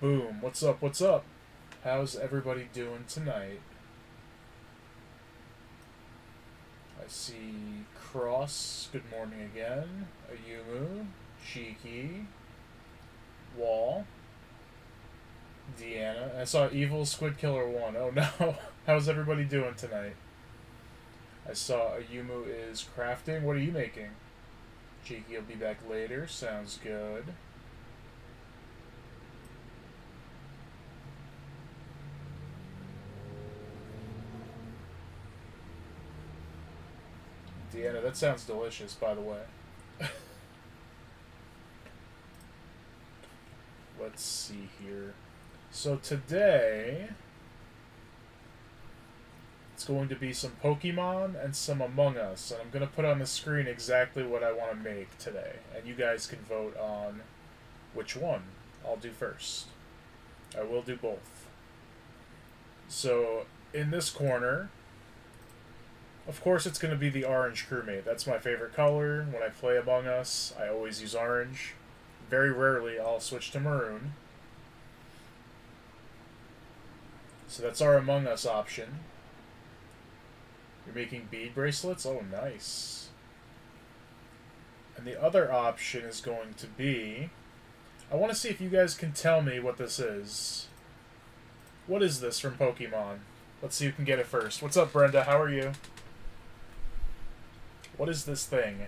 Boom. What's up? What's up? How's everybody doing tonight? I see Cross. Good morning again. Ayumu. Cheeky. Wall. Deanna. I saw Evil Squid Killer 1. Oh no. How's everybody doing tonight? I saw Ayumu is crafting. What are you making? Cheeky will be back later. Sounds good. Deanna, that sounds delicious, by the way. Let's see here. So today, it's going to be some Pokemon and some Among Us, and I'm going to put on the screen exactly what I want to make today, and you guys can vote on which one I'll do first. I will do both. So, in this corner, of course it's going to be the orange crewmate. That's my favorite color. When I play Among Us, I always use orange. Very rarely I'll switch to maroon. So that's our Among Us option. You're making bead bracelets? Oh, nice. And the other option is going to be... I want to see if you guys can tell me what this is. What is this from Pokemon? Let's see who can get it first. What's up, Brenda? How are you? What is this thing?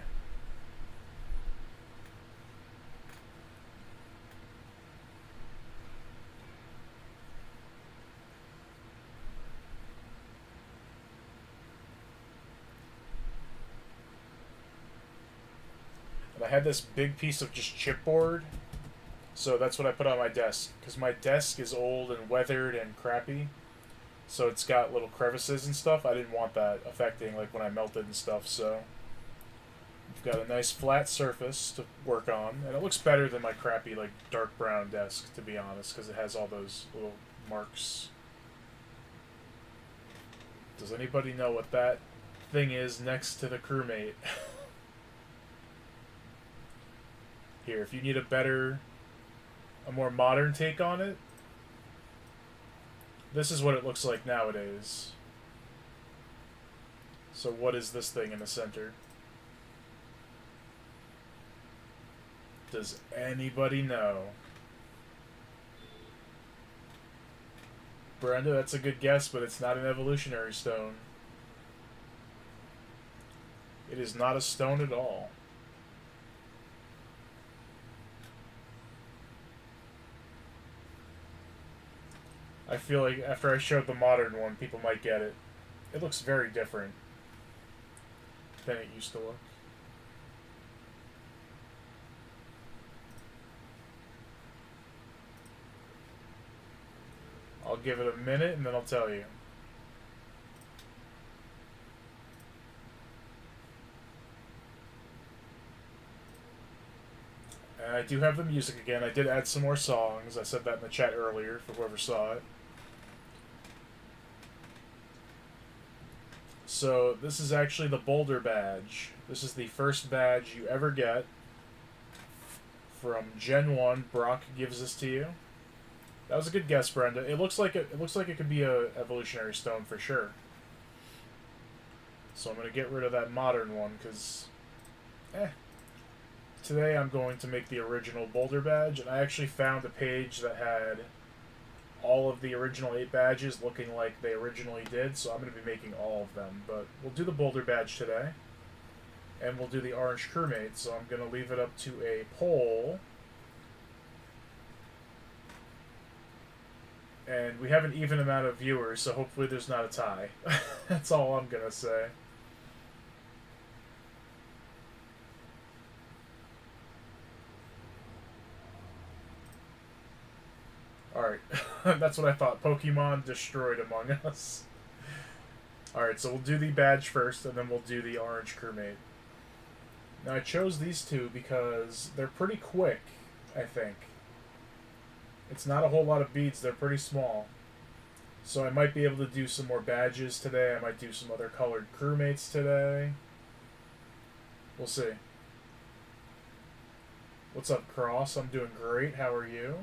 And I had this big piece of just chipboard, so that's what I put on my desk. Because my desk is old and weathered and crappy, so it's got little crevices and stuff. I didn't want that affecting like when I melted and stuff, so... We've got a nice flat surface to work on, and it looks better than my crappy, like, dark brown desk, to be honest, because it has all those little marks. Does anybody know what that thing is next to the crewmate? Here, if you need a more modern take on it, this is what it looks like nowadays. So what is this thing in the center? Does anybody know? Brenda, that's a good guess, but it's not an evolutionary stone. It is not a stone at all. I feel like after I showed the modern one, people might get it. It looks very different than it used to look. I'll give it a minute and then I'll tell you. And I do have the music again. I did add some more songs. I said that in the chat earlier for whoever saw it. So this is actually the Boulder badge. This is the first badge you ever get from Gen 1. Brock gives this to you. That was a good guess, Brenda. It looks like it could be a evolutionary stone for sure. So I'm gonna get rid of that modern one because, Today I'm going to make the original Boulder badge, and I actually found a page that had all of the original 8 badges looking like they originally did. So I'm gonna be making all of them. But we'll do the Boulder badge today, and we'll do the orange crewmate. So I'm gonna leave it up to a poll. And we have an even amount of viewers, so hopefully there's not a tie. That's all I'm gonna say. Alright, that's what I thought. Pokemon destroyed Among Us. Alright, so we'll do the badge first, and then we'll do the orange crewmate. Now I chose these two because they're pretty quick, I think. It's not a whole lot of beads, they're pretty small. So I might be able to do some more badges today, I might do some other colored crewmates today. We'll see. What's up, Cross? I'm doing great, how are you?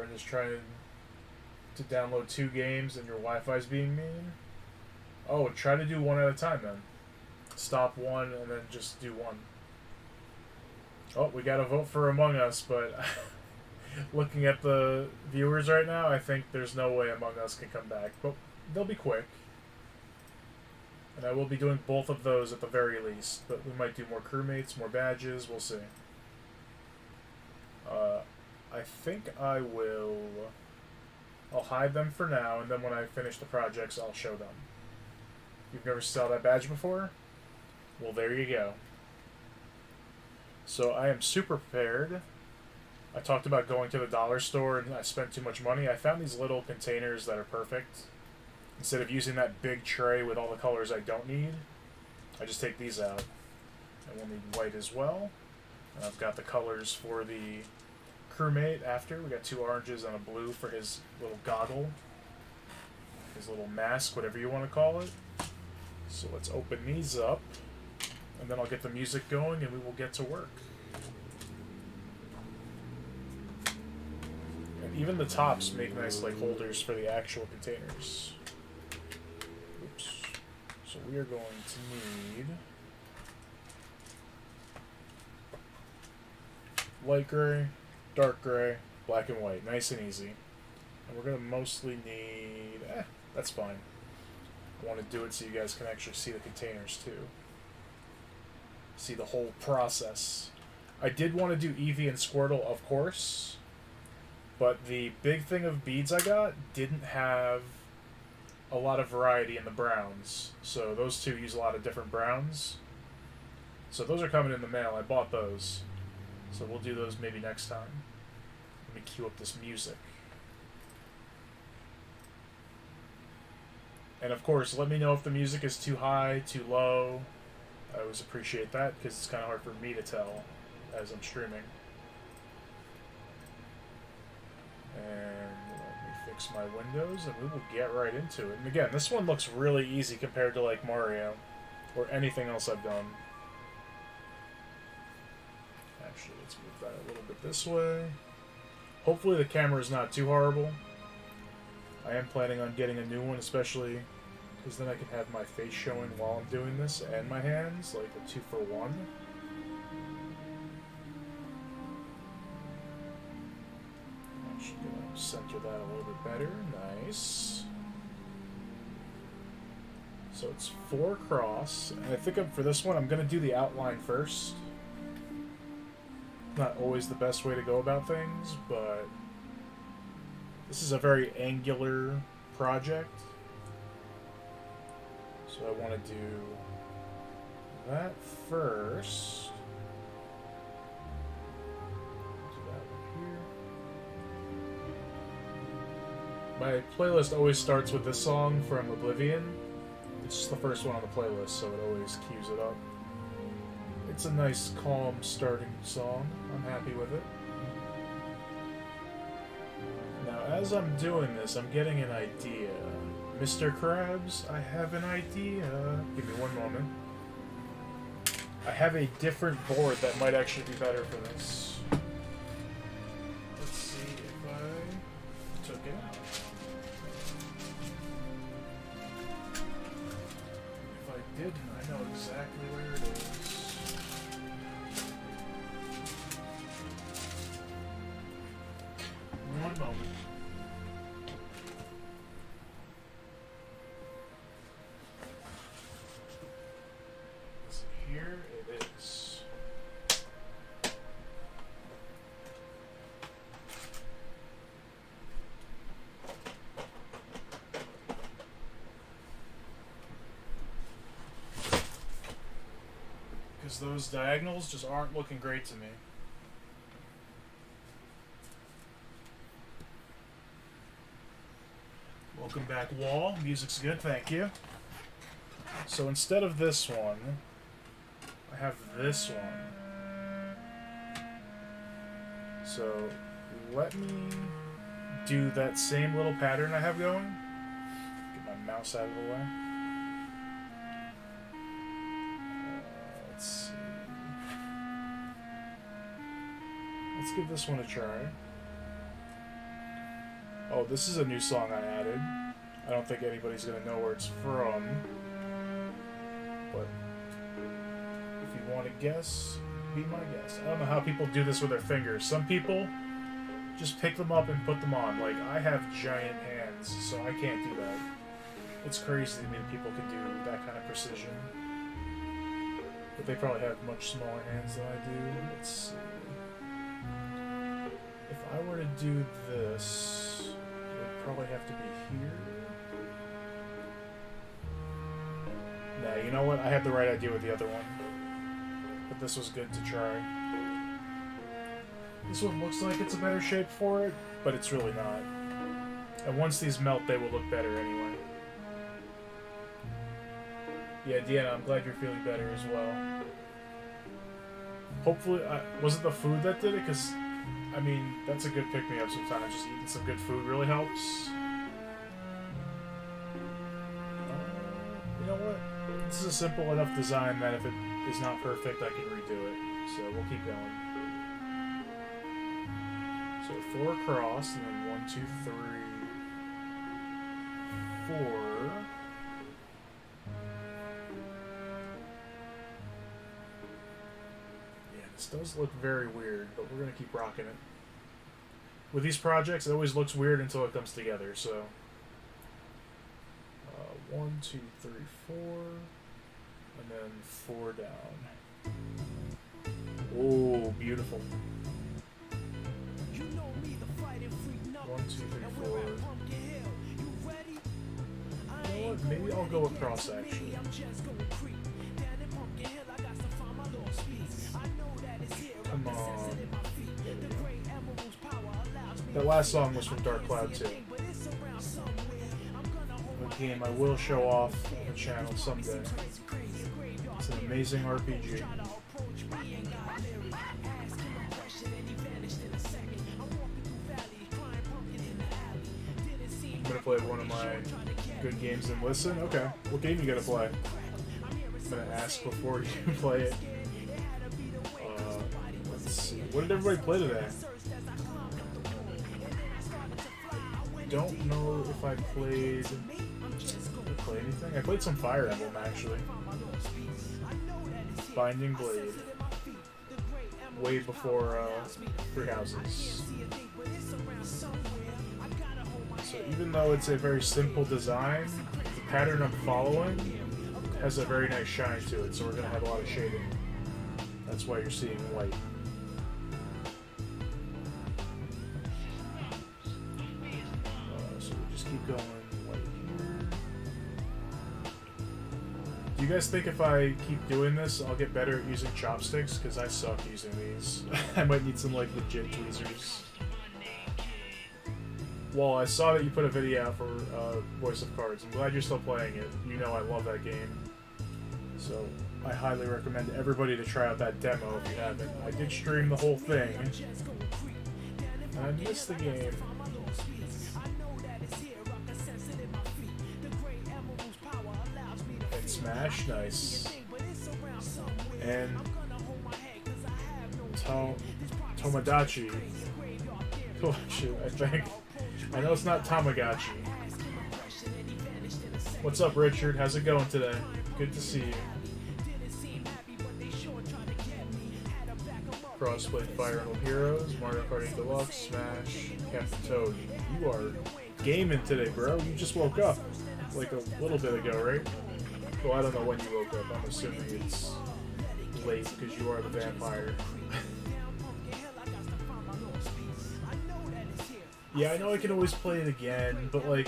Brenda's trying to download 2 games and your Wi-Fi's being mean. Oh, try to do one at a time then. Stop one and then just do one. Oh, we got to vote for Among Us, but looking at the viewers right now, I think there's no way Among Us can come back. But they'll be quick. And I will be doing both of those at the very least. But we might do more crewmates, more badges, we'll see. I think I will... I'll hide them for now, and then when I finish the projects, I'll show them. You've never saw that badge before? Well, there you go. So I am super prepared. I talked about going to the dollar store and I spent too much money. I found these little containers that are perfect. Instead of using that big tray with all the colors I don't need, I just take these out. And we'll need white as well. And I've got the colors for the crewmate after. We got 2 oranges and a blue for his little goggle. His little mask, whatever you want to call it. So let's open these up. And then I'll get the music going and we will get to work. And even the tops make nice like holders for the actual containers. Oops. So we are going to need light gray, dark gray, black and white. Nice and easy. And we're going to mostly need... that's fine. I want to do it so you guys can actually see the containers too. See the whole process. I did want to do Eevee and Squirtle, of course, but the big thing of beads I got didn't have a lot of variety in the browns, so those 2 use a lot of different browns. So those are coming in the mail. I bought those, so we'll do those maybe next time. Let me cue up this music. And of course, let me know if the music is too high, too low. I always appreciate that, because it's kind of hard for me to tell as I'm streaming. And let me fix my windows, and we will get right into it. And again, this one looks really easy compared to, like, Mario, or anything else I've done. Actually, let's move that a little bit this way. Hopefully the camera is not too horrible. I am planning on getting a new one, especially... because then I can have my face showing while I'm doing this, and my hands, like a 2-for-1. Actually gonna center that a little bit better. Nice. So it's 4 across, and I think for this one I'm gonna do the outline first. Not always the best way to go about things, but this is a very angular project. So I want to do that first. Do that one here. My playlist always starts with this song from Oblivion. It's just the first one on the playlist, so it always cues it up. It's a nice, calm starting song. I'm happy with it. Now, as I'm doing this, I'm getting an idea. Mr. Krabs, I have an idea. Give me one moment. I have a different board that might actually be better for this. Let's see if I took it out. If I didn't, I know exactly where it is. One moment. Here it is. Because those diagonals just aren't looking great to me. Welcome back, Wall. Music's good, thank you. So instead of this one, I have this one. So let me do that same little pattern I have going. Get my mouse out of the way. Let's see. Let's give this one a try. Oh, this is a new song I added. I don't think anybody's gonna know where it's from. But if you want to guess, be my guess. I don't know how people do this with their fingers. Some people just pick them up and put them on. Like, I have giant hands, so I can't do that. It's crazy to me that people can do that kind of precision. But they probably have much smaller hands than I do. Let's see. If I were to do this, it would probably have to be here. Nah, you know what? I had the right idea with the other one. But this was good to try. This one looks like it's a better shape for it, but it's really not. And once these melt, they will look better anyway. Yeah, Deanna, I'm glad you're feeling better as well. Hopefully, was it the food that did it? Because, I mean, that's a good pick-me-up sometimes. Just eating some good food really helps. You know what? This is a simple enough design that if it is not perfect, I can redo it. So we'll keep going. So 4 across, and then 1, 2, 3, 4. This does look very weird, but we're going to keep rocking it. With these projects, it always looks weird until it comes together, so... 1, 2, 3, 4... And then 4 down. Oh, beautiful. 1, 2, 3, 4... You know what? Maybe I'll go across, actually. Come on. That last song was from Dark Cloud 2. A game I will show off on the channel someday. It's an amazing RPG. I'm gonna play one of my good games and listen. Okay, what game you gonna play? I'm gonna ask before you play it. What did everybody play today? Don't know if I played... Did I play anything? I played some Fire Emblem, actually. Binding Blade. Way before Three Houses. So even though it's a very simple design, the pattern I'm following has a very nice shine to it, so we're going to have a lot of shading. That's why you're seeing white. Keep going right here. Do you guys think if I keep doing this, I'll get better at using chopsticks? Because I suck using these. I might need some, like, legit tweezers. Well, I saw that you put a video out for Voice of Cards. I'm glad you're still playing it. You know I love that game. So, I highly recommend everybody to try out that demo if you haven't. I did stream the whole thing. I missed the game. Smash, nice. And Tomodachi. Oh shit, I think. I know it's not Tamagotchi. What's up, Richard? How's it going today? Good to see you. Crossplay Fire Emblem Heroes, Mario Kart 8 Deluxe, Smash, Captain Toad. You are gaming today, bro. You just woke up like a little bit ago, right? Well, I don't know when you woke up. I'm assuming it's late because you are the vampire. Yeah, I know I can always play it again, but like...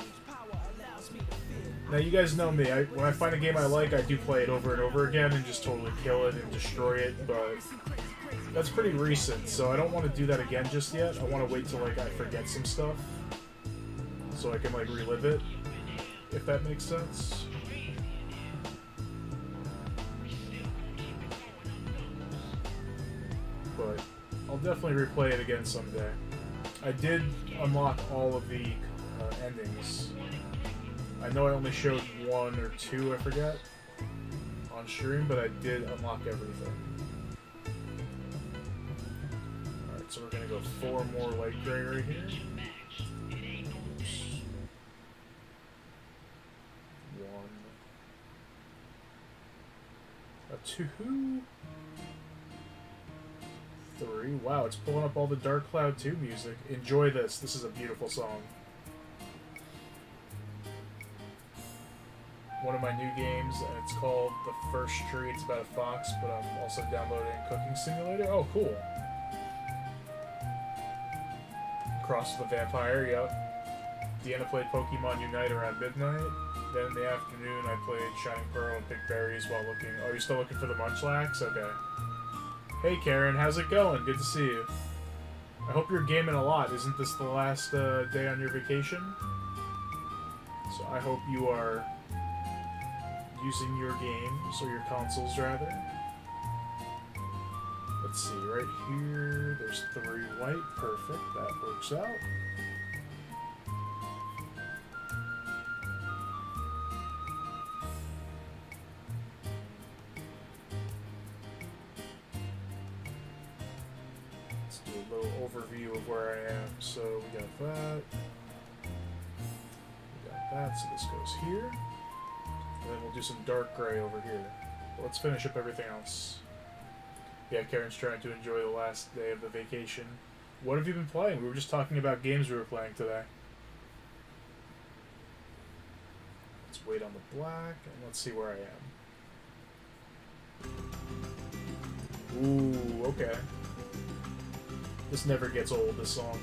Now, you guys know me. When I find a game I like, I do play it over and over again and just totally kill it and destroy it, but... That's pretty recent, so I don't want to do that again just yet. I want to wait till, like, I forget some stuff. So I can, like, relive it. If that makes sense. But I'll definitely replay it again someday. I did unlock all of the endings. I know I only showed 1 or 2, I forget, on stream, but I did unlock everything. Alright, so we're gonna go 4 more light gray right here. 2, 3. Wow, it's pulling up all the Dark Cloud 2 music. Enjoy this. This is a beautiful song. One of my new games, and it's called The First Tree. It's about a fox, but I'm also downloading Cooking Simulator. Oh, cool. Cross with the Vampire, yep. Deanna played Pokemon Unite around midnight. Then in the afternoon, I played Shining Pearl and picked berries while looking... Oh, you're still looking for the Munchlax? Okay. Hey, Karen, how's it going? Good to see you. I hope you're gaming a lot. Isn't this the last day on your vacation? So I hope you are using your games, or your consoles, rather. Let's see, right here, there's 3 white. Perfect, that works out. Let's do a little overview of where I am. So we got that. We got that, so this goes here. And then we'll do some dark gray over here. But let's finish up everything else. Yeah, Karen's trying to enjoy the last day of the vacation. What have you been playing? We were just talking about games we were playing today. Let's wait on the black, and let's see where I am. Ooh, okay. This never gets old, this song.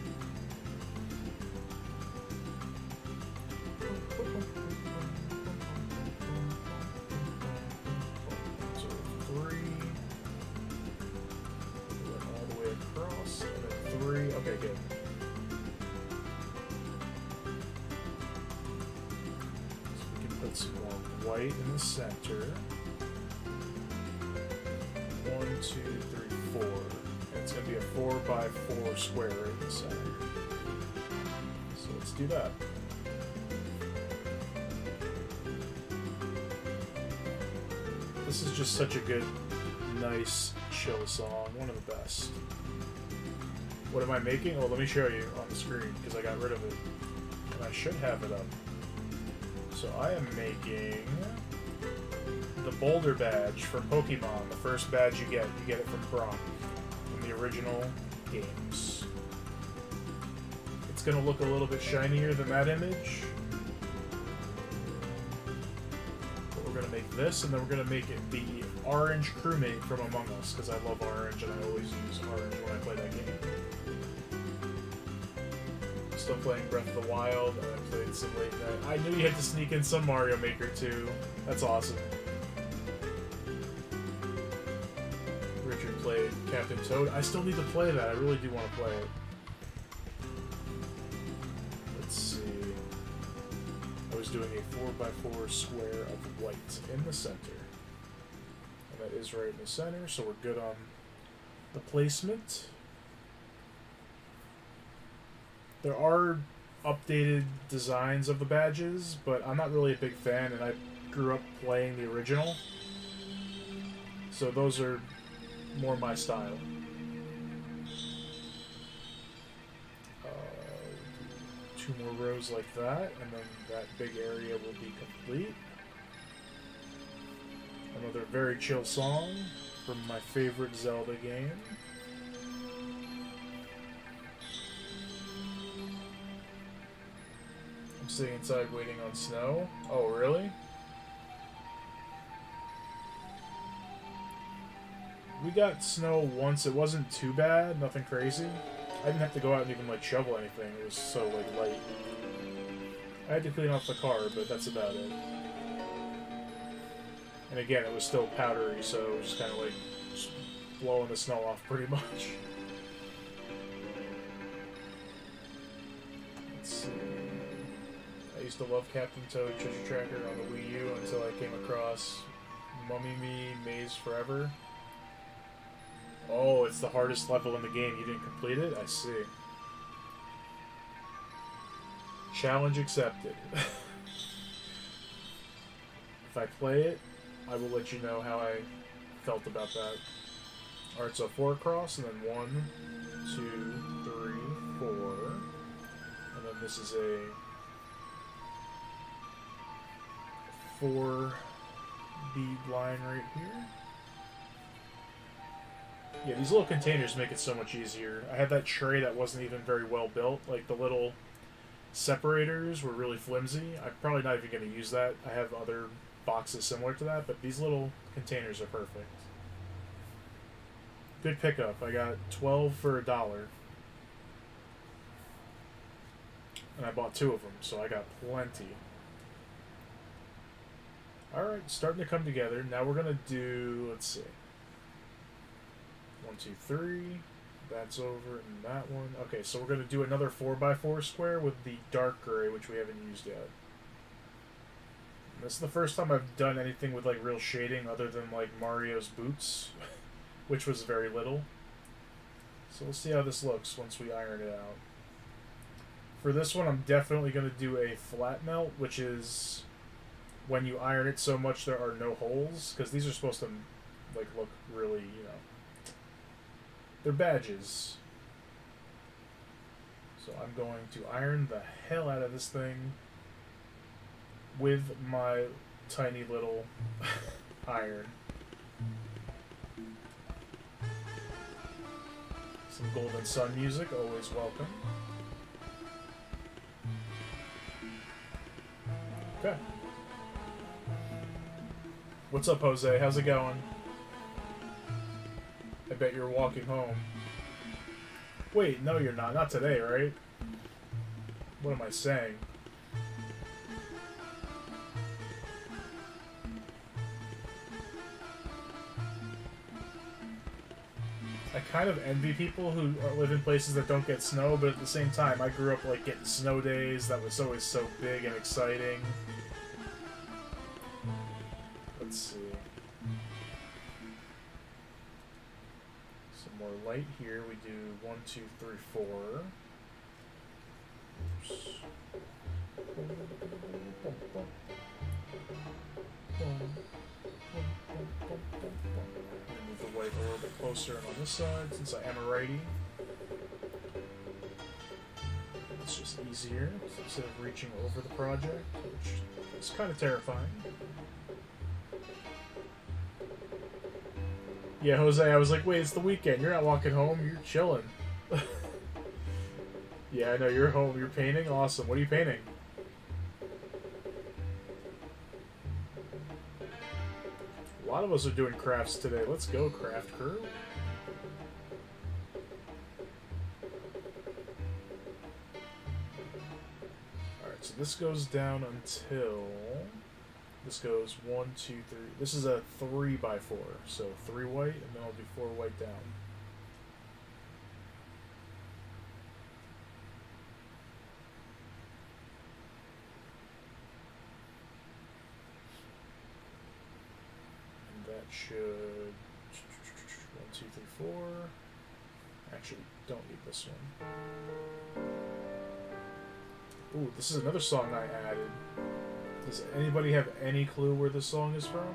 So 3. Went all the way across, and then 3. Okay, good. So we can put some more white in the center. 1, 2, 3, 4. And it's going to be a 4x4 square right in the center. So let's do that. This is just such a good, nice, chill song. One of the best. What am I making? Oh, let me show you on the screen, because I got rid of it. And I should have it up. So I am making the Boulder badge from Pokemon. The first badge you get it from Brock in the original games. It's going to look a little bit shinier than that image. We're going to make this, and then we're going to make it the orange crewmate from Among Us, because I love orange, and I always use orange when I play that game. Still playing Breath of the Wild, and I played some late night. I knew you had to sneak in some Mario Maker too. That's awesome. Richard played Captain Toad. I still need to play that. I really do want to play it. Let's see. I was doing a 4x4 square of white in the center. And that is right in the center, so we're good on the placement. There are updated designs of the badges, but I'm not really a big fan, and I grew up playing the original. So those are more my style. Two more rows like that, and then that big area will be complete. Another very chill song from my favorite Zelda game. I'm sitting inside waiting on snow. Oh, really? We got snow once. It wasn't too bad, nothing crazy. I didn't have to go out and even like shovel anything. It was so like light. I had to clean off the car, but that's about it. And again, it was still powdery, so it was just kind of like just blowing the snow off pretty much. Let's see. I used to love Captain Toad Treasure Tracker on the Wii U until I came across Mummy Me Maze Forever. Oh, it's the hardest level in the game. You didn't complete it? I see. Challenge accepted. If I play it, I will let you know how I felt about that. Alright, so 4 across, and then 1, 2, 3, 4. And then this is a 4 bead line right here. Yeah, these little containers make it so much easier. I had that tray that wasn't even very well built. Like, the little separators were really flimsy. I'm probably not even going to use that. I have other boxes similar to that, but these little containers are perfect. Good pickup. I got 12 for $1. And I bought 2 of them, so I got plenty. Alright, starting to come together. Now we're going to do, let's see. 1, 2, 3. That's over, and that one. Okay, so we're going to do another 4x4 square with the dark gray, which we haven't used yet. And this is the first time I've done anything with, like, real shading other than, like, Mario's boots, which was very little. So we'll see how this looks once we iron it out. For this one, I'm definitely going to do a flat melt, which is when you iron it so much there are no holes, because these are supposed to, like, look really, you know, they're badges. So I'm going to iron the hell out of this thing with my tiny little iron. Some Golden Sun music, always welcome. Okay. What's up, Jose? How's it going? I bet you're walking home. Wait, no you're not. Not today, right? What am I saying? I kind of envy people who live in places that don't get snow, but at the same time, I grew up, like, getting snow days. That was always so big and exciting. Let's see. Some more light here. We do 1, 2, 3, 4. Oops. Move the white a little bit closer and on this side, since I am a righty. It's just easier instead of reaching over the project, which is kind of terrifying. Yeah, Jose, I was like, wait, it's the weekend. You're not walking home. You're chilling. Yeah, I know. You're home. You're painting? Awesome. What are you painting? A lot of us are doing crafts today. Let's go, craft crew. Alright, so this goes down until... This goes 1, 2, 3. This is a 3x4, so 3 white, and then I'll do 4 white down. And that should 1, 2, 3, 4. Actually, don't need this one. Ooh, this is another song I added. Does anybody have any clue where this song is from?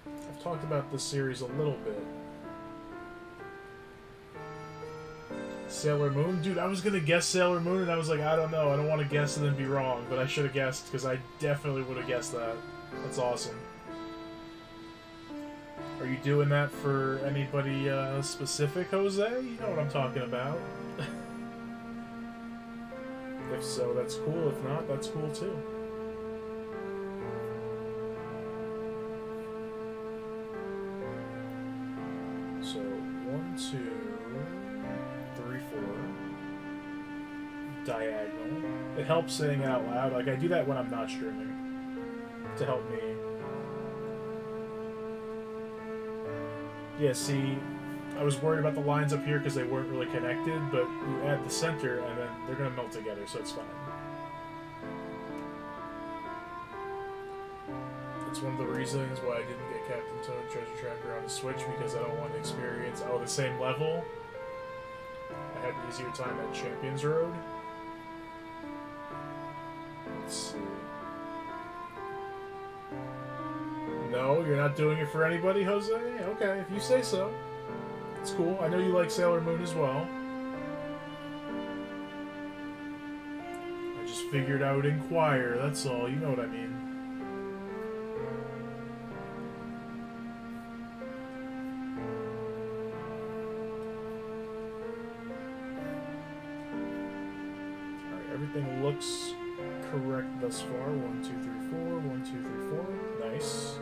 I've talked about this series a little bit. Sailor Moon? Dude, I was gonna guess Sailor Moon and I was like, I don't know, I don't want to guess and then be wrong, but I should have guessed because I definitely would have guessed that. That's awesome. Are you doing that for anybody specific, Jose? You know what I'm talking about. If so, that's cool. If not, that's cool too. So, 1, 2, 3, 4. Diagonal. It helps saying it out loud. Like, I do that when I'm not streaming. To help me. Yeah, see, I was worried about the lines up here because they weren't really connected, but you add the center and then they're going to melt together, so it's fine. It's one of the reasons why I didn't get Captain Toad Treasure Tracker on the Switch, because I don't want to experience, the same level. I had an easier time at Champions Road. Let's see. No, you're not doing it for anybody, Jose? Okay, if you say so. It's cool. I know you like Sailor Moon as well. I just figured I would inquire, that's all. You know what I mean. Everything looks correct thus far. 1, 2, 3, 4. 1, 2, 3, 4. Nice.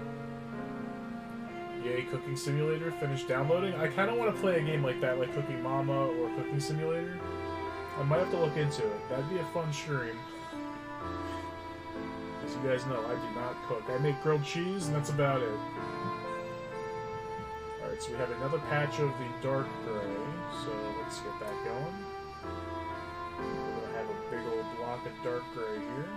Yay, Cooking Simulator. Finished downloading. I kind of want to play a game like that, like Cooking Mama or Cooking Simulator. I might have to look into it. That'd be a fun stream. As you guys know, I do not cook. I make grilled cheese, and that's about it. Alright, so we have another patch of the dark gray. So let's get that going. We're going to have a big old block of dark gray here.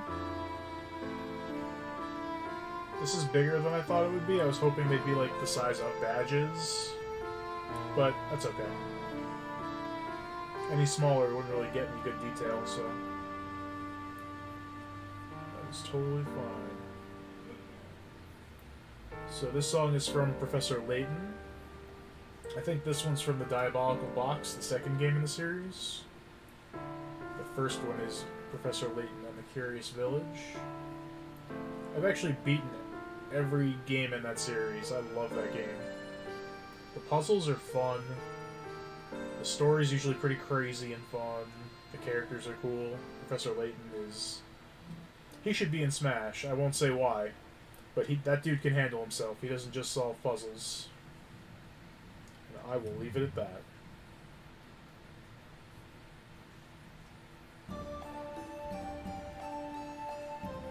This is bigger than I thought it would be. I was hoping they'd be like the size of badges, but that's okay. Any smaller wouldn't really get me good detail, so that is totally fine. So this song is from Professor Layton. I think this one's from the Diabolical Box, the second game in the series. The first one is Professor Layton and the Curious Village. I've actually beaten every game in that series. I love that game. The puzzles are fun. The story's usually pretty crazy and fun. The characters are cool. Professor Layton is... he should be in Smash. I won't say why. But that dude can handle himself. He doesn't just solve puzzles. And I will leave it at that.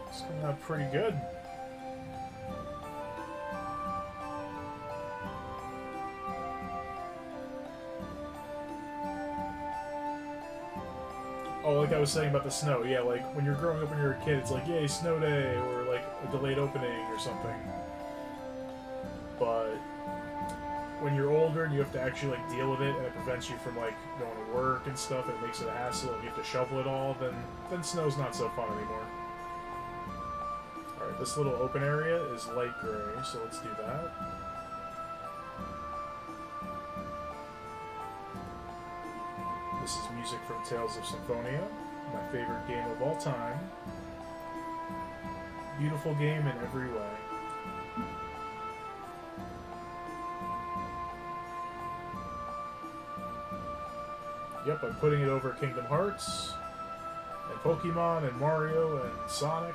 It's coming out pretty good. Oh, like I was saying about the snow, yeah, like, when you're growing up when you're a kid, it's like, yay, snow day, or like, a delayed opening, or something. But when you're older and you have to actually, like, deal with it, and it prevents you from, like, going to work and stuff, and it makes it a hassle, and you have to shovel it all, then snow's not so fun anymore. Alright, this little open area is light gray, so let's do that. This is music from Tales of Symphonia, my favorite game of all time. Beautiful game in every way. Yep, I'm putting it over Kingdom Hearts, and Pokémon, and Mario, and Sonic,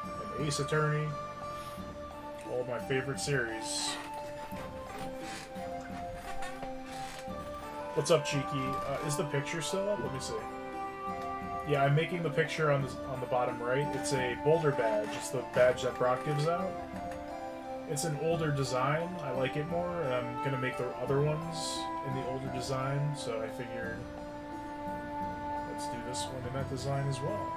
and Ace Attorney. All my favorite series. What's up, Cheeky? Is the picture still up? Let me see. Yeah, I'm making the picture on the bottom right. It's a Boulder badge. It's the badge that Brock gives out. It's an older design. I like it more, and I'm going to make the other ones in the older design, so I figured let's do this one in that design as well.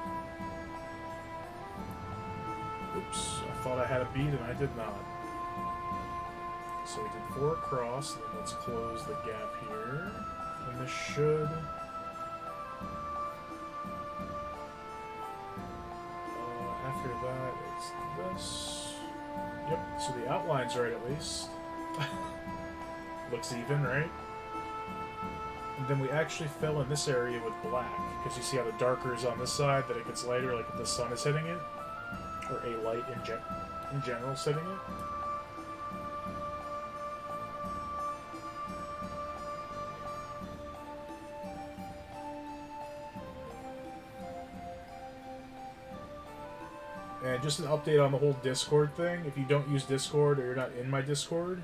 Oops, I thought I had a bead and I did not. So we did 4 across, then let's close the gap here. And this should... after that, it's this. Yep, so the outline's right at least. Looks even, right? And then we actually fill in this area with black, because you see how the darker is on this side, that it gets lighter, like if the sun is hitting it, or a light in general is hitting it. And just an update on the whole Discord thing. If you don't use Discord or you're not in my Discord,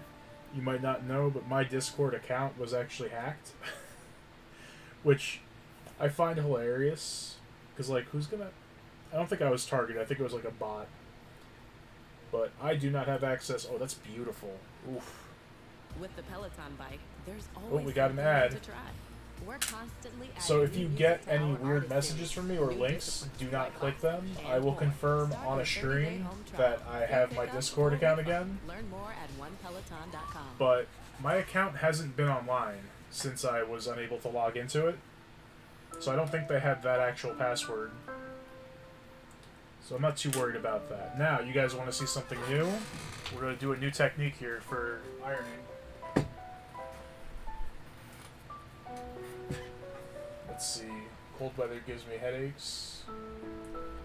you might not know, but my Discord account was actually hacked. Which I find hilarious. Because, like, who's gonna... I don't think I was targeted. I think it was, like, a bot. But I do not have access... Oh, that's beautiful. Oof. With the Peloton bike, there's always we got an ad. to try. We're constantly So if you get any weird messages from me or links, do not click them. I will confirm on a stream that I have my Discord account again. Learn more at onepeloton.com. But my account hasn't been online since I was unable to log into it. So I don't think they had that actual password. So I'm not too worried about that. Now, you guys want to see something new? We're going to do a new technique here for ironing. Let's see. Cold weather gives me headaches.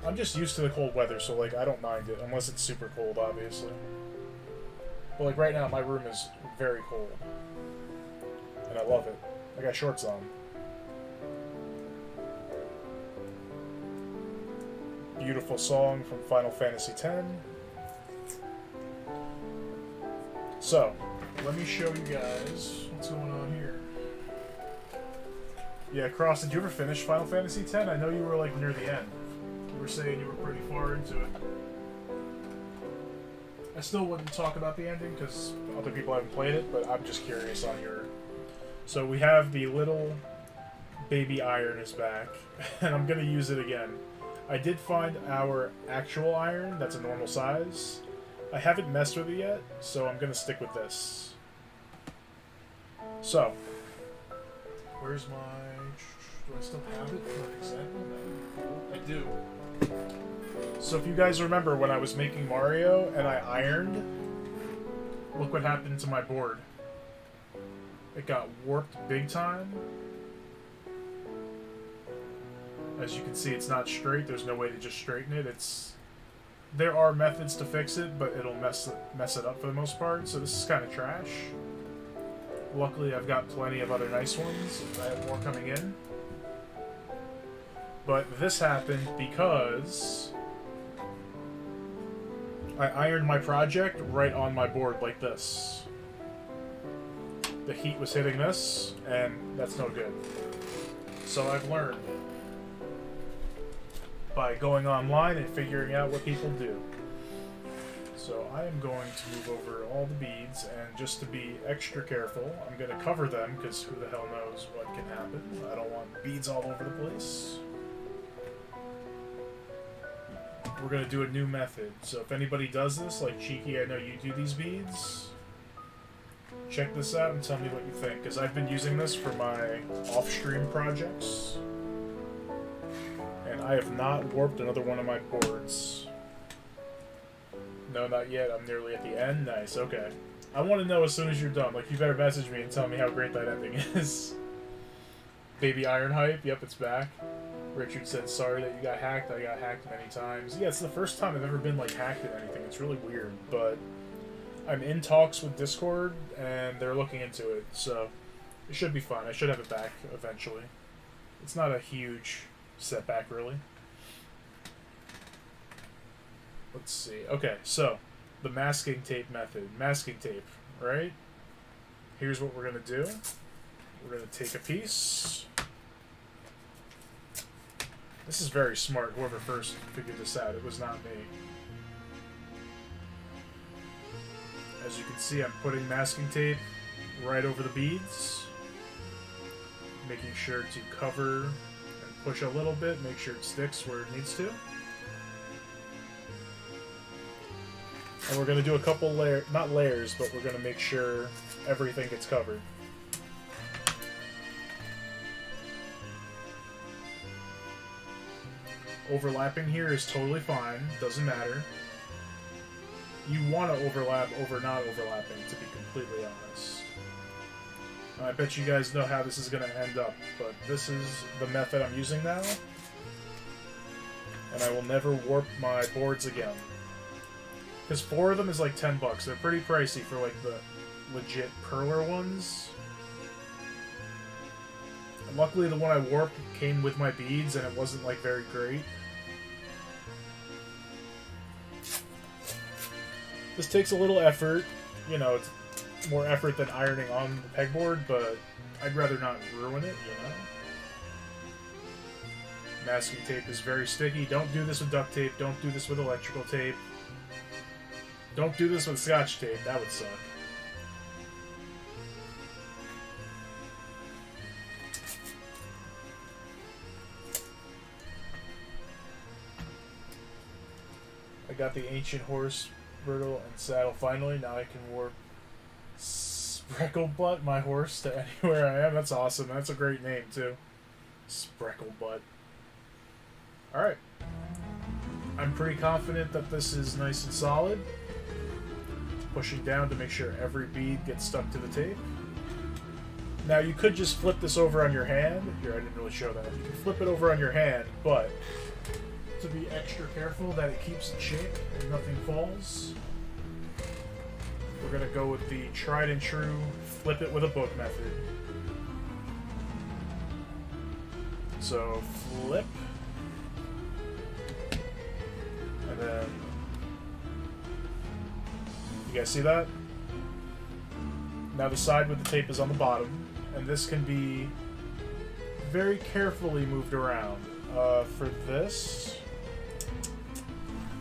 I'm just used to the cold weather, so like I don't mind it, unless it's super cold, obviously. But like right now, my room is very cold, and I love it. I got shorts on. beautiful song from Final Fantasy X. So, let me show you guys what's going on here. Yeah, Cross, did you ever finish Final Fantasy X? I know you were like near the end. You were saying you were pretty far into it. I still wouldn't talk about the ending because other people haven't played it, but I'm just curious on your... So we have the little baby iron is back, and I'm going to use it again. I did find our actual iron that's a normal size. I haven't messed with it yet, so I'm going to stick with this. So, where's my... Do I still have it for an example? I do. So if you guys remember when I was making Mario and I ironed, look what happened to my board. It got warped big time. As you can see, it's not straight. There's no way to just straighten it. There are methods to fix it, but it'll mess it up for the most part. So this is kind of trash. Luckily, I've got plenty of other nice ones. I have more coming in. But this happened because I ironed my project right on my board like this. The heat was hitting this, and that's no good. So I've learned by going online and figuring out what people do. So I am going to move over all the beads, and just to be extra careful, I'm going to cover them, because who the hell knows what can happen. I don't want beads all over the place. We're going to do a new method. So if anybody does this, like Cheeky, I know you do these beads. Check this out and tell me what you think, because I've been using this for my off-stream projects. And I have not warped another one of my boards. No, not yet. I'm nearly at the end. Nice, okay. I want to know as soon as you're done. Like, you better message me and tell me how great that ending is. Baby Iron Hype. Yep, it's back. Richard said, sorry that you got hacked. I got hacked many times. Yeah, it's the first time I've ever been, like, hacked at anything. It's really weird, but I'm in talks with Discord, and they're looking into it, so it should be fun. I should have it back eventually. It's not a huge setback, really. Let's see. Okay, so the masking tape method. Masking tape, right? Here's what we're going to do. We're going to take a piece. This is very smart, whoever first figured this out. It was not me. As you can see, I'm putting masking tape right over the beads. Making sure to cover and push a little bit, make sure it sticks where it needs to. And we're going to do a couple not layers, but we're going to make sure everything gets covered. Overlapping here is totally fine, doesn't matter. You want to overlap over not overlapping, to be completely honest. I bet you guys know how this is going to end up, but this is the method I'm using now. And I will never warp my boards again. Because 4 of them is like $10. They're pretty pricey for like the legit Perler ones. And luckily the one I warped came with my beads and it wasn't like very great. This takes a little effort. You know, it's more effort than ironing on the pegboard, but I'd rather not ruin it, you know? Masking tape is very sticky. Don't do this with duct tape. Don't do this with electrical tape. Don't do this with Scotch tape. That would suck. I got the ancient horse, bridle, and saddle finally. Now I can warp Sprecklebutt, my horse, to anywhere I am. That's awesome. That's a great name, too. Sprecklebutt. Alright. I'm pretty confident that this is nice and solid. Pushing down to make sure every bead gets stuck to the tape. Now you could just flip this over on your hand. Here, I didn't really show that. You can flip it over on your hand, but to be extra careful that it keeps in shape and nothing falls, we're going to go with the tried and true flip it with a book method. So flip. And then, you guys see that? Now the side with the tape is on the bottom, and this can be very carefully moved around. For this,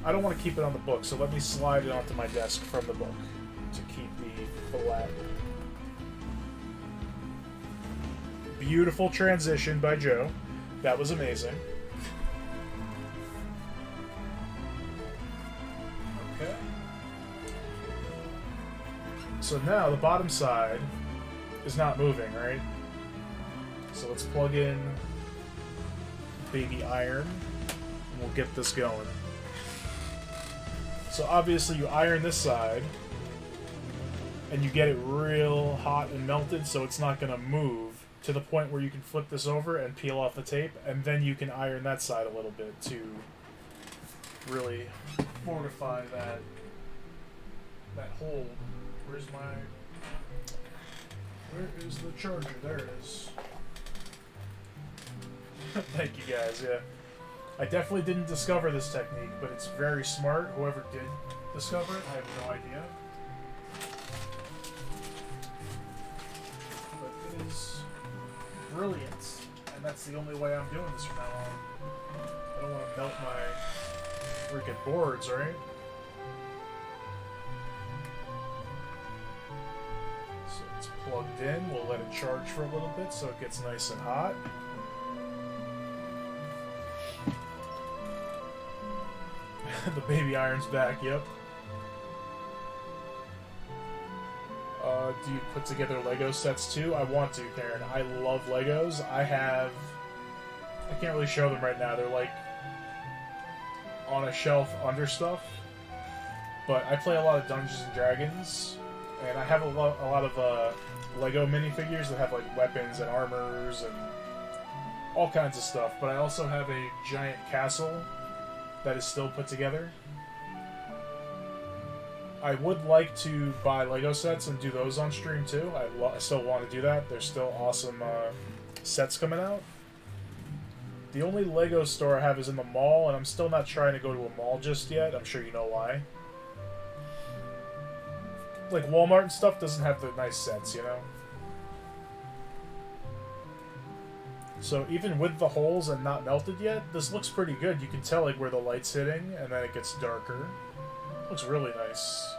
I don't want to keep it on the book, so let me slide it onto my desk from the book to keep the flat. Beautiful transition by Joe. That was amazing. Okay. So now the bottom side is not moving, right? So let's plug in baby iron and we'll get this going. So obviously you iron this side and you get it real hot and melted so it's not going to move to the point where you can flip this over and peel off the tape, and then you can iron that side a little bit to really fortify that hold. Where is the charger? There it is. Thank you guys, yeah. I definitely didn't discover this technique, but it's very smart. Whoever did discover it, I have no idea. But it is brilliant, and that's the only way I'm doing this from now on. I don't want to melt my freaking boards, right? So it's plugged in. We'll let it charge for a little bit so it gets nice and hot. The baby iron's back, yep. Do you put together Lego sets too? I want to, Karen. I love Legos. I can't really show them right now. They're like on a shelf under stuff. But I play a lot of Dungeons and Dragons, and I have a lot of Lego minifigures that have like weapons and armors and all kinds of stuff. But I also have a giant castle that is still put together. I would like to buy Lego sets and do those on stream too. I still want to do that. There's still awesome sets coming out. The only Lego store I have is in the mall, and I'm still not trying to go to a mall just yet. I'm sure you know why. Like Walmart and stuff doesn't have the nice sets, you know? So even with the holes and not melted yet, this looks pretty good. You can tell like where the light's hitting, and then it gets darker. Looks really nice.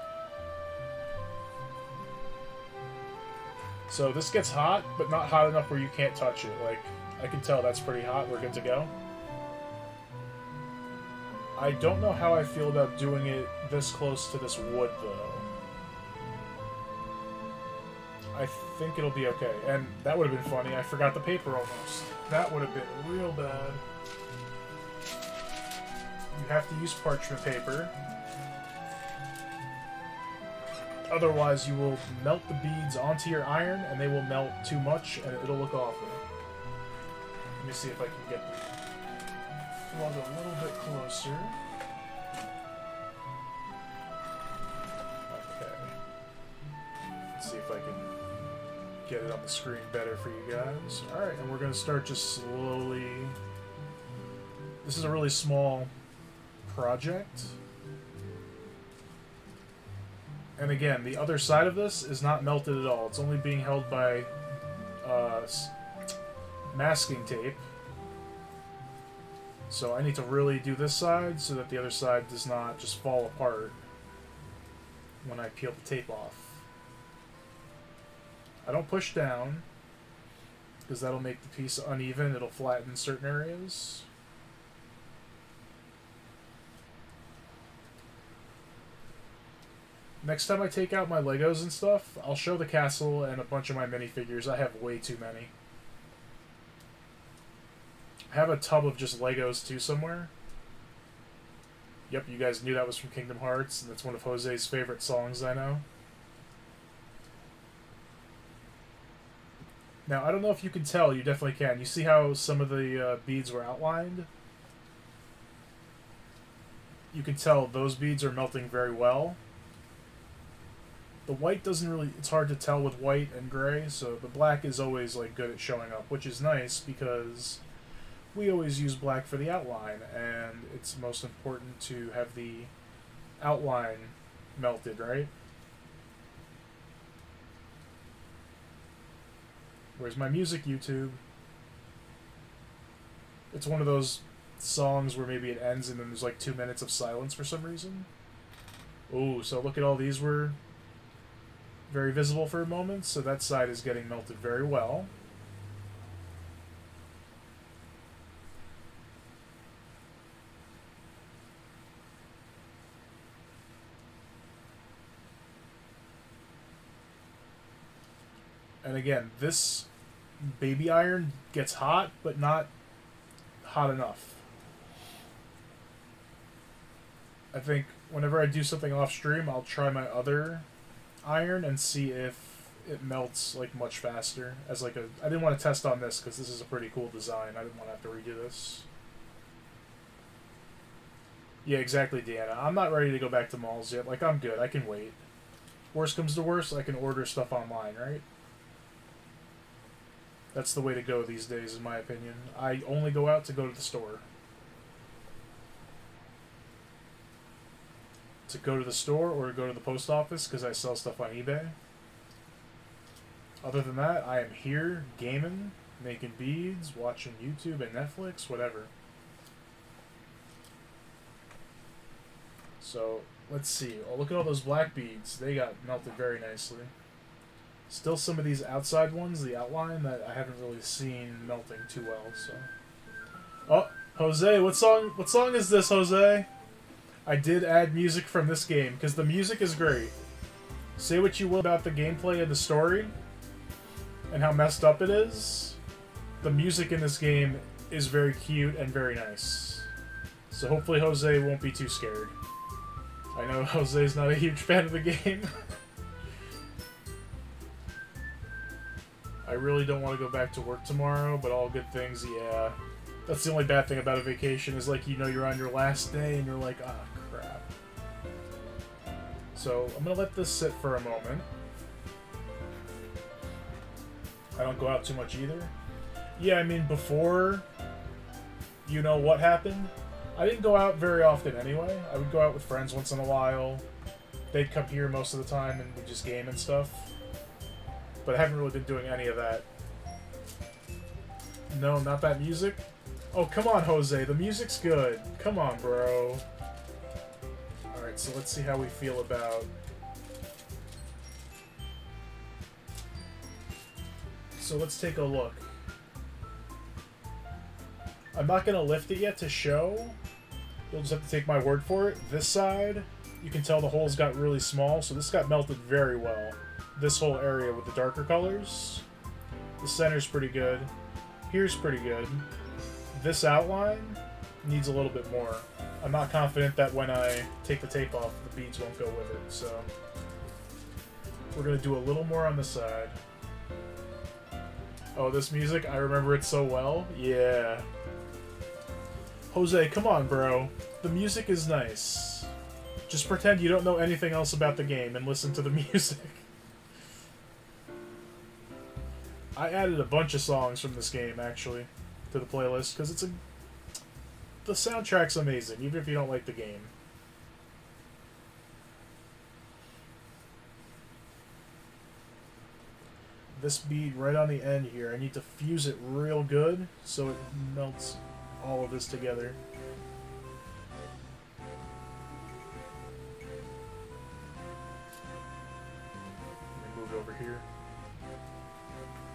So this gets hot, but not hot enough where you can't touch it. Like, I can tell that's pretty hot. We're good to go. I don't know how I feel about doing it this close to this wood, though. I think it'll be okay. And that would have been funny. I forgot the paper almost. That would have been real bad. You have to use parchment paper. Otherwise, you will melt the beads onto your iron, and they will melt too much, and it'll look awful. Let me see if I can get the plug a little bit closer. Okay. Let's see if I can get it on the screen better for you guys. Alright, and we're going to start just slowly. This is a really small project. And again, the other side of this is not melted at all. It's only being held by masking tape. So I need to really do this side so that the other side does not just fall apart when I peel the tape off. I don't push down because that'll make the piece uneven. It'll flatten certain areas. Next time I take out my Legos and stuff, I'll show the castle and a bunch of my minifigures. I have way too many. I have a tub of just Legos too somewhere. Yep, you guys knew that was from Kingdom Hearts, and that's one of Jose's favorite songs, I know. Now, I don't know if you can tell, you definitely can. You see how some of the beads were outlined? You can tell those beads are melting very well. The white doesn't really, it's hard to tell with white and gray, so the black is always like good at showing up, which is nice because we always use black for the outline, and it's most important to have the outline melted, right? Where's my music, YouTube? It's one of those songs where maybe it ends and then there's like 2 minutes of silence for some reason. Ooh, so look at all these were very visible for a moment, so that side is getting melted very well. And again, this baby iron gets hot, but not hot enough. I think whenever I do something off stream, I'll try my other iron and see if it melts like much faster. As like a, I didn't want to test on this because this is a pretty cool design. I didn't want to have to redo this. Yeah, exactly, Deanna. I'm not ready to go back to malls yet. Like, I'm good. I can wait. Worst comes to worst, I can order stuff online, right? That's the way to go these days, in my opinion. I only go out to go to the store. To go to the store or to go to the post office because I sell stuff on eBay. Other than that, I am here gaming, making beads, watching YouTube and Netflix, whatever. So, let's see. Oh, look at all those black beads. They got melted very nicely. Still some of these outside ones, the outline, that I haven't really seen melting too well, so. Oh, Jose, what song is this, Jose? I did add music from this game, because the music is great. Say what you will about the gameplay and the story, and how messed up it is. The music in this game is very cute and very nice. So hopefully Jose won't be too scared. I know Jose's not a huge fan of the game. I really don't want to go back to work tomorrow, but all good things, yeah. That's the only bad thing about a vacation is, like, you know you're on your last day and you're like, ah, crap. So, I'm going to let this sit for a moment. I don't go out too much either. Yeah, I mean, before you know what happened, I didn't go out very often anyway. I would go out with friends once in a while. They'd come here most of the time and we'd just game and stuff. But I haven't really been doing any of that. No, not that music. Oh, come on, Jose. The music's good. Come on, bro. Alright, so let's see how we feel about... So let's take a look. I'm not going to lift it yet to show. You'll just have to take my word for it. This side, you can tell the holes got really small, so this got melted very well. This whole area with the darker colors. The center's pretty good. Here's pretty good. This outline needs a little bit more. I'm not confident that when I take the tape off, the beads won't go with it, so... We're gonna do a little more on the side. Oh, this music, I remember it so well. Yeah. Jose, come on, bro. The music is nice. Just pretend you don't know anything else about the game and listen to the music. I added a bunch of songs from this game, actually, to the playlist, because it's a... The soundtrack's amazing, even if you don't like the game. This bead right on the end here, I need to fuse it real good, so it melts all of this together. Let me move it over here.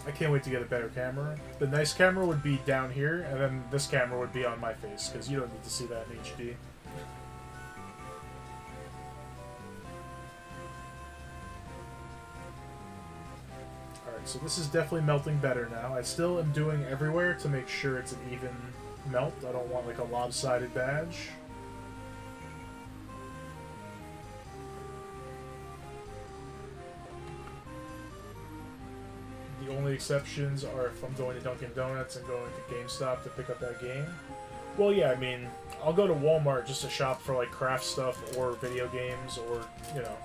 I can't wait to get a better camera. The nice camera would be down here, and then this camera would be on my face, because you don't need to see that in HD. Alright, so this is definitely melting better now. I still am doing everywhere to make sure it's an even melt. I don't want like a lopsided badge. The only exceptions are if I'm going to Dunkin' Donuts and going to GameStop to pick up that game. Well, yeah, I mean, I'll go to Walmart just to shop for, like, craft stuff or video games or, you know,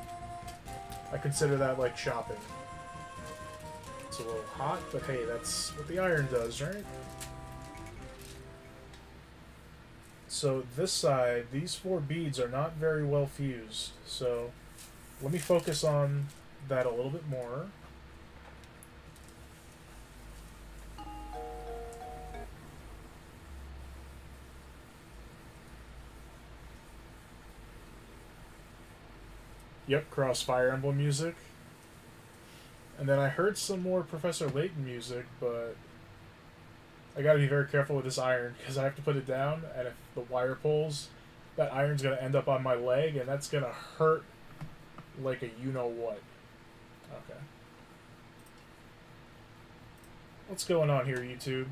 I consider that, like, shopping. It's a little hot, but hey, that's what the iron does, right? So this side, these 4 beads are not very well fused. So let me focus on that a little bit more. Yep, cross Fire Emblem music. And then I heard some more Professor Layton music, but I gotta be very careful with this iron because I have to put it down, and if the wire pulls, that iron's gonna end up on my leg, and that's gonna hurt like a you-know-what. Okay. What's going on here, YouTube?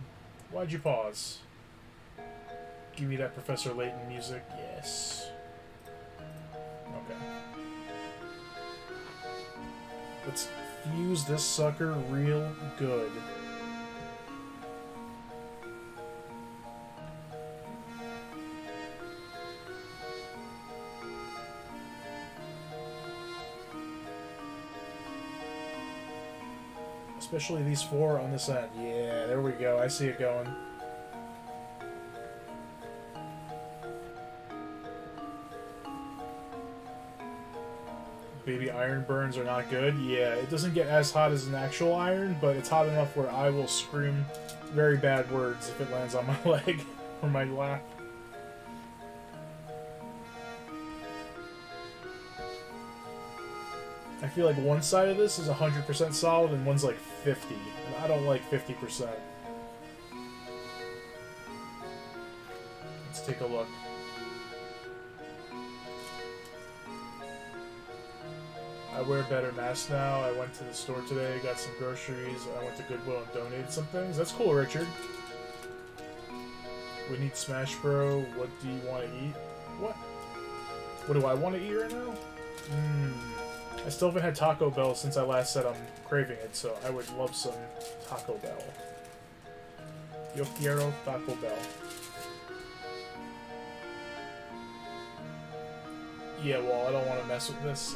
Why'd you pause? Give me that Professor Layton music. Yes. Okay. Let's fuse this sucker real good. Especially these 4 on this end. Yeah, there we go. I see it going. Baby iron burns are not good. Yeah, it doesn't get as hot as an actual iron, but it's hot enough where I will scream very bad words if it lands on my leg or my lap. I feel like one side of this is 100% solid and one's like 50. And I don't like 50%. Let's take a look. I wear better masks now. I went to the store today, got some groceries. I went to Goodwill and donated some things. That's cool, Richard. We need Smash Bro. What do you want to eat? What? What do I want to eat right now? I still haven't had Taco Bell since I last said I'm craving it, so I would love some Taco Bell. Yo quiero Taco Bell. Yeah, well, I don't want to mess with this.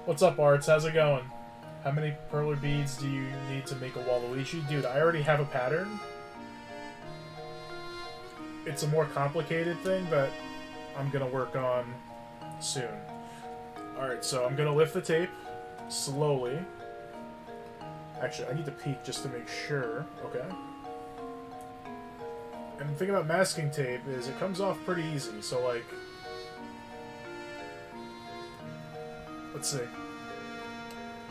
What's up, Arts? How's it going? How many Perler beads do you need to make a Waluigi? Dude, I already have a pattern. It's a more complicated thing that I'm going to work on soon. Alright, so I'm going to lift the tape slowly. Actually, I need to peek just to make sure. Okay. And the thing about masking tape is it comes off pretty easy, so like... Let's see.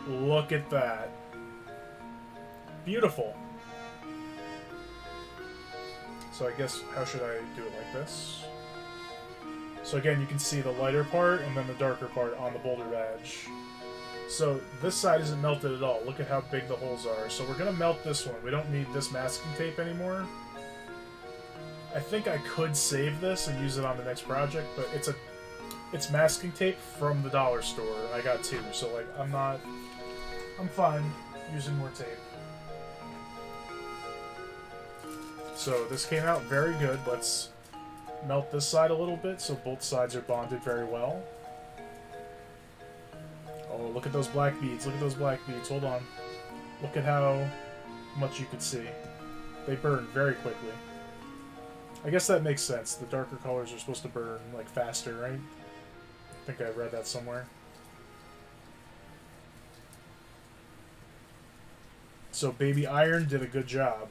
Look at that. Beautiful. So I guess, how should I do it like this? So again, you can see the lighter part and then the darker part on the boulder badge. So this side isn't melted at all. Look at how big the holes are. So we're going to melt this one. We don't need this masking tape anymore. I think I could save this and use it on the next project, but it's masking tape from the dollar store. I got 2, so like I'm fine using more tape. So this came out very good. Let's melt this side a little bit so both sides are bonded very well. Oh, look at those black beads. Look at those black beads. Hold on. Look at how much you could see. They burn very quickly. I guess that makes sense. The darker colors are supposed to burn like faster, right? I think I read that somewhere. So Baby Iron did a good job.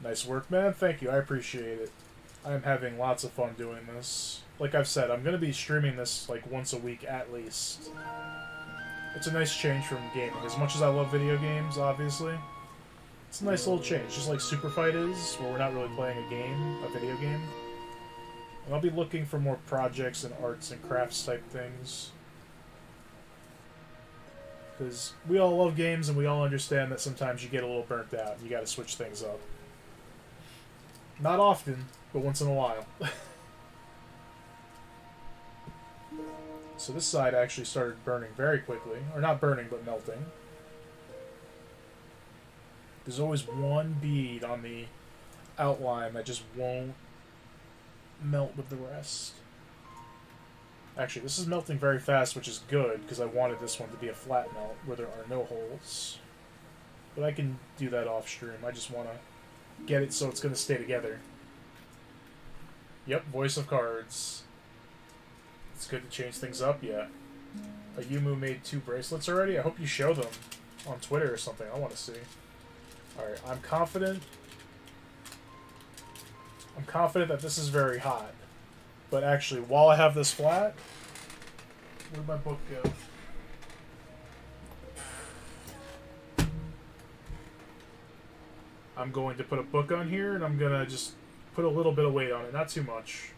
Nice work, man. Thank you. I appreciate it. I'm having lots of fun doing this. Like I've said, I'm going to be streaming this like once a week at least. It's a nice change from gaming. As much as I love video games, obviously, it's a nice little change. Just like Super Fight is, where we're not really playing a game, a video game. And I'll be looking for more projects and arts and crafts type things. Because we all love games and we all understand that sometimes you get a little burnt out and you got to switch things up. Not often, but once in a while. So this side actually started burning very quickly. Or not burning, but melting. There's always one bead on the outline that just won't melt with the rest. Actually, this is melting very fast, which is good, because I wanted this one to be a flat melt where there are no holes. But I can do that off stream. I just want to get it so it's going to stay together. Yep, voice of cards. It's good to change things up, yeah. A Yumu made 2 bracelets already? I hope you show them on Twitter or something. I want to see. Alright, I'm confident. I'm confident that this is very hot. But actually, while I have this flat, where'd my book go? I'm going to put a book on here, and I'm going to just put a little bit of weight on it. Not too much.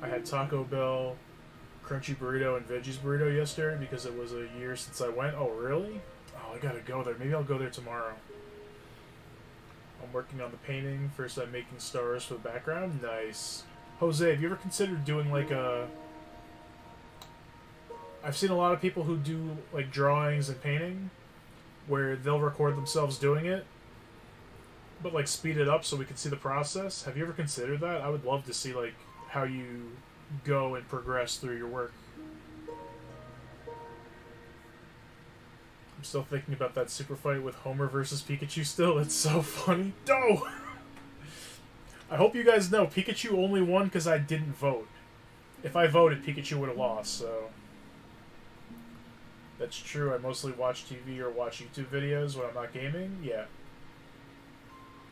I had Taco Bell, Crunchy Burrito, and Veggies Burrito yesterday because it was a year since I went. Oh, really? Oh, I gotta go there. Maybe I'll go there tomorrow. I'm working on the painting. First, I'm making stars for the background. Nice. Jose, have you ever considered doing like a... I've seen a lot of people who do like drawings and painting where they'll record themselves doing it, but like speed it up so we can see the process. Have you ever considered that? I would love to see like how you go and progress through your work. I'm still thinking about that super fight with Homer versus Pikachu still. It's so funny. No! I hope you guys know, Pikachu only won because I didn't vote. If I voted, Pikachu would have lost, so... That's true, I mostly watch TV or watch YouTube videos when I'm not gaming. Yeah.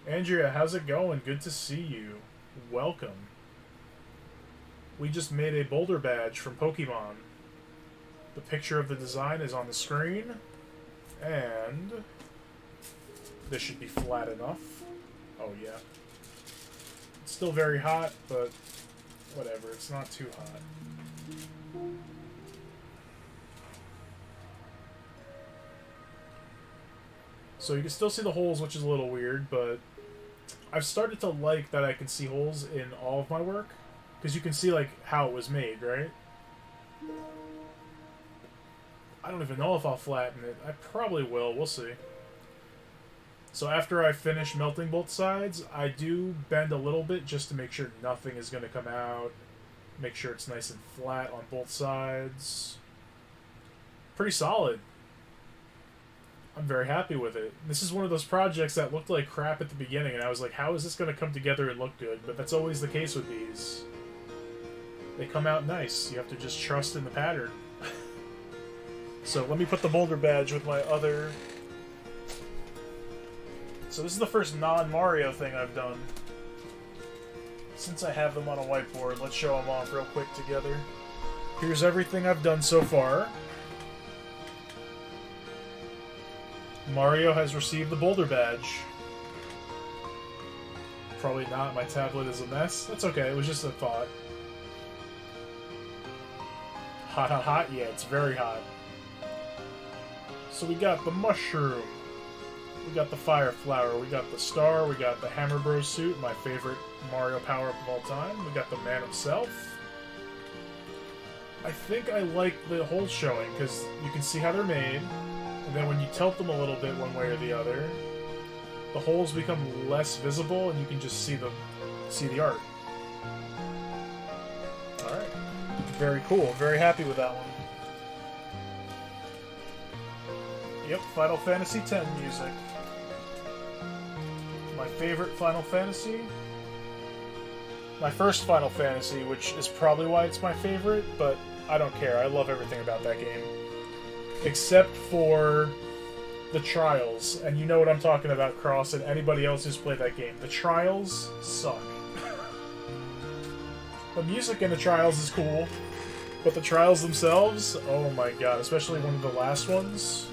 Andrea, how's it going? Good to see you. Welcome. We just made a boulder badge from Pokemon. The picture of the design is on the screen. And this should be flat enough. Oh yeah. It's still very hot, but whatever, it's not too hot. So you can still see the holes, which is a little weird, but I've started to like that I can see holes in all of my work. Because you can see, like, how it was made, right? I don't even know if I'll flatten it. I probably will. We'll see. So after I finish melting both sides, I do bend a little bit just to make sure nothing is going to come out. Make sure it's nice and flat on both sides. Pretty solid. I'm very happy with it. This is one of those projects that looked like crap at the beginning, and I was like, how is this going to come together and look good? But that's always the case with these. They come out nice. You have to just trust in the pattern. So let me put the boulder badge with my other... So this is the first non-Mario thing I've done. Since I have them on a whiteboard, let's show them off real quick together. Here's everything I've done so far. Mario has received the boulder badge. Probably not. My tablet is a mess. That's okay. It was just a thought. Hot, hot, hot? Yeah, it's very hot. So we got the mushroom. We got the fire flower. We got the star. We got the Hammer Bros suit, my favorite Mario power-up of all time. We got the man himself. I think I like the holes showing, because you can see how they're made. And then when you tilt them a little bit one way or the other, the holes become less visible, and you can just see the art. Alright. Very cool. Very happy with that one. Yep, Final Fantasy X music. My favorite Final Fantasy. My first Final Fantasy, which is probably why it's my favorite, but I don't care. I love everything about that game. Except for the Trials. And you know what I'm talking about, Cross, and anybody else who's played that game. The Trials suck. The music in the Trials is cool, but the Trials themselves, oh my god, especially one of the last ones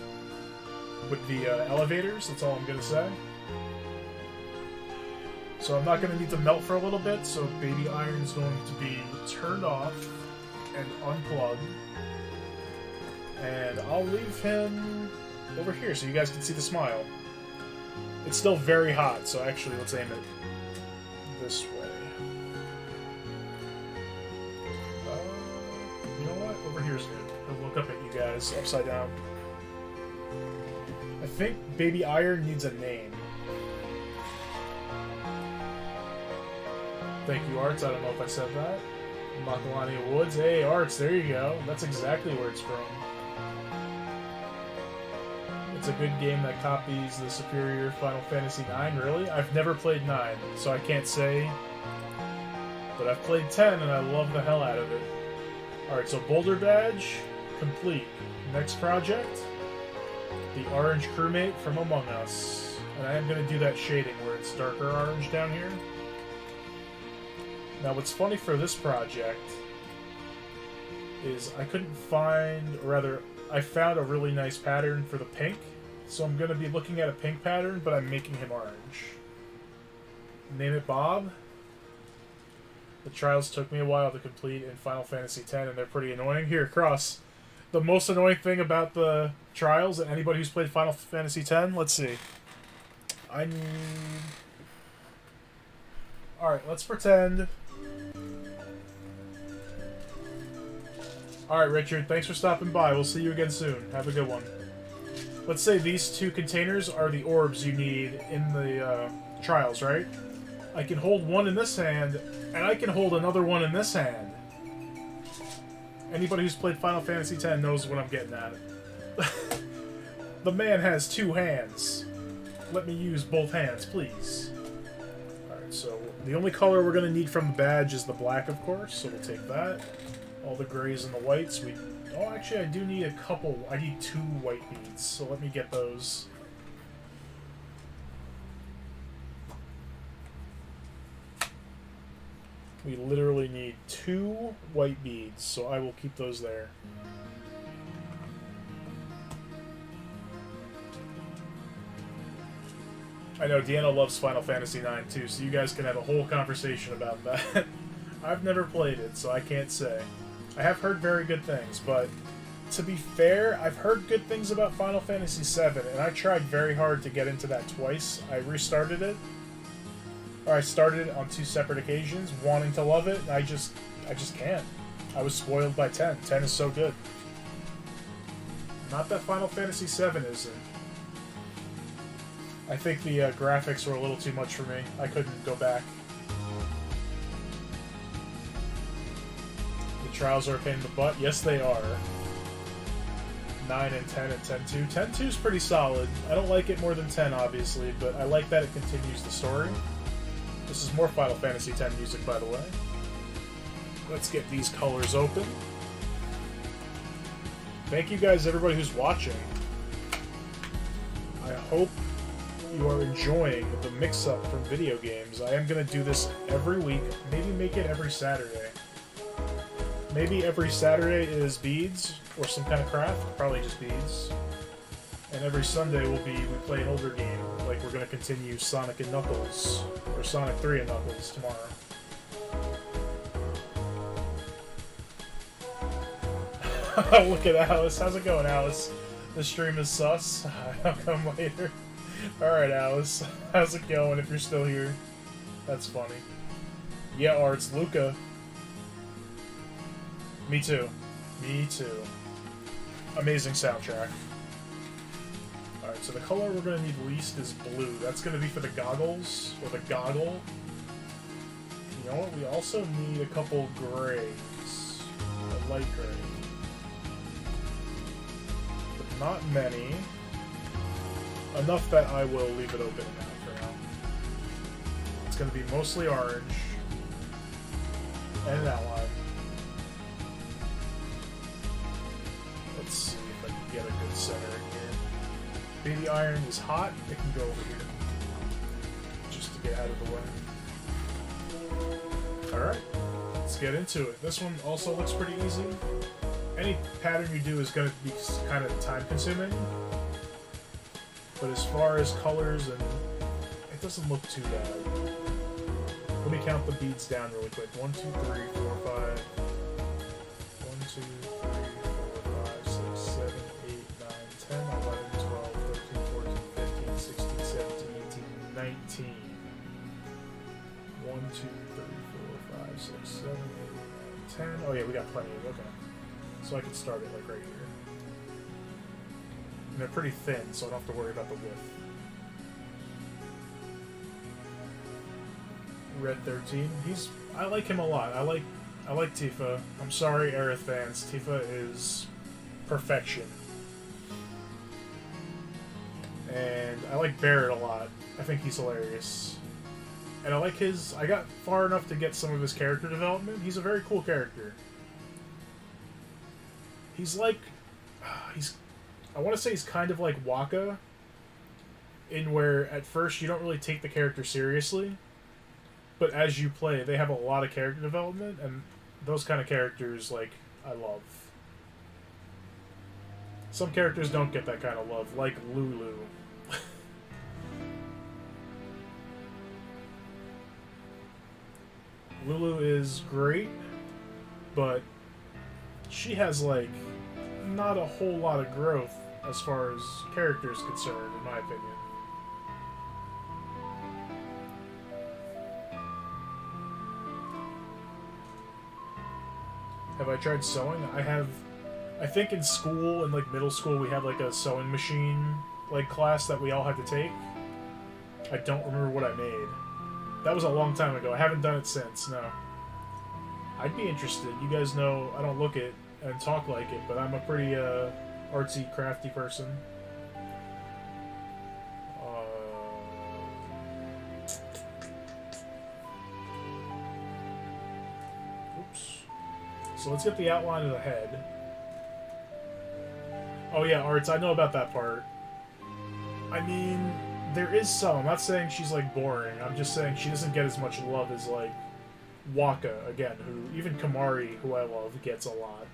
with the elevators, that's all I'm gonna say. So I'm not gonna need to melt for a little bit, so Baby Iron's going to be turned off and unplugged. And I'll leave him over here so you guys can see the smile. It's still very hot, so actually let's aim it this way. You know what? Over here's good. I'll look up at you guys upside down. I think Baby Iron needs a name. Thank you, Arts. I don't know if I said that. Makalani Woods. Hey, Arts, there you go. That's exactly where it's from. It's a good game that copies the superior Final Fantasy IX, really? I've never played 9, so I can't say. But I've played 10, and I love the hell out of it. Alright, so Boulder Badge, complete. Next project, the Orange Crewmate from Among Us. And I am going to do that shading where it's darker orange down here. Now, what's funny for this project is I couldn't find, or rather, I found a really nice pattern for the pink, so I'm going to be looking at a pink pattern, but I'm making him orange. Name it Bob. The trials took me a while to complete in Final Fantasy X, and they're pretty annoying. Here, Cross. The most annoying thing about the trials, and anybody who's played Final Fantasy X, let's see. I need... Alright, let's pretend... Alright, Richard, thanks for stopping by. We'll see you again soon. Have a good one. Let's say these two containers are the orbs you need in the trials, right? I can hold one in this hand, and I can hold another one in this hand. Anybody who's played Final Fantasy X knows what I'm getting at. The man has two hands. Let me use both hands, please. Alright, so the only color we're going to need from the badge is the black, of course, so we'll take that. All the grays and the whites. Oh, actually, I do need a couple. I need 2 white beads, so let me get those. We literally need 2 white beads, so I will keep those there. I know Deanna loves Final Fantasy IX too, so you guys can have a whole conversation about that. I've never played it, so I can't say. I have heard very good things, but to be fair, I've heard good things about Final Fantasy VII, and I tried very hard to get into that twice. I restarted it, or I started it on 2 separate occasions, wanting to love it, and I just can't. I was spoiled by 10. 10 is so good. Not that Final Fantasy VII isn't. I think the graphics were a little too much for me. I couldn't go back. The trials are a pain in the butt. Yes, they are. 9 and 10 and 10-2. 10-2 is pretty solid. I don't like it more than 10, obviously, but I like that it continues the story. This is more Final Fantasy X music, by the way. Let's get these colors open. Thank you guys, everybody who's watching. I hope you are enjoying the mix-up from video games. I am going to do this every week. Maybe make it every Saturday. Maybe every Saturday is beads or some kind of craft. Probably just beads. And every Sunday we play an older game. Like we're going to continue Sonic and Knuckles. Or Sonic 3 and Knuckles tomorrow. Look at Alice. How's it going, Alice? The stream is sus. I'll come later. Alright, Alice. How's it going if you're still here? That's funny. Yeah, Arts. Luca. Me too. Me too. Amazing soundtrack. Alright, so the color we're going to need least is blue. That's going to be for the goggles, or the goggle. You know what? We also need a couple grays. A light gray. But not many. Enough that I will leave it open now for now. It's going to be mostly orange. And an outline. Let's see if I can get a good center in here. Baby iron is hot. It can go over here. Just to get out of the way. Alright. Let's get into it. This one also looks pretty easy. Any pattern you do is going to be kind of time consuming. But as far as colors, and it doesn't look too bad. Let me count the beads down really quick. 1, 2, 3, 4, 5. 1, 2, 3, 4, 5, 6, 7, 8, 9, 10, 11, 12, 13, 14, 15, 16, 17, 18, 19. 1, 2, 3, 4, 5, 6, 7, 8, 9, 10. Oh yeah, we got plenty of, okay. So I can start it like right here. And they're pretty thin, so I don't have to worry about the width. Red 13. I like him a lot. I like Tifa. I'm sorry, Aerith fans. Tifa is perfection. And I like Barrett a lot. I think he's hilarious. And I like his... I got far enough to get some of his character development. He's a very cool character. He's like... I want to say he's kind of like Waka, in where at first you don't really take the character seriously, but as you play, they have a lot of character development, and those kind of characters, like, I love. Some characters don't get that kind of love, like Lulu. Lulu is great, but she has, like, not a whole lot of growth as far as character is concerned, in my opinion. Have I tried sewing? I have. I think in school, in like middle school, we had like a sewing machine like class that we all had to take. I don't remember what I made. That was a long time ago. I haven't done it since, no. I'd be interested. You guys know I don't look it and talk like it, but I'm a pretty artsy, crafty person. Oops. So let's get the outline of the head. Oh yeah, arts, I know about that part. I mean, there is some. I'm not saying she's, like, boring. I'm just saying she doesn't get as much love as, like, Waka, again, who... Even Kamari, who I love, gets a lot.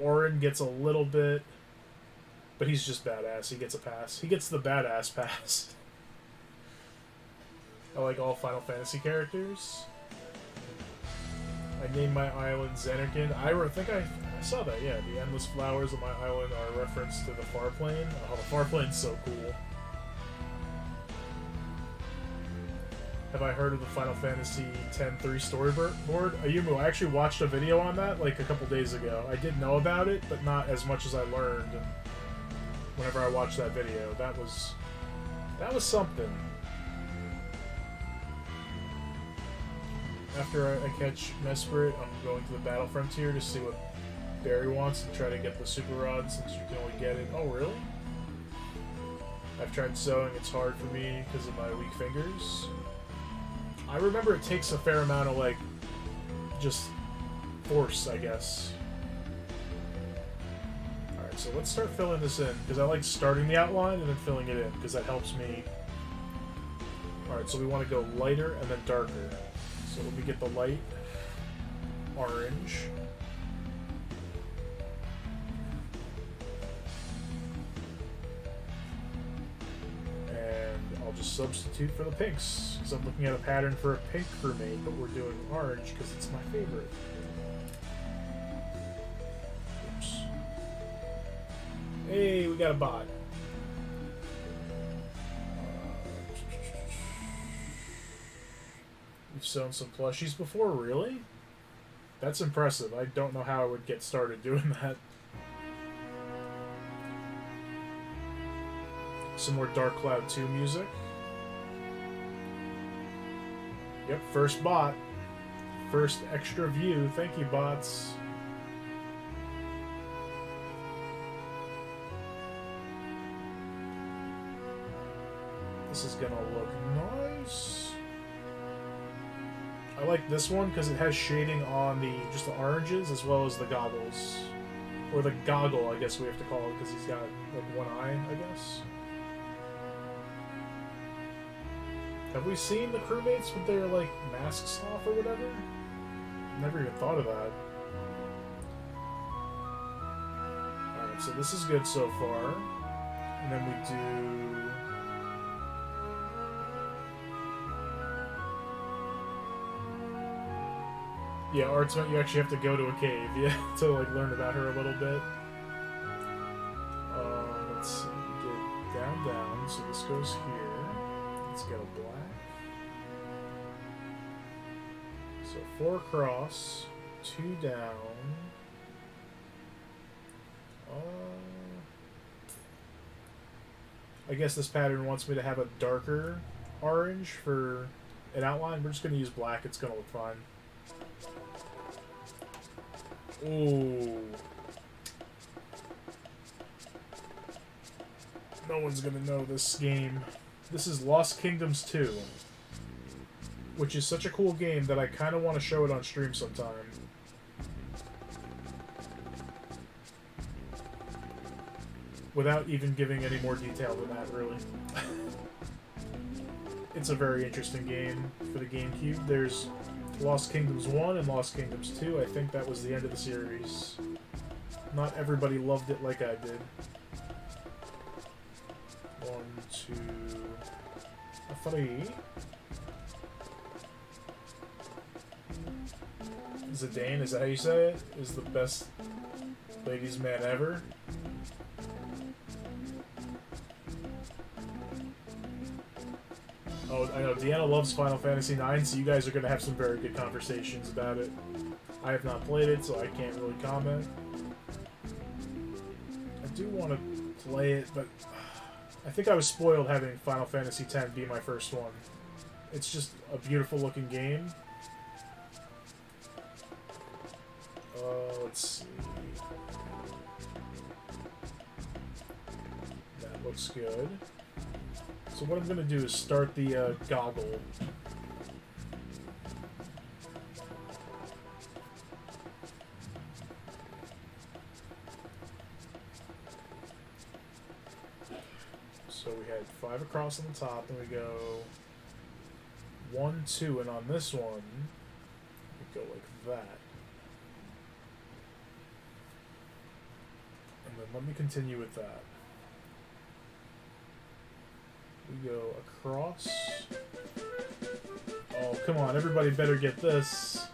Orin gets a little bit, but he's just badass. He gets a pass. He gets the badass pass. I like all Final Fantasy characters. I named my island Xanarkin. I think I saw that, yeah. The endless flowers of my island are a reference to the Far Plane. Oh, the Far Plane's so cool. Have I heard of the Final Fantasy X-3 storyboard? Ayumu, I actually watched a video on that like a couple days ago. I did know about it, but not as much as I learned whenever I watched that video. That was something. After I catch Mesprit, I'm going to the Battle Frontier to see what Barry wants and try to get the Super Rod since you can only get it. Oh, really? I've tried sewing. It's hard for me because of my weak fingers. I remember it takes a fair amount of, like, just force, I guess. Alright, so let's start filling this in, because I like starting the outline and then filling it in, because that helps me. Alright, so we want to go lighter and then darker. So let me get the light orange. I'll just substitute for the pinks, because I'm looking at a pattern for a pink crewmate, but we're doing orange because it's my favorite. Oops. Hey, we got a bot. We've sewn some plushies before, really? That's impressive. I don't know how I would get started doing that. Some more Dark Cloud 2 music. Yep, first bot. First extra view. Thank you, bots. This is gonna look nice. I like this one because it has shading on just the oranges as well as the goggles. Or the goggle, I guess we have to call it, because he's got like one eye, I guess. Have we seen the crewmates with their, like, masks off or whatever? Never even thought of that. Alright, so this is good so far. And then we do... Yeah, arts meant you actually have to go to a cave, yeah, to, like, learn about her a little bit. Let's see, get down, so this goes here. Let's get a black. So 4 across, 2 down. I guess this pattern wants me to have a darker orange for an outline. We're just going to use black. It's going to look fine. Ooh. No one's gonna know this game. This is Lost Kingdoms 2. Which is such a cool game that I kind of want to show it on stream sometime. Without even giving any more detail than that, really. It's a very interesting game for the GameCube. There's Lost Kingdoms 1 and Lost Kingdoms 2. I think that was the end of the series. Not everybody loved it like I did. 1, 2, 3. Zidane, is that how you say it? Is the best ladies' man ever? Oh, I know, Deanna loves Final Fantasy IX, so you guys are going to have some very good conversations about it. I have not played it, so I can't really comment. I do want to play it, but I think I was spoiled having Final Fantasy X be my first one. It's just a beautiful looking game. Let's see. That looks good. So what I'm going to do is start the goggle. So we had 5 across on the top, and we go 1, 2, and on this one, we go like that. And then let me continue with that. We go across. Oh, come on, everybody better get this.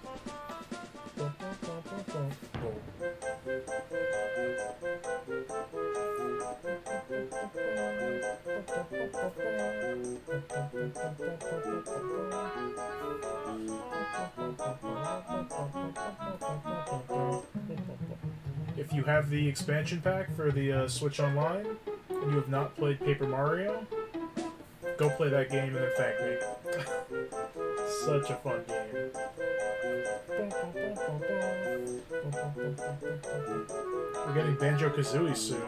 If you have the expansion pack for the Switch Online, and you have not played Paper Mario, go play that game and then thank me. Such a fun game. We're getting Banjo-Kazooie soon.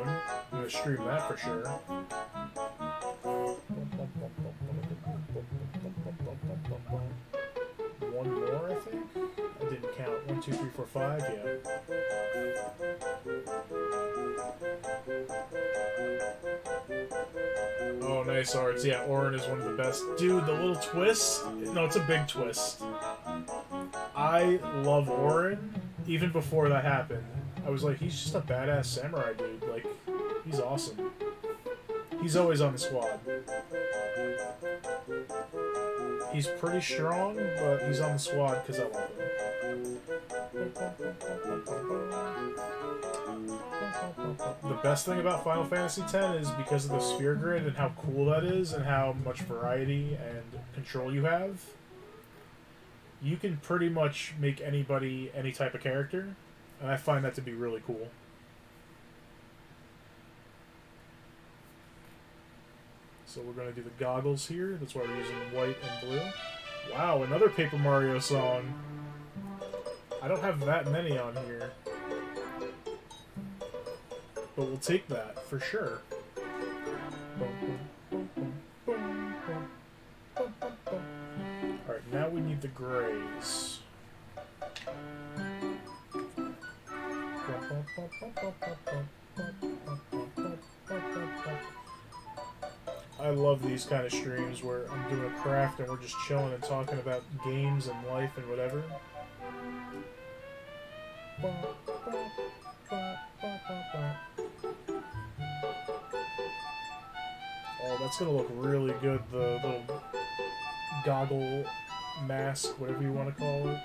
I'm gonna stream that for sure. One more, I think? I didn't count. 1, 2, 3, 4, 5, yeah. Oh, nice arts. Yeah, Auron is one of the best. Dude, the little twist? No, it's a big twist. I love Auron. Even before that happened, I was like, he's just a badass samurai dude. Like, he's awesome. He's always on the squad. He's pretty strong, but he's on the squad because I love him. The best thing about Final Fantasy X is because of the sphere grid and how cool that is and how much variety and control you have. You can pretty much make anybody any type of character, and I find that to be really cool. So we're going to do the goggles here. That's why we're using white and blue. Wow, another Paper Mario song. I don't have that many on here. But we'll take that, for sure. Alright, now we need the grays. I love these kind of streams where I'm doing a craft and we're just chilling and talking about games and life and whatever. Oh, that's gonna look really good, the little goggle mask, whatever you want to call it.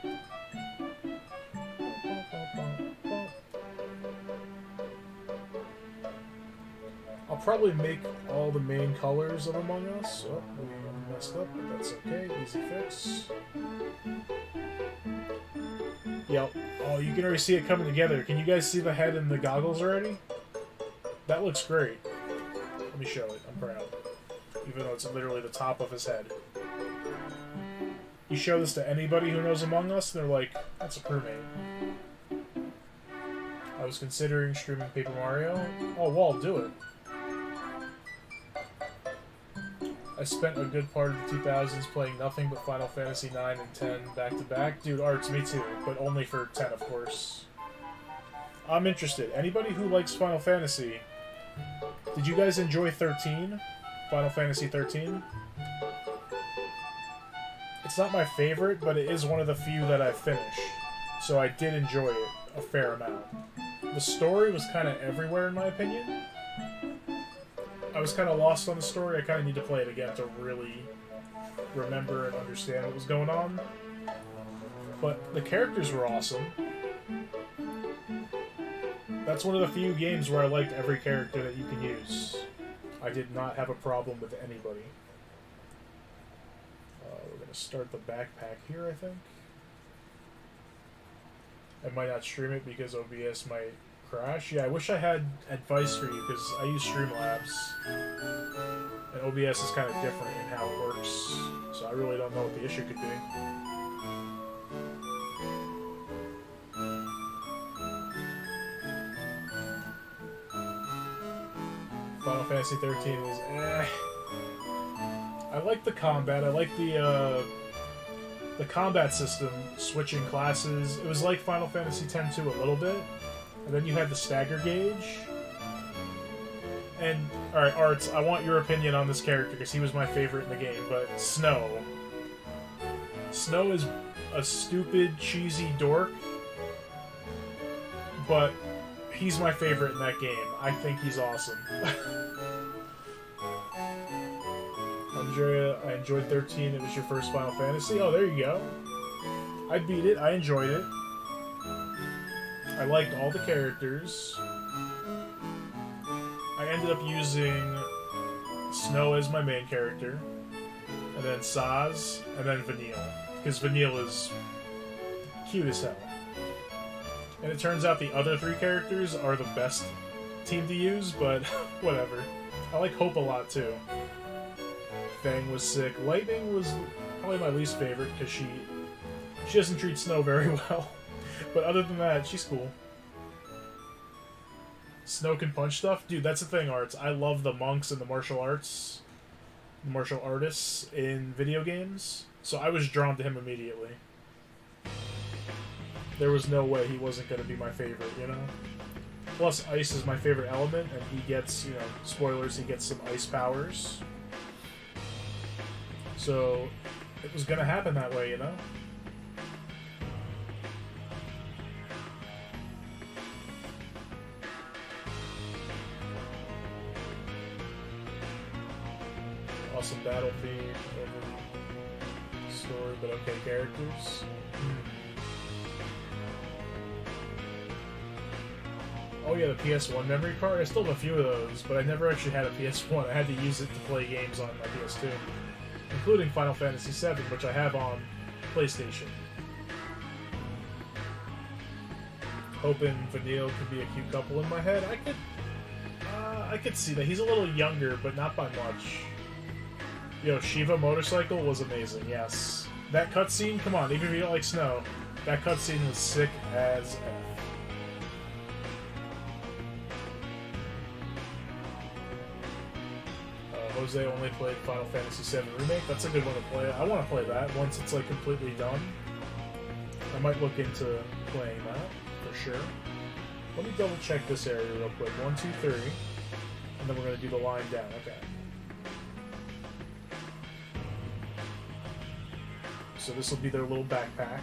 I'll probably make all the main colors of Among Us. Oh, we messed up, but that's okay. Easy fix. Yep. Oh, you can already see it coming together. Can you guys see the head and the goggles already? That looks great. Let me show it. I'm proud. Even though it's literally the top of his head. You show this to anybody who knows Among Us, and they're like, that's a crewmate. I was considering streaming Paper Mario. Oh, well, do it. I spent a good part of the 2000s playing nothing but Final Fantasy 9 and 10 back to back. Dude, Arts, me too, but only for 10, of course. I'm interested. Anybody who likes Final Fantasy, did you guys enjoy 13? Final Fantasy 13? It's not my favorite, but it is one of the few that I've finished. So I did enjoy it a fair amount. The story was kind of everywhere, in my opinion. I was kind of lost on the story. I kind of need to play it again to really remember and understand what was going on. But the characters were awesome. That's one of the few games where I liked every character that you can use. I did not have a problem with anybody. We're going to start the backpack here, I think. I might not stream it because OBS might crash. Yeah, I wish I had advice for you because I use Streamlabs. And OBS is kind of different in how it works. So I really don't know what the issue could be. Final Fantasy 13 was eh. I like the combat. I like the combat system, switching classes. It was like Final Fantasy X too a little bit. And then you had the stagger gauge. And, alright, Arts, I want your opinion on this character because he was my favorite in the game, but Snow. Snow is a stupid, cheesy dork, but he's my favorite in that game. I think he's awesome. Andrea, I enjoyed 13. It was your first Final Fantasy. Oh, there you go. I beat it. I enjoyed it. I liked all the characters. I ended up using Snow as my main character, and then Saz, and then Vanille. Because Vanille is cute as hell. And it turns out the other three characters are the best team to use, but whatever. I like Hope a lot too. Fang was sick. Lightning was probably my least favorite because she doesn't treat Snow very well. But other than that, she's cool. Snow can punch stuff? Dude, that's the thing, Arts. I love the monks and the martial artists in video games. So I was drawn to him immediately. There was no way he wasn't going to be my favorite, you know? Plus, ice is my favorite element, and he gets, you know, spoilers, he gets some ice powers. So, it was going to happen that way, you know? Awesome battle theme, story, but okay characters. Oh yeah, the PS1 memory card. I still have a few of those, but I never actually had a PS1. I had to use it to play games on my PS2, including Final Fantasy VII, which I have on PlayStation. Hope and Vanille could be a cute couple in my head. I could see that. He's a little younger, but not by much. Yo, Shiva Motorcycle was amazing, yes. That cutscene, come on, even if you don't like Snow, that cutscene was sick as F. Jose only played Final Fantasy VII Remake. That's a good one to play. I want to play that once it's like completely done. I might look into playing that for sure. Let me double check this area real quick. 1, 2, 3, and then we're gonna do the line down. Okay. So this will be their little backpack.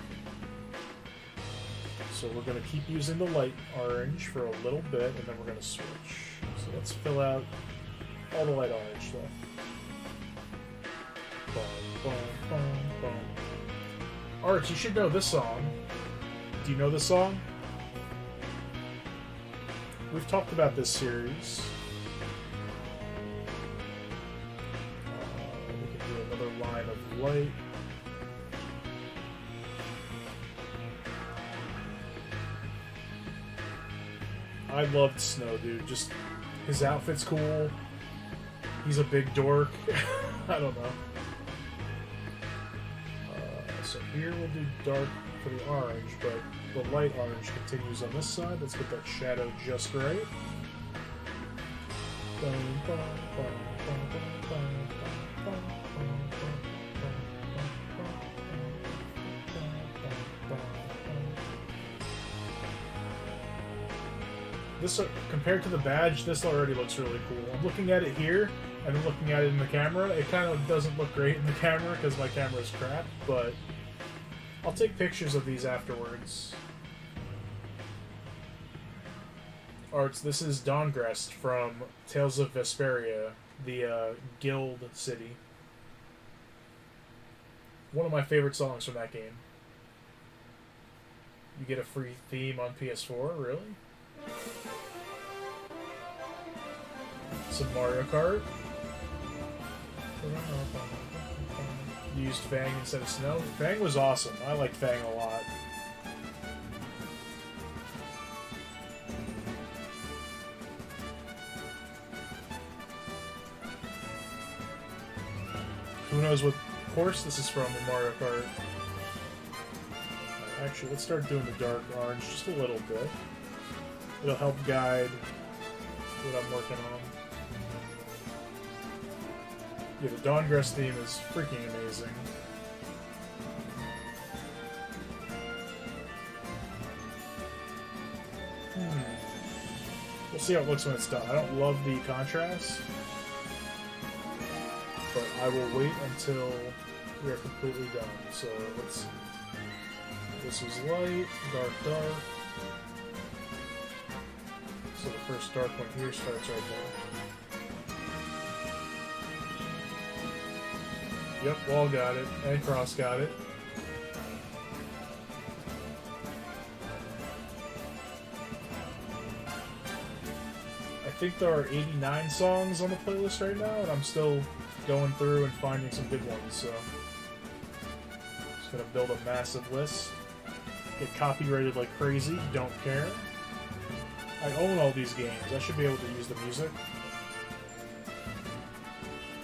So we're gonna keep using the light orange for a little bit, and then we're gonna switch. So let's fill out all the light orange stuff. Boom, boom, boom, boom. Arch, you should know this song. Do you know this song? We've talked about this series. We can do another line of light. I loved Snow, dude. Just his outfit's cool. He's a big dork. I don't know. So here we'll do dark for the orange, but the light orange continues on this side. Let's get that shadow just right. This, compared to the badge, this already looks really cool. I'm looking at it here, and then looking at it in the camera. It kind of doesn't look great in the camera because my camera's crap, but I'll take pictures of these afterwards. Arts, this is Dawngrest from Tales of Vesperia, the guild city. One of my favorite songs from that game. You get a free theme on PS4, really? Some Mario Kart. Used Fang instead of Snow. Fang was awesome. I liked Fang a lot. Who knows what course this is from in Mario Kart? Actually, let's start doing the dark orange just a little bit. It'll help guide what I'm working on. Yeah, the Dawngrest theme is freaking amazing. We'll see how it looks when it's done. I don't love the contrast, but I will wait until we are completely done. So let's... This was light, dark, dark. So the first dark one here starts right there. Yep, Wall got it, and Cross got it. I think there are 89 songs on the playlist right now, and I'm still going through and finding some good ones, so... Just gonna build a massive list. Get copyrighted like crazy, don't care. I own all these games. I should be able to use the music.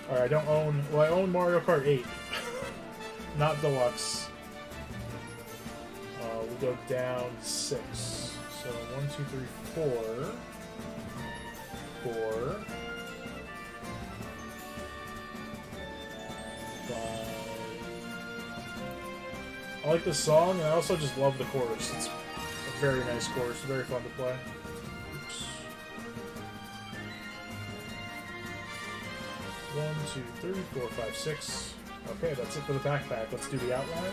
Alright, I don't own... Well, I own Mario Kart 8. Not Deluxe. We'll go down 6. So, 1, 2, 3, 4. 4. 5. I like the song, and I also just love the chorus. It's a very nice chorus, very fun to play. Oops. 1, 2, 3, 4, 5, 6. Okay, that's it for the backpack. Let's do the outline.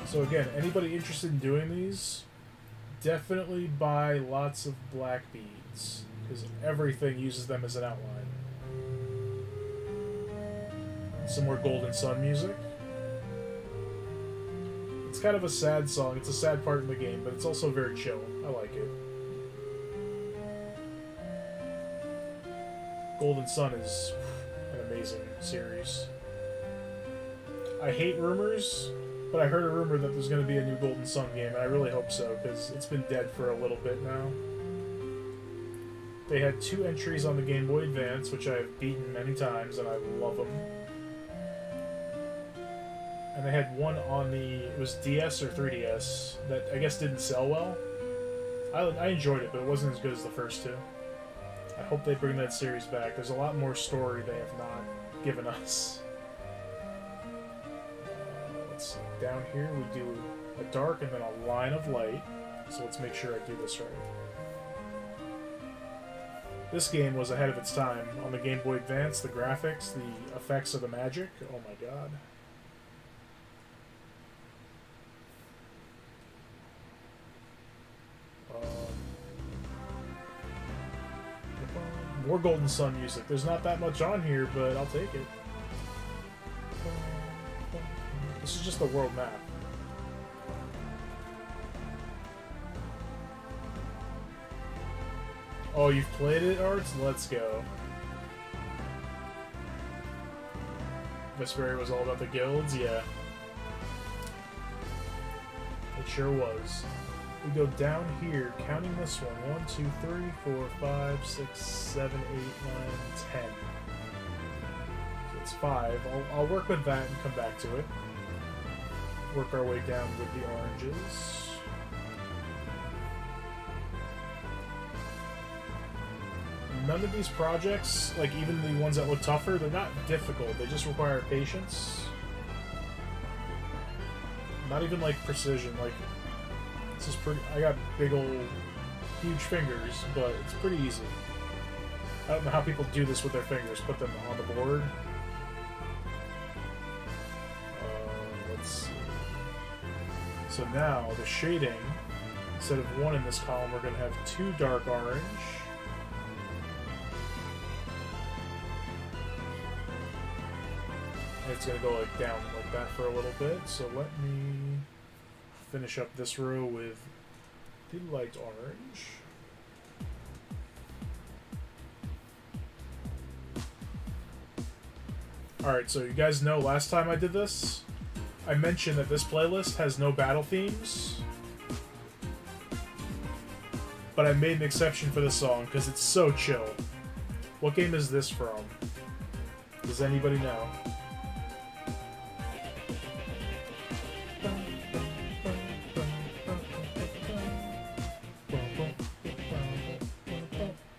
So again, anybody interested in doing these, definitely buy lots of black beads, because everything uses them as an outline. Some more Golden Sun music. It's kind of a sad song. It's a sad part in the game, but it's also very chill. I like it. Golden Sun is an amazing series. I hate rumors, but I heard a rumor that there's going to be a new Golden Sun game, and I really hope so, because it's been dead for a little bit now. They had 2 entries on the Game Boy Advance, which I've beaten many times, and I love them. And they had one on the... It was DS or 3DS that I guess didn't sell well. I enjoyed it, but it wasn't as good as the first 2. I hope they bring that series back. There's a lot more story they have not given us. Let's see. Down here we do a dark and then a line of light. So let's make sure I do this right. This game was ahead of its time. On the Game Boy Advance, the graphics, the effects of the magic. Oh my god. More Golden Sun music. There's not that much on here, but I'll take it. This is just the world map. Oh, you've played it, Arts? Let's go. Vesperia was all about the guilds? Yeah. It sure was. We go down here, counting this one. 1, 2, 3, 4, 5, 6, 7, 8, 9, 10. So that's 5. I'll work with that and come back to it. Work our way down with the oranges. None of these projects, like even the ones that look tougher, they're not difficult. They just require patience. Not even like precision. Like, this is pretty. I got big old, huge fingers, but it's pretty easy. I don't know how people do this with their fingers. Put them on the board. Let's see. So now the shading, instead of 1 in this column, we're going to have 2 dark orange. It's going to go like down like that for a little bit. So let me finish up this row with the light orange. Alright, so you guys know last time I did this, I mentioned that this playlist has no battle themes. But I made an exception for this song because it's so chill. What game is this from? Does anybody know?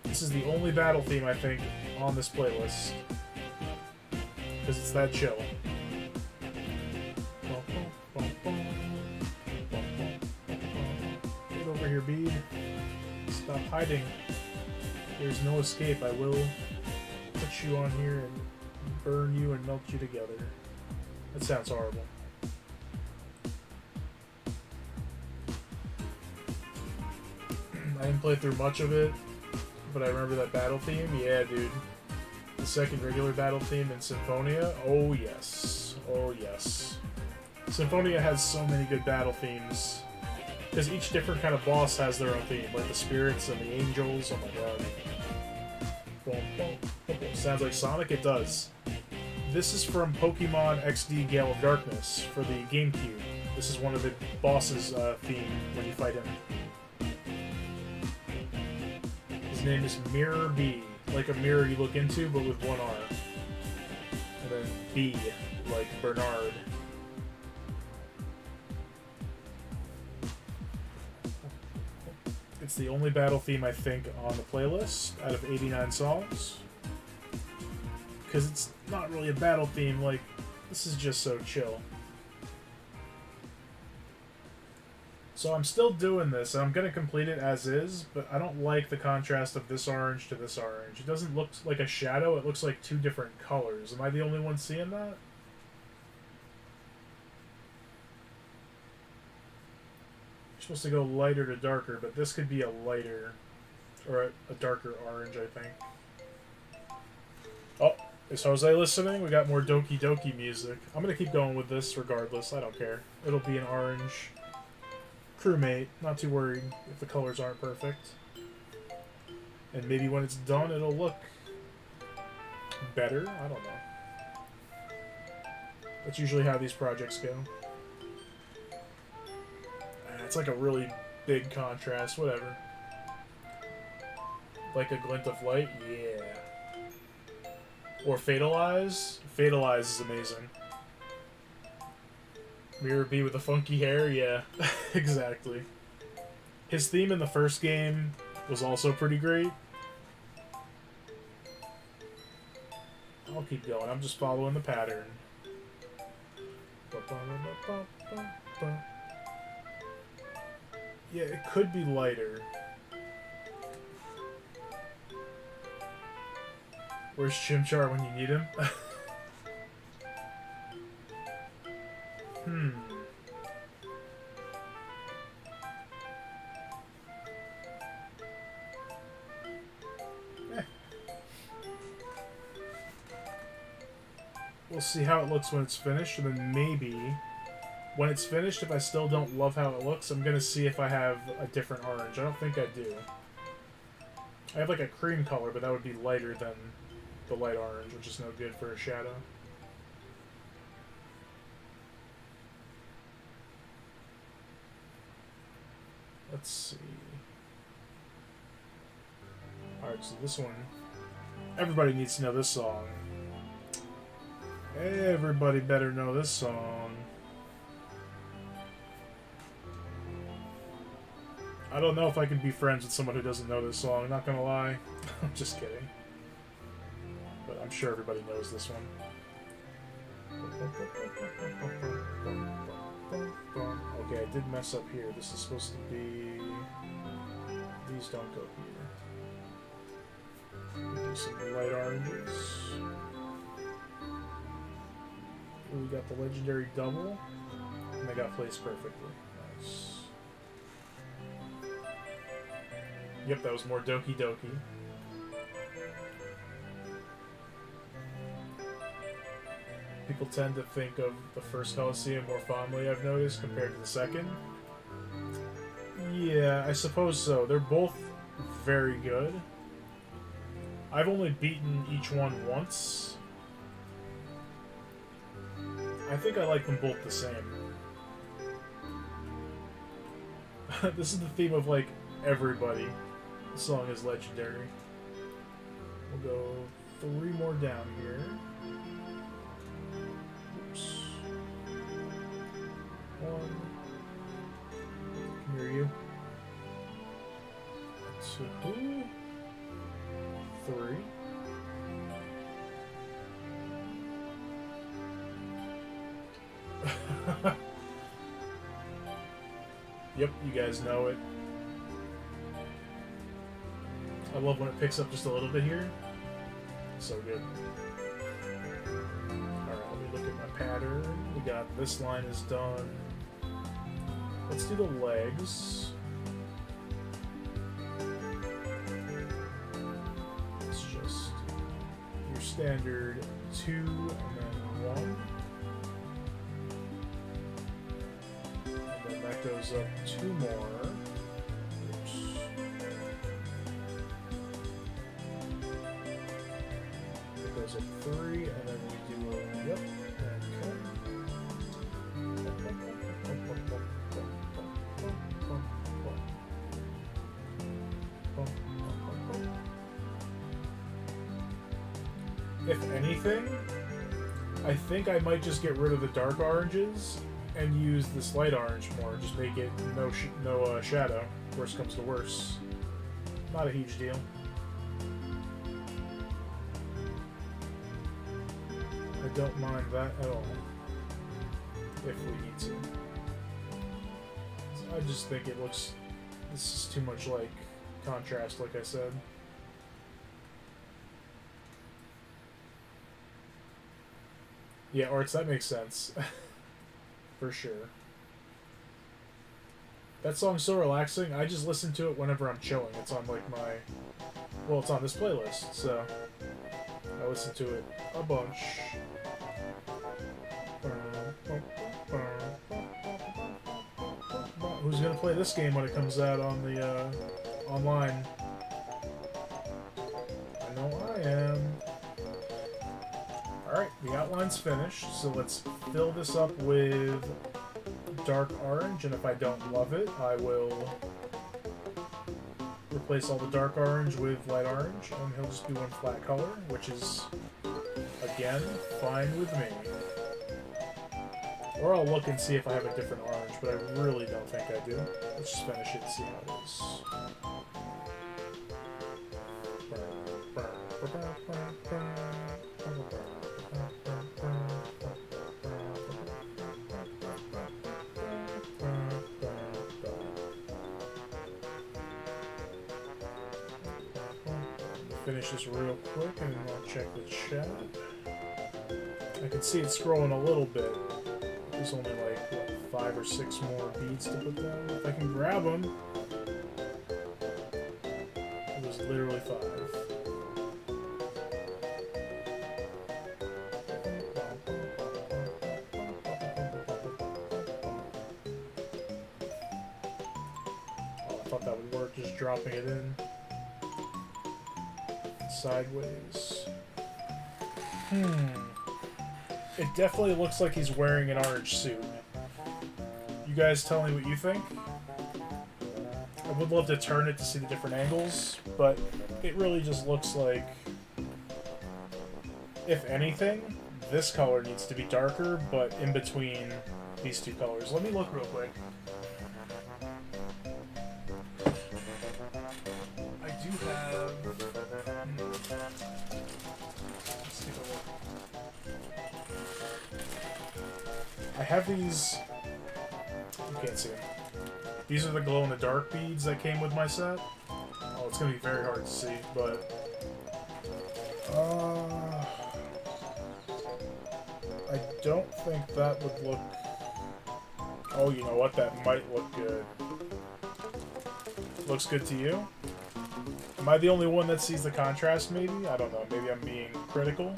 This is the only battle theme, I think, on this playlist. Because it's that chill. Get over here, Bede. Stop hiding. There's no escape. I will put you on here and burn you and melt you together. That sounds horrible. I didn't play through much of it, but I remember that battle theme. Yeah, dude. The second regular battle theme in Symphonia. Oh, yes. Oh, yes. Symphonia has so many good battle themes. Because each different kind of boss has their own theme. Like the spirits and the angels. Oh, my god. Sounds like Sonic? It does. This is from Pokemon XD Gale of Darkness for the GameCube. This is one of the boss's theme when you fight him. His name is Mirror B. Like a mirror you look into, but with 1 R. And then B, like Bernard. It's the only battle theme, I think, on the playlist out of 89 songs. Because it's not really a battle theme, like, this is just so chill. So I'm still doing this, and I'm going to complete it as is, but I don't like the contrast of this orange to this orange. It doesn't look like a shadow, it looks like 2 different colors. Am I the only one seeing that? You're supposed to go lighter to darker, but this could be a lighter, or a darker orange, I think. Oh, is Jose listening? We got more Doki Doki music. I'm going to keep going with this regardless, I don't care. It'll be an orange. Crewmate, not too worried if the colors aren't perfect. And maybe when it's done, it'll look better? I don't know. That's usually how these projects go. It's like a really big contrast, whatever. Like a glint of light? Yeah. Or Fatalize? Fatalize is amazing. Mirror B with the funky hair? Yeah, exactly. His theme in the first game was also pretty great. I'll keep going, I'm just following the pattern. Yeah, it could be lighter. Where's Chimchar when you need him? We'll see how it looks when it's finished, and then maybe when it's finished, if I still don't love how it looks, I'm gonna see if I have a different orange. I don't think I do. I have like a cream color, but that would be lighter than the light orange, which is no good for a shadow. Let's see. Alright, so this one, everybody needs to know this song. Everybody better know this song. I don't know if I can be friends with someone who doesn't know this song, not gonna lie. I'm just kidding. But I'm sure everybody knows this one. Okay, I did mess up here. This is supposed to be... These don't go here. Do some light oranges. We got the legendary double, and they got placed perfectly. Nice. Yep, that was more Doki Doki. People tend to think of the first Coliseum more fondly, I've noticed, compared to the second. Yeah, I suppose so. They're both very good. I've only beaten each one once. I think I like them both the same. This is the theme of, like, everybody. The song is legendary. We'll go 3 more down here. Oops. 1. Come here, you. 2. 3. Yep, you guys know it. I love when it picks up just a little bit here. So good. Alright, let me look at my pattern. We got this line is done. Let's do the legs. It's just your standard 2 and then 1. And then that goes up 2 more. Goes up 3, and then we do a yep, okay. If anything, I think I might just get rid of the dark oranges and use this light orange more. Just make it no shadow. Worst comes to worst. Not a huge deal. I don't mind that at all, if we need to. I just think it looks... This is too much, like, contrast, like I said. Yeah, Arts, that makes sense. For sure. That song's so relaxing, I just listen to it whenever I'm chilling. It's on, like, my... Well, it's on this playlist, so... I listen to it a bunch. Who's gonna play this game when it comes out on the online? I know I am. Alright, the outline's finished, so let's fill this up with dark orange, and if I don't love it, I will replace all the dark orange with light orange, and he'll just be one flat color, which is, again, fine with me. Or I'll look and see if I have a different orange, but I really don't think I do. Let's just finish it and see how it is. Finish this real quick and then I'll check the chat. I can see it scrolling a little bit. There's only like, what, 5 or 6 more beads to put down. If I can grab them. It was literally 5. Oh, I thought that would work, just dropping it in. Sideways. It definitely looks like he's wearing an orange suit. You guys tell me what you think. I would love to turn it to see the different angles, but it really just looks like, if anything, this color needs to be darker, but in between these two colors. Let me look real quick. I do have... Let's take a look. I have these... You can't see them. These are the glow-in-the-dark beads that came with my set. Oh, it's going to be very hard to see, but... I don't think that would look... Oh, you know what? That might look good. Looks good to you? Am I the only one that sees the contrast, maybe? I don't know. Maybe I'm being critical?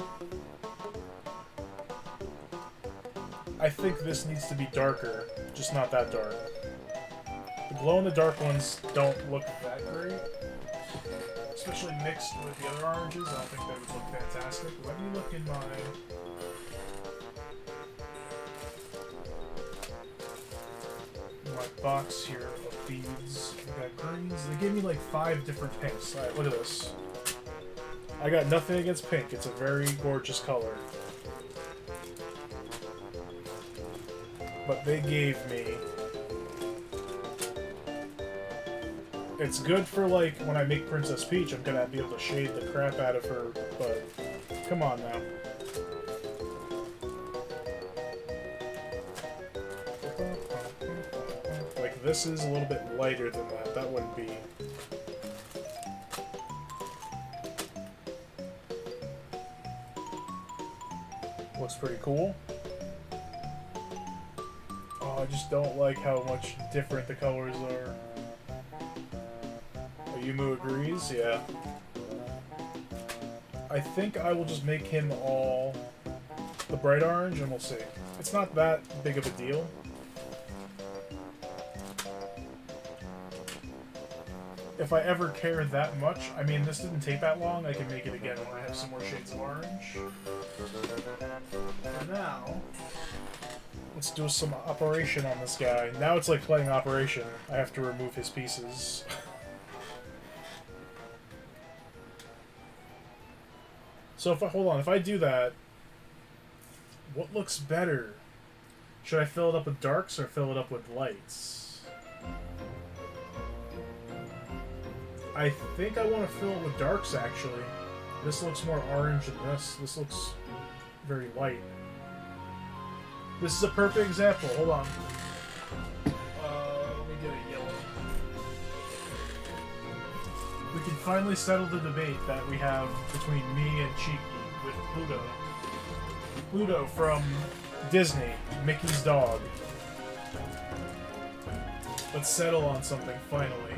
I think this needs to be darker, just not that dark. The glow-in-the-dark ones don't look that great. Especially mixed with the other oranges, I don't think they would look fantastic. Let me look in my box here of beads. I got greens. They gave me like 5 different pinks. Alright, look at this. I got nothing against pink. It's a very gorgeous color. But they gave me... It's good for, like, when I make Princess Peach, I'm gonna be able to shade the crap out of her, but... Come on now. Like, this is a little bit lighter than that. That wouldn't be... Looks pretty cool. Oh, I just don't like how much different the colors are. Yumu agrees, yeah. I think I will just make him all the bright orange, and we'll see. It's not that big of a deal. If I ever care that much, I mean, this didn't take that long, I can make it again when I have some more shades of orange. For now, let's do some operation on this guy. Now it's like playing Operation. I have to remove his pieces. So if I, hold on, if I do that, what looks better? Should I fill it up with darks or fill it up with lights? I think I want to fill it with darks, actually. This looks more orange than this. This looks very light. This is a perfect example. Hold on. Let me get a yellow. We can finally settle the debate that we have between me and Cheeky with Pluto. Pluto from Disney, Mickey's dog. Let's settle on something, finally.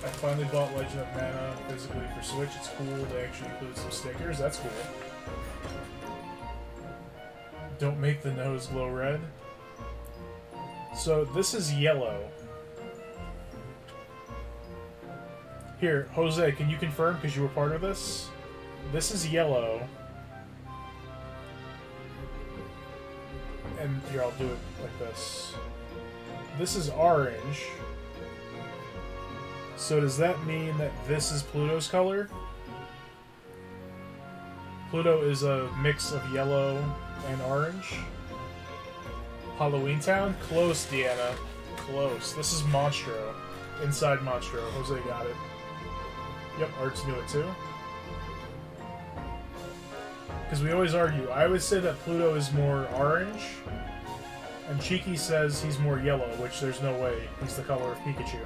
I finally bought Legend of Mana physically for Switch. It's cool. They actually include some stickers. That's cool. Don't make the nose glow red. So this is yellow. Here, Jose, can you confirm because you were part of this? This is yellow. And here, I'll do it like this. This is orange. So does that mean that this is Pluto's color? Pluto is a mix of yellow and orange. Halloween Town? Close, Deanna. Close. This is Monstro. Inside Monstro. Jose got it. Yep, Arts knew it too. Because we always argue. I always say that Pluto is more orange, and Cheeky says he's more yellow, which there's no way. He's the color of Pikachu.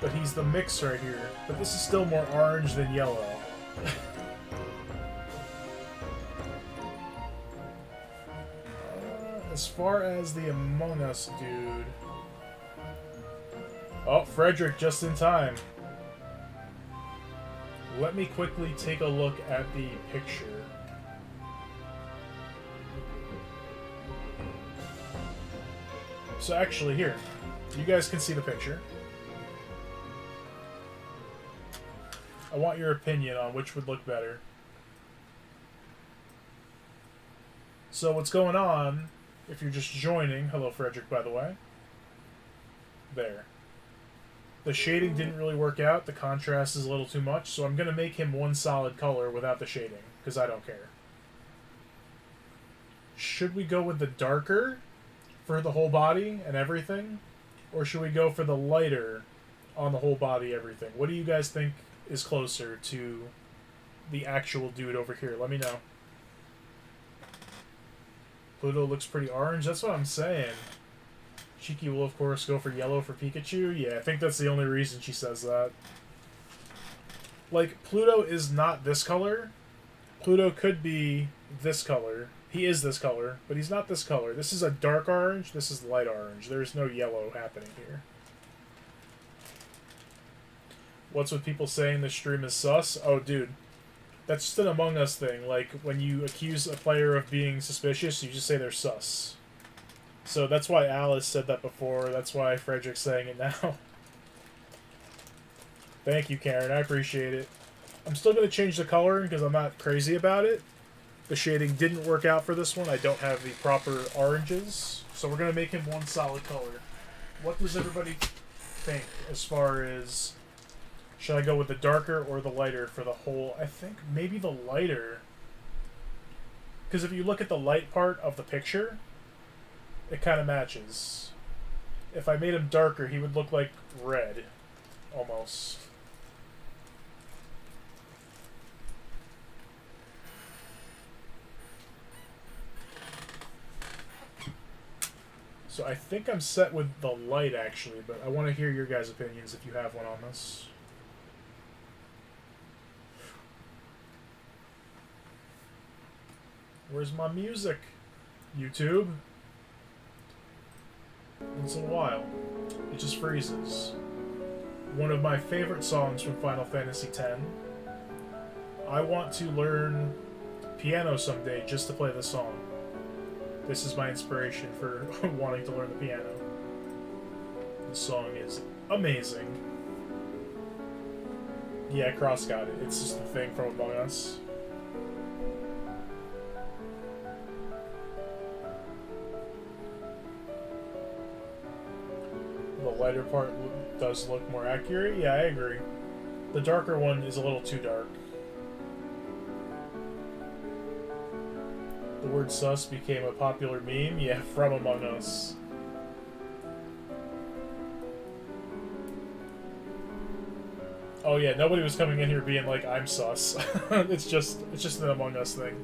But he's the mix right here. But this is still more orange than yellow. As far as the Among Us dude... Oh, Frederick, just in time. Let me quickly take a look at the picture. So actually, here. You guys can see the picture. I want your opinion on which would look better. So what's going on, if you're just joining... Hello, Frederick, by the way. There. The shading didn't really work out. The contrast is a little too much, so I'm going to make him one solid color without the shading, because I don't care. Should we go with the darker for the whole body and everything? Or should we go for the lighter on the whole body, everything? What do you guys think is closer to the actual dude over here? Let me know. Pluto looks pretty orange. That's what I'm saying. Cheeky will, of course, go for yellow for Pikachu. Yeah, I think that's the only reason she says that. Like, Pluto is not this color. Pluto could be this color. He is this color, but he's not this color. This is a dark orange. This is light orange. There's no yellow happening here. What's with people saying this stream is sus? Oh, dude. That's just an Among Us thing. Like, when you accuse a player of being suspicious, you just say they're sus. So that's why Alice said that before. That's why Frederick's saying it now. Thank you, Karen. I appreciate it. I'm still going to change the coloring because I'm not crazy about it. The shading didn't work out for this one. I don't have the proper oranges. So we're going to make him one solid color. What does everybody think as far as... Should I go with the darker or the lighter for the whole... I think maybe the lighter. Because if you look at the light part of the picture... It kind of matches. If I made him darker, he would look like red. Almost. So I think I'm set with the light, actually, but I want to hear your guys' opinions if you have one on this. Where's my music? YouTube? Once in a while. It just freezes. One of my favorite songs from Final Fantasy X. I want to learn piano someday just to play this song. This is my inspiration for wanting to learn the piano. The song is amazing. Yeah, Cross got it. It's just the thing from Among Us. The lighter part does look more accurate. Yeah, I agree. The darker one is a little too dark. The word sus became a popular meme. Yeah, from Among Us. Oh yeah, nobody was coming in here being like, I'm sus. it's just an Among Us thing.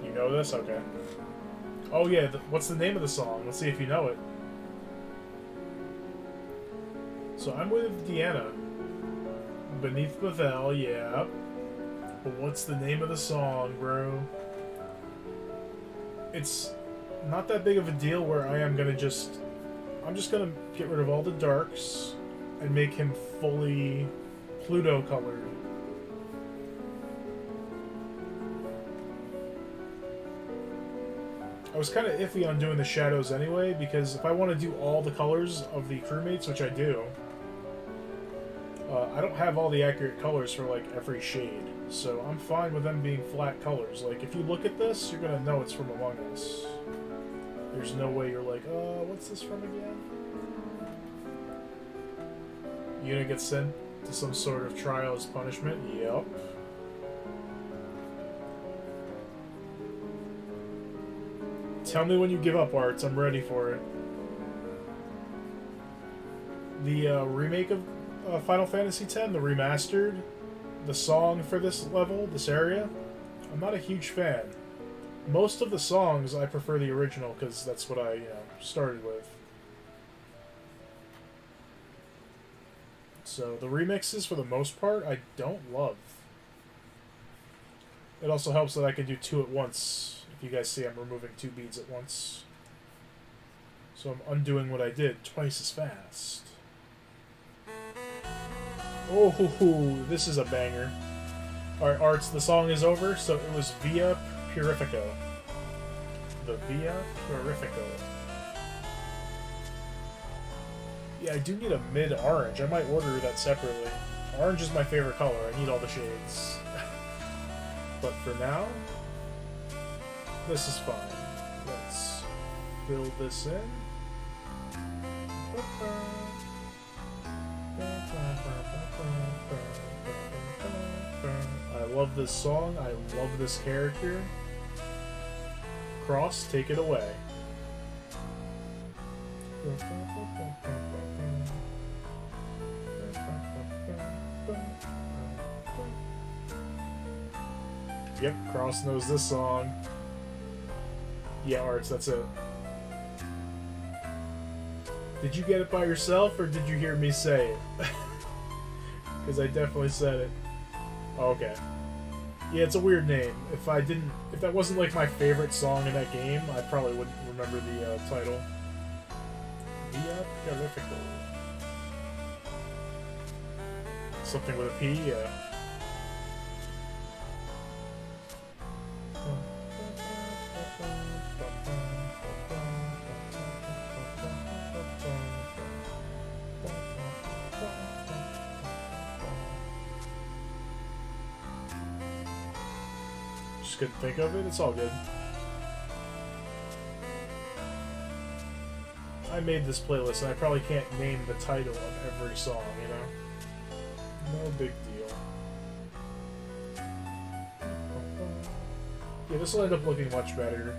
You know this? Okay. Oh yeah, what's the name of the song? Let's see if you know it. So I'm with Deanna. Beneath Bethel, yeah. But what's the name of the song, bro? It's not that big of a deal where I'm just gonna get rid of all the darks and make him fully Pluto colored. I was kind of iffy on doing the shadows anyway, because if I want to do all the colors of the crewmates, which I do, I don't have all the accurate colors for like every shade, so I'm fine with them being flat colors. Like, if you look at this, you're gonna know it's from Among Us. There's no way you're like, what's this from again? Yuna gets sent to some sort of trial as punishment. Yep. Tell me when you give up, Arts. I'm ready for it. The remake of Final Fantasy X, the remastered, the song for this level, this area, I'm not a huge fan. Most of the songs, I prefer the original, because that's what I started with. So the remixes, for the most part, I don't love. It also helps that I can do two at once. If you guys see, I'm removing 2 beads at once. So I'm undoing what I did twice as fast. Oh, this is a banger. Alright, Arts, the song is over, so it was Via Purifico. The Via Purifico. Yeah, I do need a mid-orange. I might order that separately. Orange is my favorite color. I need all the shades. But for now, this is fine. Let's fill this in. love this song. I love this character. Cross, take it away. Yep, Cross knows this song. Yeah, Arts, that's it. Did you get it by yourself, or did you hear me say it? Because I definitely said it. Oh, okay. Yeah, it's a weird name. If that wasn't like my favorite song in that game, I probably wouldn't remember the title. Via Perifical. Something with a P, yeah. Couldn't think of it. It's all good. I made this playlist and I probably can't name the title of every song, you know? No big deal. Yeah, this will end up looking much better.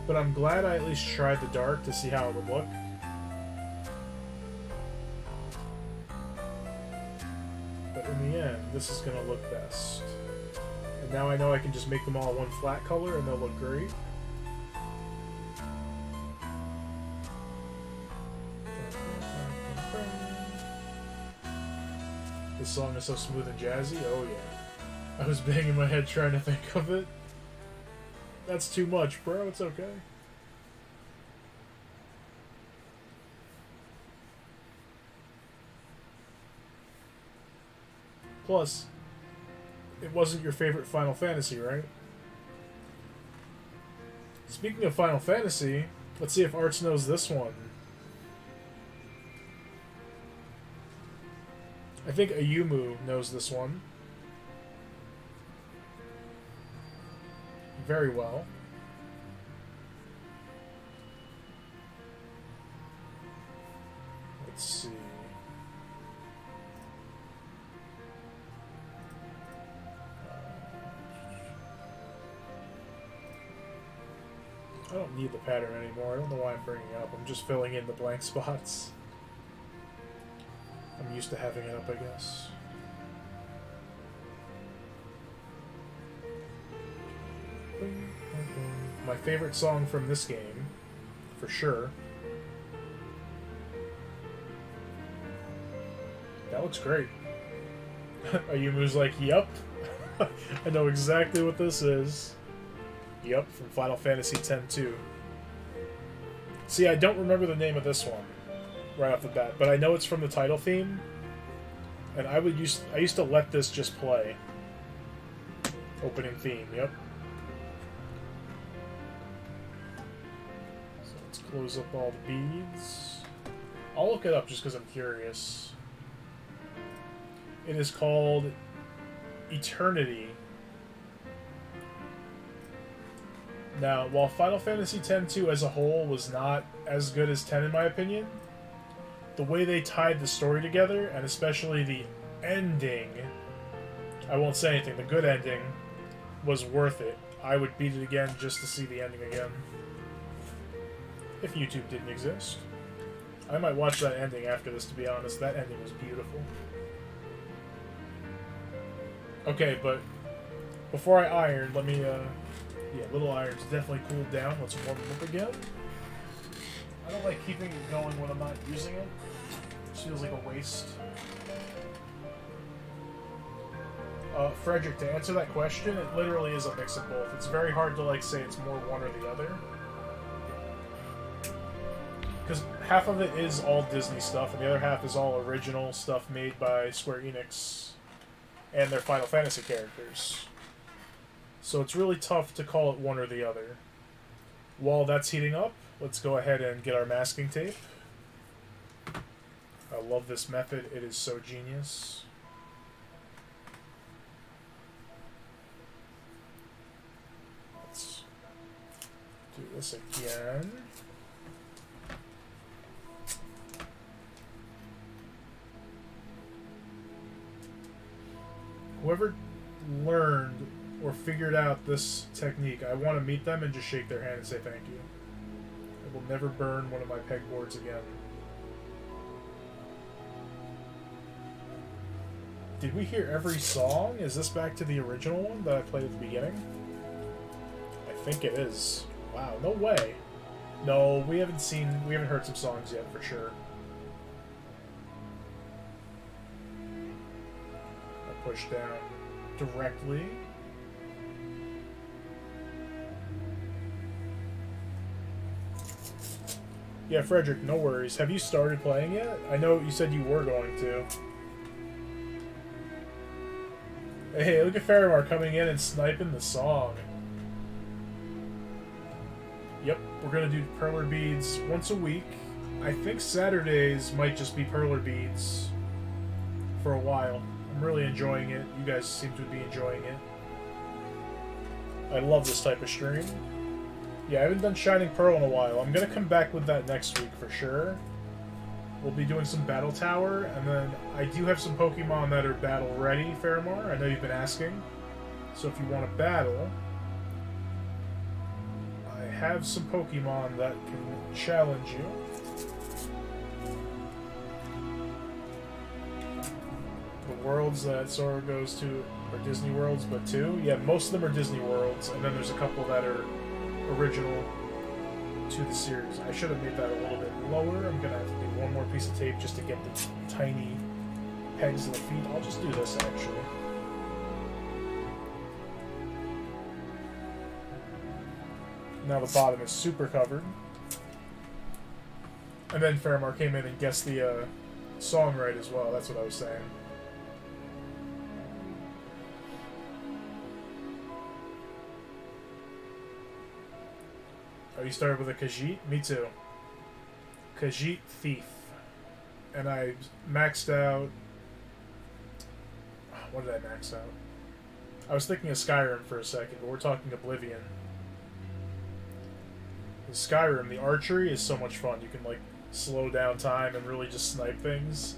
But I'm glad I at least tried the dark to see how it would look. But in the end, this is gonna look best. And now I know I can just make them all one flat color and they'll look great. This song is so smooth and jazzy. Oh yeah. I was banging my head trying to think of it. That's too much, bro. It's okay. Plus, it wasn't your favorite Final Fantasy, right? Speaking of Final Fantasy, let's see if Arts knows this one. I think Ayumu knows this one. Very well. Let's see. I don't need the pattern anymore. I don't know why I'm bringing it up. I'm just filling in the blank spots. I'm used to having it up, I guess. My favorite song from this game, for sure. That looks great. Ayumu's like, yup. I know exactly what this is. Yup, from Final Fantasy X-2. See, I don't remember the name of this one right off the bat, but I know it's from the title theme, and I used to let this just play. Opening theme, yep. So let's close up all the beads. I'll look it up just because I'm curious. It is called Eternity. Now, while Final Fantasy X-2 as a whole was not as good as 10 in my opinion, the way they tied the story together, and especially the ending, I won't say anything, the good ending, was worth it. I would beat it again just to see the ending again. If YouTube didn't exist. I might watch that ending after this, to be honest. That ending was beautiful. Okay, but before I iron, let me, yeah, Little Iron's definitely cooled down. Let's warm it up again. I don't like keeping it going when I'm not using it. It feels like a waste. Frederick, to answer that question, it literally is a mix of both. It's very hard to, like, say it's more one or the other. Because half of it is all Disney stuff, and the other half is all original stuff made by Square Enix and their Final Fantasy characters. So it's really tough to call it one or the other. While that's heating up, let's go ahead and get our masking tape. I love this method. It is so genius. Let's do this again. Whoever learned or figured out this technique, I want to meet them and just shake their hand and say thank you. I will never burn one of my pegboards again. Did we hear every song? Is this back to the original one that I played at the beginning? I think it is. Wow, no way. No, we haven't heard some songs yet for sure. I push down directly. Yeah, Frederick, no worries. Have you started playing yet? I know you said you were going to. Hey, look at Faramar coming in and sniping the song. Yep, we're gonna do Perler beads once a week. I think Saturdays might just be Perler beads for a while. I'm really enjoying it. You guys seem to be enjoying it. I love this type of stream. Yeah, I haven't done Shining Pearl in a while. I'm gonna come back with that next week for sure. We'll be doing some Battle Tower, and then I do have some Pokemon that are battle ready, Faramar. I know you've been asking. So if you want to battle, I have some Pokemon that can challenge you. The worlds that Sora goes to are Disney worlds, but two? Yeah, most of them are Disney worlds, and then there's a couple that are original to the series. I should have made that a little bit lower. I'm gonna have to do one more piece of tape just to get the tiny pegs in the feet. I'll just do this actually. Now the bottom is super covered. And then Faramar came in and guessed the song right as well. That's what I was saying. Oh, you started with a Khajiit? Me too. Khajiit Thief. And I maxed out... What did I max out? I was thinking of Skyrim for a second, but we're talking Oblivion. In Skyrim, the archery is so much fun. You can, like, slow down time and really just snipe things.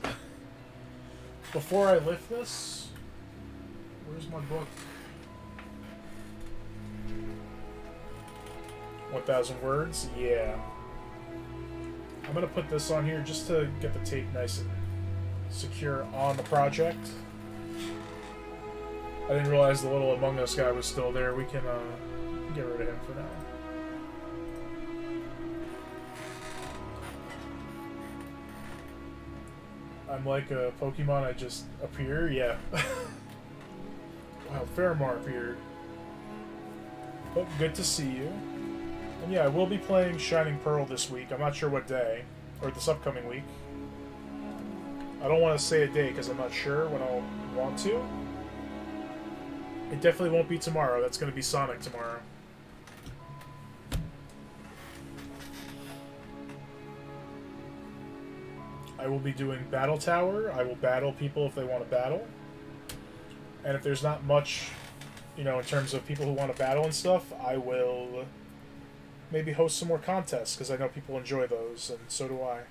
Before I lift this... Where's my book? 1,000 words? Yeah. I'm going to put this on here just to get the tape nice and secure on the project. I didn't realize the little Among Us guy was still there. We can get rid of him for now. I'm like a Pokemon, I just appear? Yeah. Wow, Faramar appeared. But good to see you. And yeah, I will be playing Shining Pearl this week. I'm not sure what day, or this upcoming week. I don't want to say a day because I'm not sure when I'll want to. It definitely won't be tomorrow. That's going to be Sonic tomorrow. I will be doing Battle Tower. I will battle people if they want to battle. And if there's not much, you know, in terms of people who want to battle and stuff, I will maybe host some more contests, because I know people enjoy those, and so do I.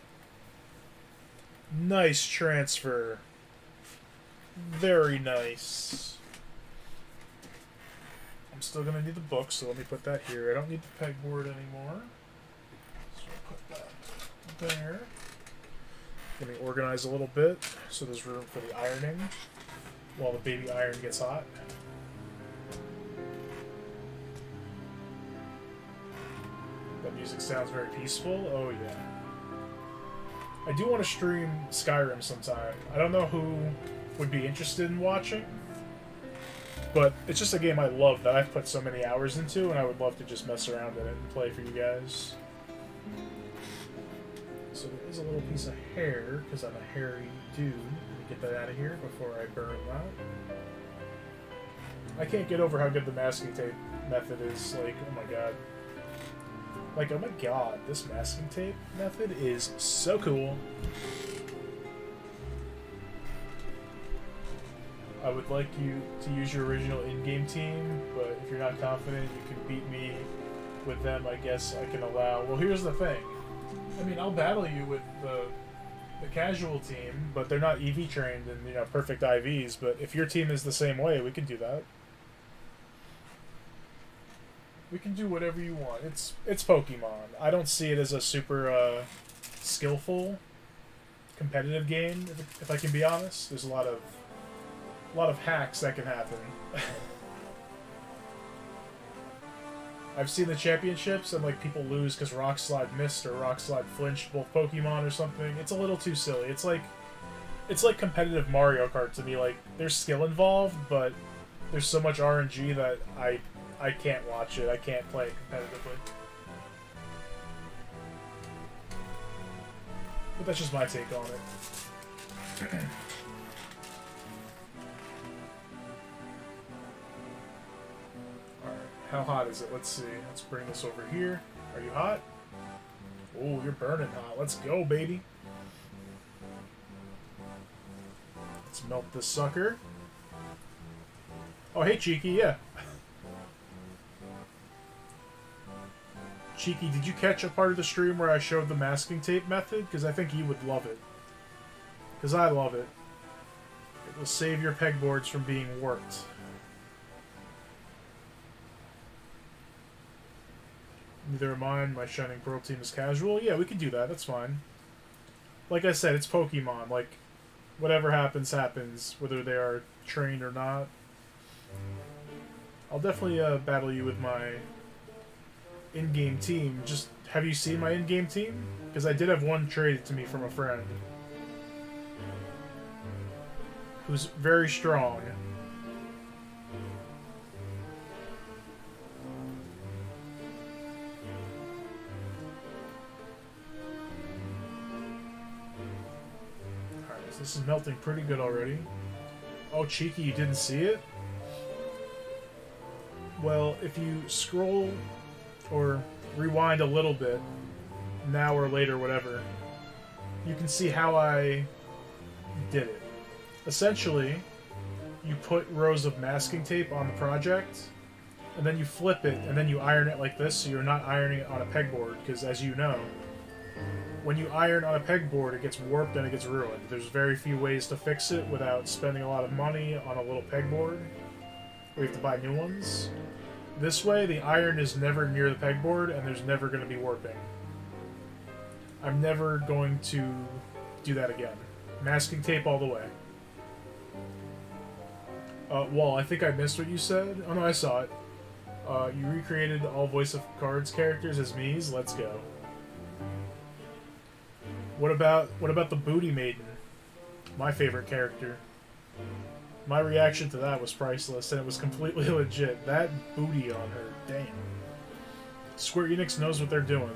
Nice transfer. Very nice. I'm still going to need the book, so let me put that here. I don't need the pegboard anymore. So I'll put that there. Let me organize a little bit so there's room for the ironing while the baby iron gets hot. That music sounds very peaceful. Oh yeah. I do want to stream Skyrim sometime. I don't know who would be interested in watching, but it's just a game I love that I've put so many hours into, and I would love to just mess around in it and play for you guys. So there is a little piece of hair, because I'm a hairy dude. Let me get that out of here before I burn that. I can't get over how good the masking tape method is. Like, oh my god. Like, oh my god, this masking tape method is so cool. I would like you to use your original in-game team, but if you're not confident you can beat me with them, I guess I can allow... Well, here's the thing. I mean, I'll battle you with the the casual team, but they're not EV trained and perfect IVs. But if your team is the same way, we can do that. We can do whatever you want. It's Pokemon. I don't see it as a super skillful competitive game. If I can be honest, there's a lot of hacks that can happen. I've seen the championships and like people lose because Rock Slide missed or Rock Slide flinched both Pokemon or something. It's a little too silly. It's like competitive Mario Kart to me. Like there's skill involved, but there's so much RNG that I can't watch it. I can't play it competitively. But that's just my take on it. Alright, how hot is it? Let's see. Let's bring this over here. Are you hot? Oh, you're burning hot. Let's go, baby. Let's melt this sucker. Oh, hey, Cheeky, yeah. Cheeky, did you catch a part of the stream where I showed the masking tape method? Because I think you would love it. Because I love it. It will save your pegboards from being warped. Neither am I. My Shining Pearl team is casual. Yeah, we can do that. That's fine. Like I said, it's Pokemon. Like, whatever happens, happens. Whether they are trained or not. I'll definitely battle you with my in-game team. Just, have you seen my in-game team? Because I did have one traded to me from a friend. Who's very strong. Alright, so this is melting pretty good already. Oh, Cheeky, you didn't see it? Well, if you scroll or rewind a little bit, now or later, whatever, you can see how I did it. Essentially, you put rows of masking tape on the project, and then you flip it, and then you iron it like this, so you're not ironing it on a pegboard, because as you know, when you iron on a pegboard, it gets warped and it gets ruined. There's very few ways to fix it without spending a lot of money on a little pegboard, or you have to buy new ones. This way, the iron is never near the pegboard, and there's never going to be warping. I'm never going to do that again. Masking tape all the way. Wall, I think I missed what you said. Oh no, I saw it. You recreated all Voice of Cards characters as Mii's? Let's go. What about the Booty Maiden? My favorite character. My reaction to that was priceless, and it was completely legit. That booty on her, damn. Square Enix knows what they're doing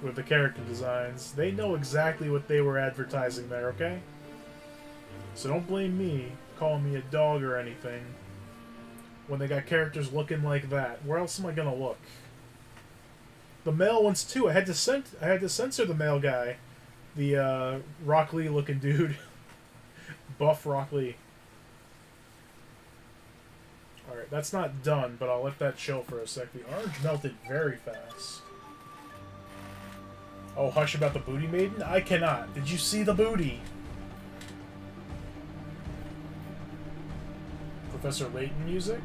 with the character designs. They know exactly what they were advertising there, okay? So don't blame me, calling me a dog or anything, when they got characters looking like that. Where else am I gonna look? The male ones too. I had to censor the male guy, the Rock Lee looking dude, buff Rock Lee. Alright, that's not done, but I'll let that chill for a sec. The orange melted very fast. Oh, hush about the Booty Maiden? I cannot. Did you see the booty? Professor Layton music?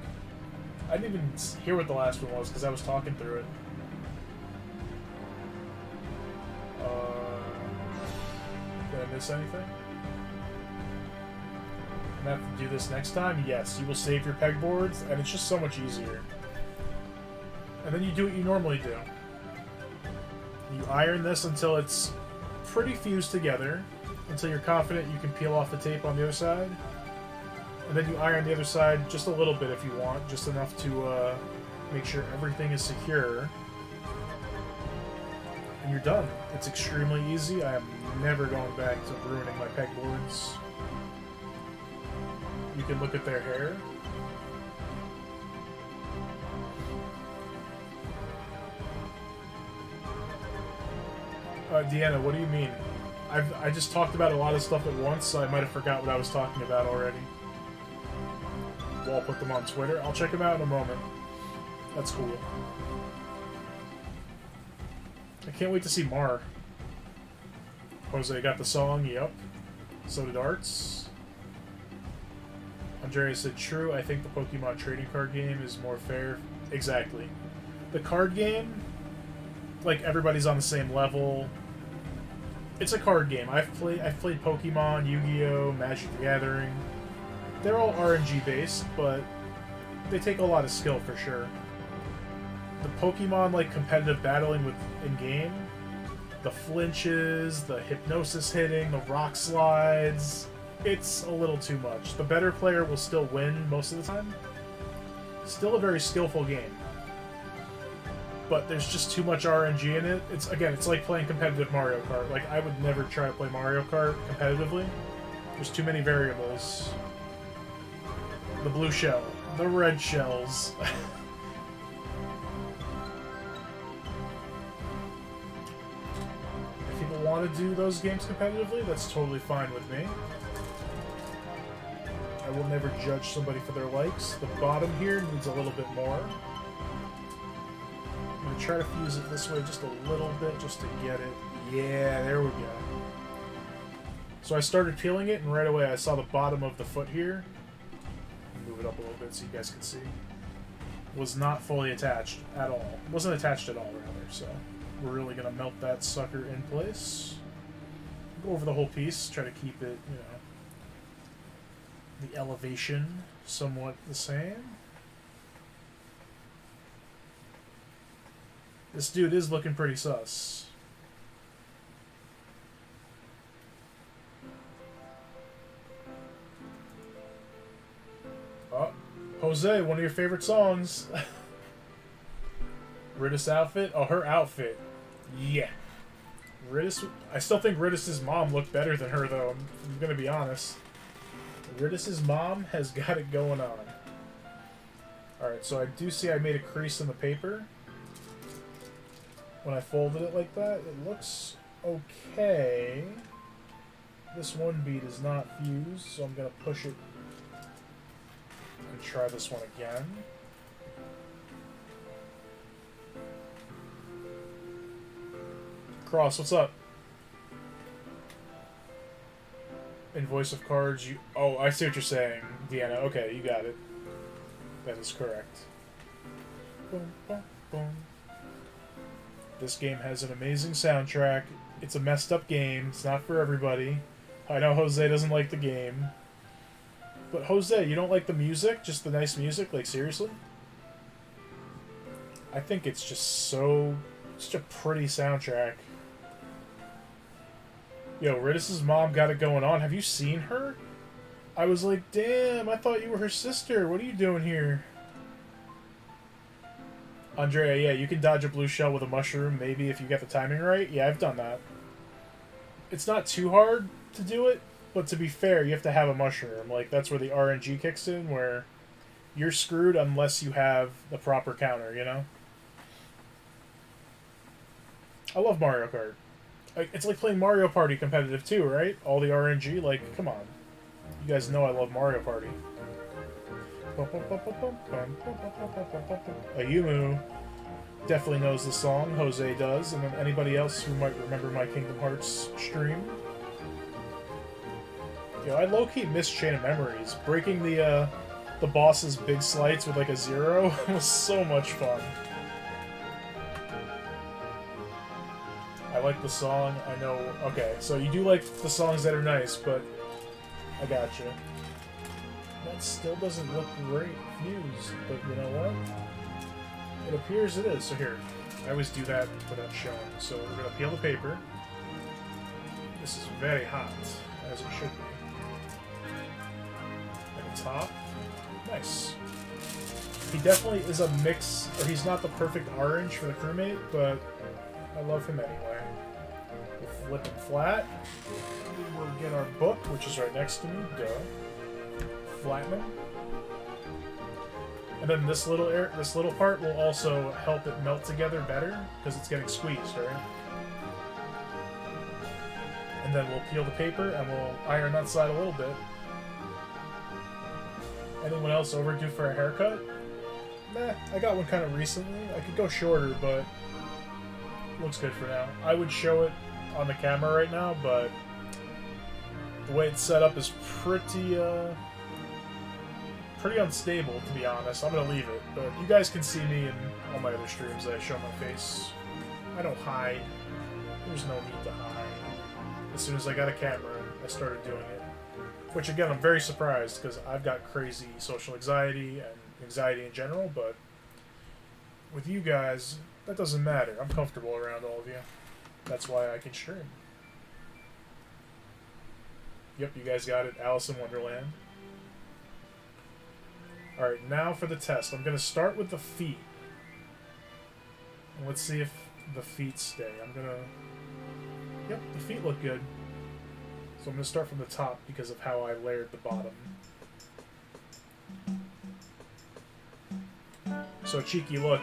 I didn't even hear what the last one was because I was talking through it. Did I miss anything? I'm gonna have to do this next time? Yes, you will save your pegboards, and it's just so much easier. And then you do what you normally do. You iron this until it's pretty fused together, until you're confident you can peel off the tape on the other side. And then you iron the other side just a little bit if you want, just enough to make sure everything is secure. And you're done. It's extremely easy. I am never going back to ruining my pegboards. You can look at their hair. Deanna, what do you mean? I just talked about a lot of stuff at once, so I might have forgot what I was talking about already. Well, I'll put them on Twitter. I'll check them out in a moment. That's cool. I can't wait to see Mar. Jose got the song, yep. So did Arts. Andrea said, true, I think the Pokemon trading card game is more fair. Exactly. The card game, like, everybody's on the same level. It's a card game. I've played Pokemon, Yu-Gi-Oh!, Magic the Gathering. They're all RNG based, but they take a lot of skill for sure. The Pokemon, like, competitive battling with in-game, the flinches, the hypnosis hitting, the rock slides, it's a little too much. The better player will still win most of the time. Still a very skillful game. But there's just too much RNG in it. It's like playing competitive Mario Kart. Like, I would never try to play Mario Kart competitively. There's too many variables. The blue shell. The red shells. If people want to do those games competitively, that's totally fine with me. I will never judge somebody for their likes. The bottom here needs a little bit more. I'm going to try to fuse it this way just a little bit, just to get it. Yeah, there we go. So I started peeling it, and right away I saw the bottom of the foot here. Move it up a little bit so you guys can see. Was not fully attached at all. Wasn't attached at all, rather, so we're really going to melt that sucker in place. Go over the whole piece, try to keep it, you know, the elevation somewhat the same. This dude is looking pretty sus. Oh, Jose, one of your favorite songs. Ridis outfit? Oh, her outfit. Yeah. Ridis, I still think Ridis' mom looked better than her, though. I'm gonna be honest. Ridis' mom has got it going on. Alright, so I do see I made a crease in the paper. When I folded it like that, it looks okay. This one bead is not fused, so I'm going to push it and try this one again. Cross, what's up? Invoice of cards, you... Oh, I see what you're saying, Deanna. Okay, you got it. That is correct. Boom, boom, boom. This game has an amazing soundtrack. It's a messed up game. It's not for everybody. I know Jose doesn't like the game. But Jose, you don't like the music? Just the nice music? Like, seriously? I think it's just such a pretty soundtrack. Yo, Ridis' mom got it going on. Have you seen her? I was like, damn, I thought you were her sister. What are you doing here? Andrea, yeah, you can dodge a blue shell with a mushroom, maybe, if you get the timing right. Yeah, I've done that. It's not too hard to do it, but to be fair, you have to have a mushroom. Like, that's where the RNG kicks in, where you're screwed unless you have the proper counter, you know? I love Mario Kart. It's like playing Mario Party competitive too, right? All the RNG, like, come on. You guys know I love Mario Party. Ayumu definitely knows the song. Jose does, and then anybody else who might remember my Kingdom Hearts stream. Yo, I low-key miss Chain of Memories. Breaking the boss's big slides with like a 0 was so much fun. I like the song. I know. Okay, so you do like the songs that are nice, but I gotcha. That still doesn't look great fused, but you know what? It appears it is. So here, I always do that without showing. So we're going to peel the paper. This is very hot, as it should be. At the top. Nice. He definitely is a mix, or he's not the perfect orange for the crewmate, but I love him anyway. We'll flip it flat. We'll get our book, which is right next to me. Duh. Flatten them. And then this little part will also help it melt together better because it's getting squeezed, right? And then we'll peel the paper and we'll iron that side a little bit. Anyone else overdue for a haircut? Nah, I got one kind of recently. I could go shorter, but looks good for now. I would show it on the camera right now, but the way it's set up is pretty unstable, to be honest. I'm gonna leave it, but you guys can see me in all my other streams that I show my face. I don't hide. There's no need to hide. As soon as I got a camera, I started doing it. Which, again, I'm very surprised, because I've got crazy social anxiety and anxiety in general, but with you guys, that doesn't matter. I'm comfortable around all of you. That's why I can stream. Yep, you guys got it. Alice in Wonderland. Alright, now for the test. I'm going to start with the feet. And let's see if the feet stay. I'm going to... Yep, the feet look good. So I'm going to start from the top because of how I layered the bottom. So cheeky look.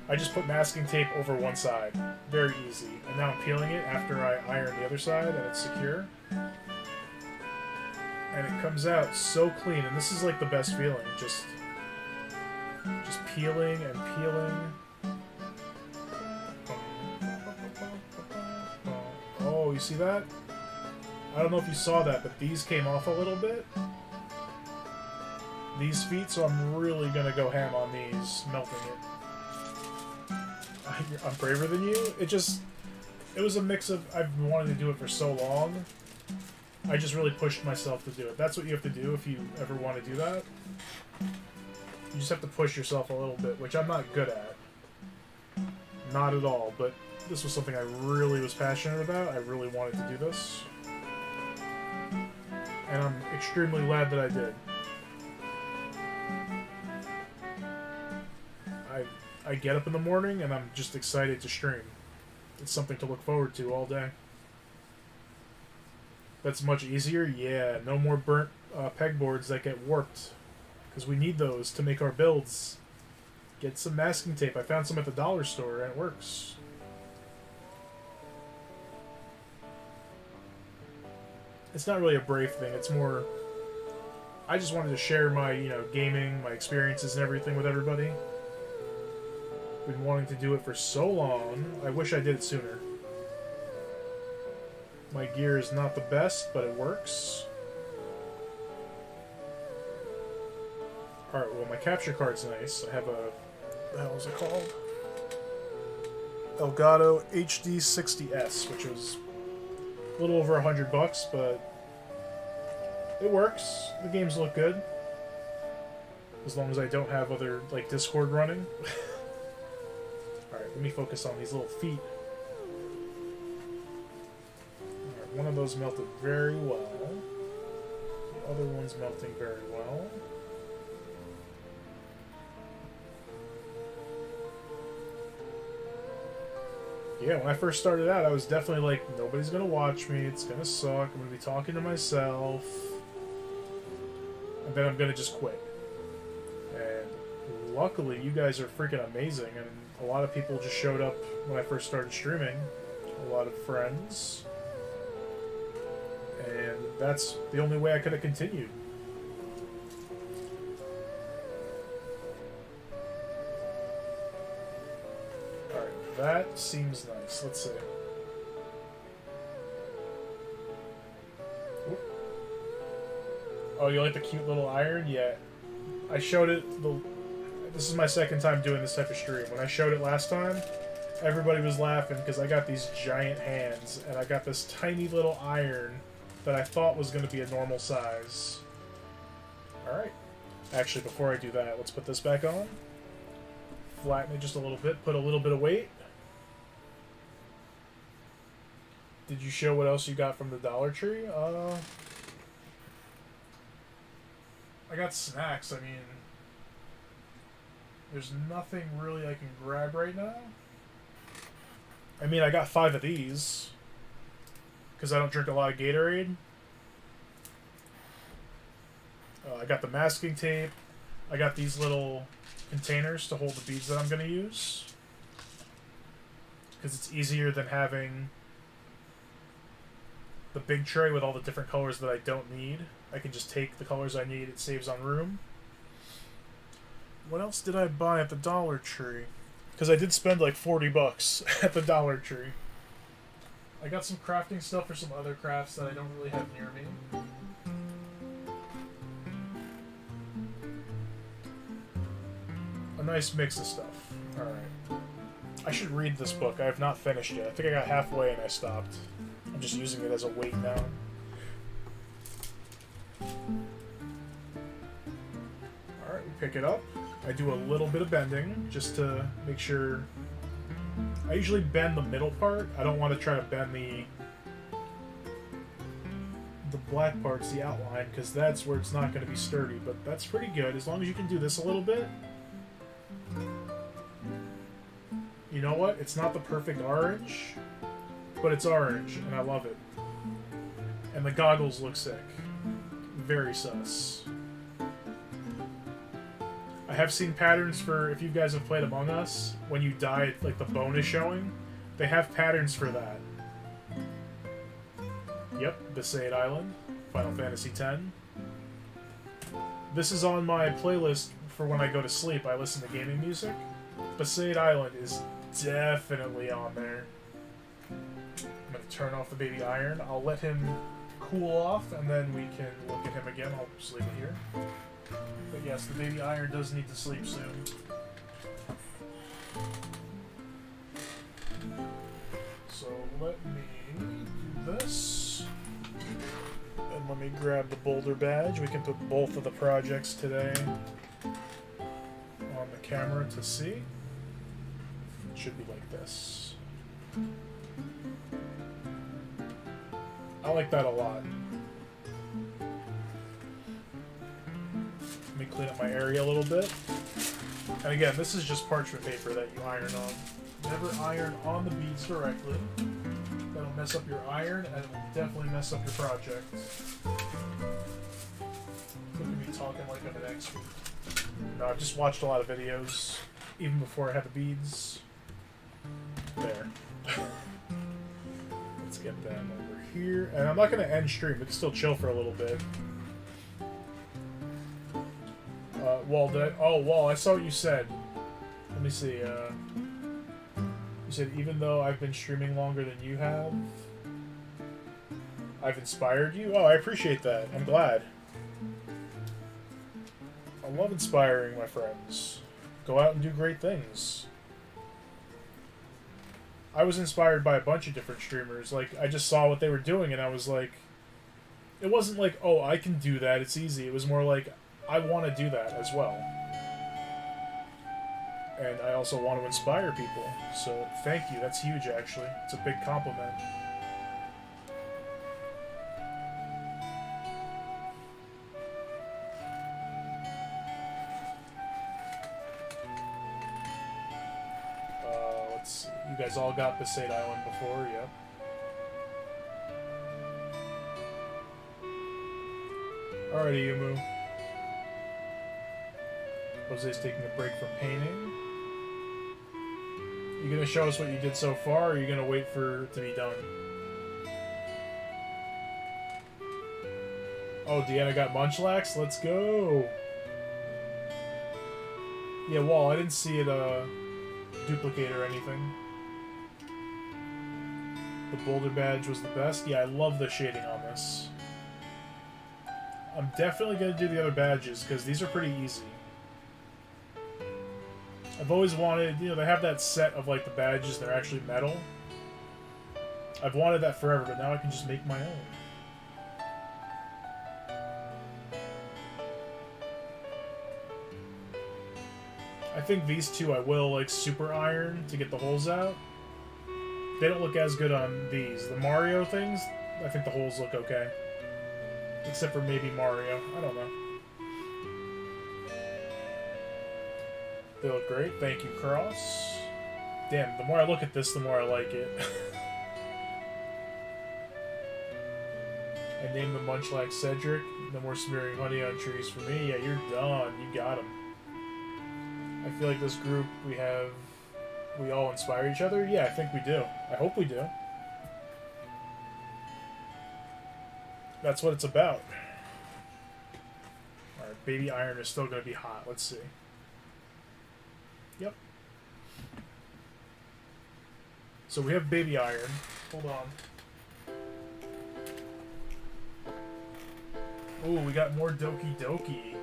I just put masking tape over one side. Very easy. And now I'm peeling it after I iron the other side and it's secure. And it comes out so clean. And this is like the best feeling. Just peeling and peeling. Oh, you see that? I don't know if you saw that, but these came off a little bit. These feet, so I'm really gonna go ham on these, melting it. I'm braver than you. It was a mix of, I've been wanting to do it for so long. I just really pushed myself to do it. That's what you have to do if you ever want to do that. You just have to push yourself a little bit, which I'm not good at. Not at all, but this was something I really was passionate about. I really wanted to do this. And I'm extremely glad that I did. I get up in the morning and I'm just excited to stream. It's something to look forward to all day. That's much easier? Yeah, no more burnt pegboards that get warped. Because we need those to make our builds. Get some masking tape. I found some at the dollar store and it works. It's not really a brave thing, it's more... I just wanted to share my, gaming, my experiences and everything with everybody. Been wanting to do it for so long. I wish I did it sooner. My gear is not the best, but it works. Alright, well, my capture card's nice. I have a... What the hell is it called? Elgato HD60S, which was a little over $100, but it works. The games look good. As long as I don't have other, Discord running. Alright, let me focus on these little feet. Alright, one of those melted very well. The other one's melting very well. Yeah, when I first started out, I was definitely like, nobody's gonna watch me, it's gonna suck, I'm gonna be talking to myself, and then I'm gonna just quit. And luckily, you guys are freaking amazing, and a lot of people just showed up when I first started streaming. A lot of friends. And that's the only way I could have continued. Alright, that seems nice. Let's see. Oop. Oh, you like the cute little iron? Yeah. I showed it... This is my second time doing this type of stream. When I showed it last time, everybody was laughing because I got these giant hands, and I got this tiny little iron that I thought was going to be a normal size. Alright. Actually, before I do that, let's put this back on. Flatten it just a little bit. Put a little bit of weight. Did you show what else you got from the Dollar Tree? I got snacks. I mean... There's nothing really I can grab right now. I mean, I got 5 of these. Because I don't drink a lot of Gatorade. I got the masking tape. I got these little containers to hold the beads that I'm going to use. Because it's easier than having the big tray with all the different colors that I don't need. I can just take the colors I need. It saves on room. What else did I buy at the Dollar Tree? Because I did spend like $40 at the Dollar Tree. I got some crafting stuff for some other crafts that I don't really have near me. A nice mix of stuff. Alright. I should read this book. I have not finished it. I think I got halfway and I stopped. I'm just using it as a weight now. Alright, we pick it up. I do a little bit of bending just to make sure. I usually bend the middle part. I don't want to try to bend the black parts, the outline, because that's where it's not going to be sturdy. But that's pretty good as long as you can do this a little bit. You know what? It's not the perfect orange, but it's orange, and I love it. And the goggles look sick. Very sus. I have seen patterns for, if you guys have played Among Us, when you die, like the bone is showing, they have patterns for that. Yep, Besaid Island, Final Fantasy X. This is on my playlist for when I go to sleep. I listen to gaming music. Besaid Island is definitely on there. I'm going to turn off the baby iron. I'll let him cool off, and then we can look at him again. I'll just leave it here. But yes, the baby iron does need to sleep soon. So let me do this. And let me grab the boulder badge. We can put both of the projects today on the camera to see. It should be like this. I like that a lot. Let me clean up my area a little bit. And again, this is just parchment paper that you iron on. Never iron on the beads directly. That'll mess up your iron, and it will definitely mess up your project. Look at me talking like I'm an expert. No, I've just watched a lot of videos, even before I had the beads. There. Let's get them over here. And I'm not going to end stream, we can still chill for a little bit. Wall, Wall, I saw what you said. Let me see, you said, even though I've been streaming longer than you have, I've inspired you? Oh, I appreciate that. I'm glad. I love inspiring my friends. Go out and do great things. I was inspired by a bunch of different streamers. Like, I just saw what they were doing, and I was like... It wasn't like, oh, I can do that, it's easy. It was more like, I want to do that as well. And I also want to inspire people. So, thank you. That's huge, actually. It's a big compliment. Let's see. You guys all got Besaid Island before, yep. Alrighty, Yumu. Jose's taking a break from painting. You gonna show us what you did so far, or are you gonna wait for it to be done? Oh, Deanna got Munchlax? Let's go! Yeah, Wall, I didn't see it duplicate or anything. The boulder badge was the best. Yeah, I love the shading on this. I'm definitely gonna do the other badges, because these are pretty easy. I've always wanted, you know, they have that set of, like, the badges that are actually metal. I've wanted that forever, but now I can just make my own. I think these two I will, like, super iron to get the holes out. They don't look as good on these. The Mario things, I think the holes look okay. Except for maybe Mario. I don't know. They look great. Thank you, Cross. Damn, the more I look at this, the more I like it. I named the Munchlax Cedric. No more smearing honey on trees for me. Yeah, you're done. You got him. I feel like this group, we all inspire each other. Yeah, I think we do. I hope we do. That's what it's about. Alright, baby iron is still going to be hot. Let's see. Yep. So we have baby iron. Hold on. Ooh, we got more Doki Doki.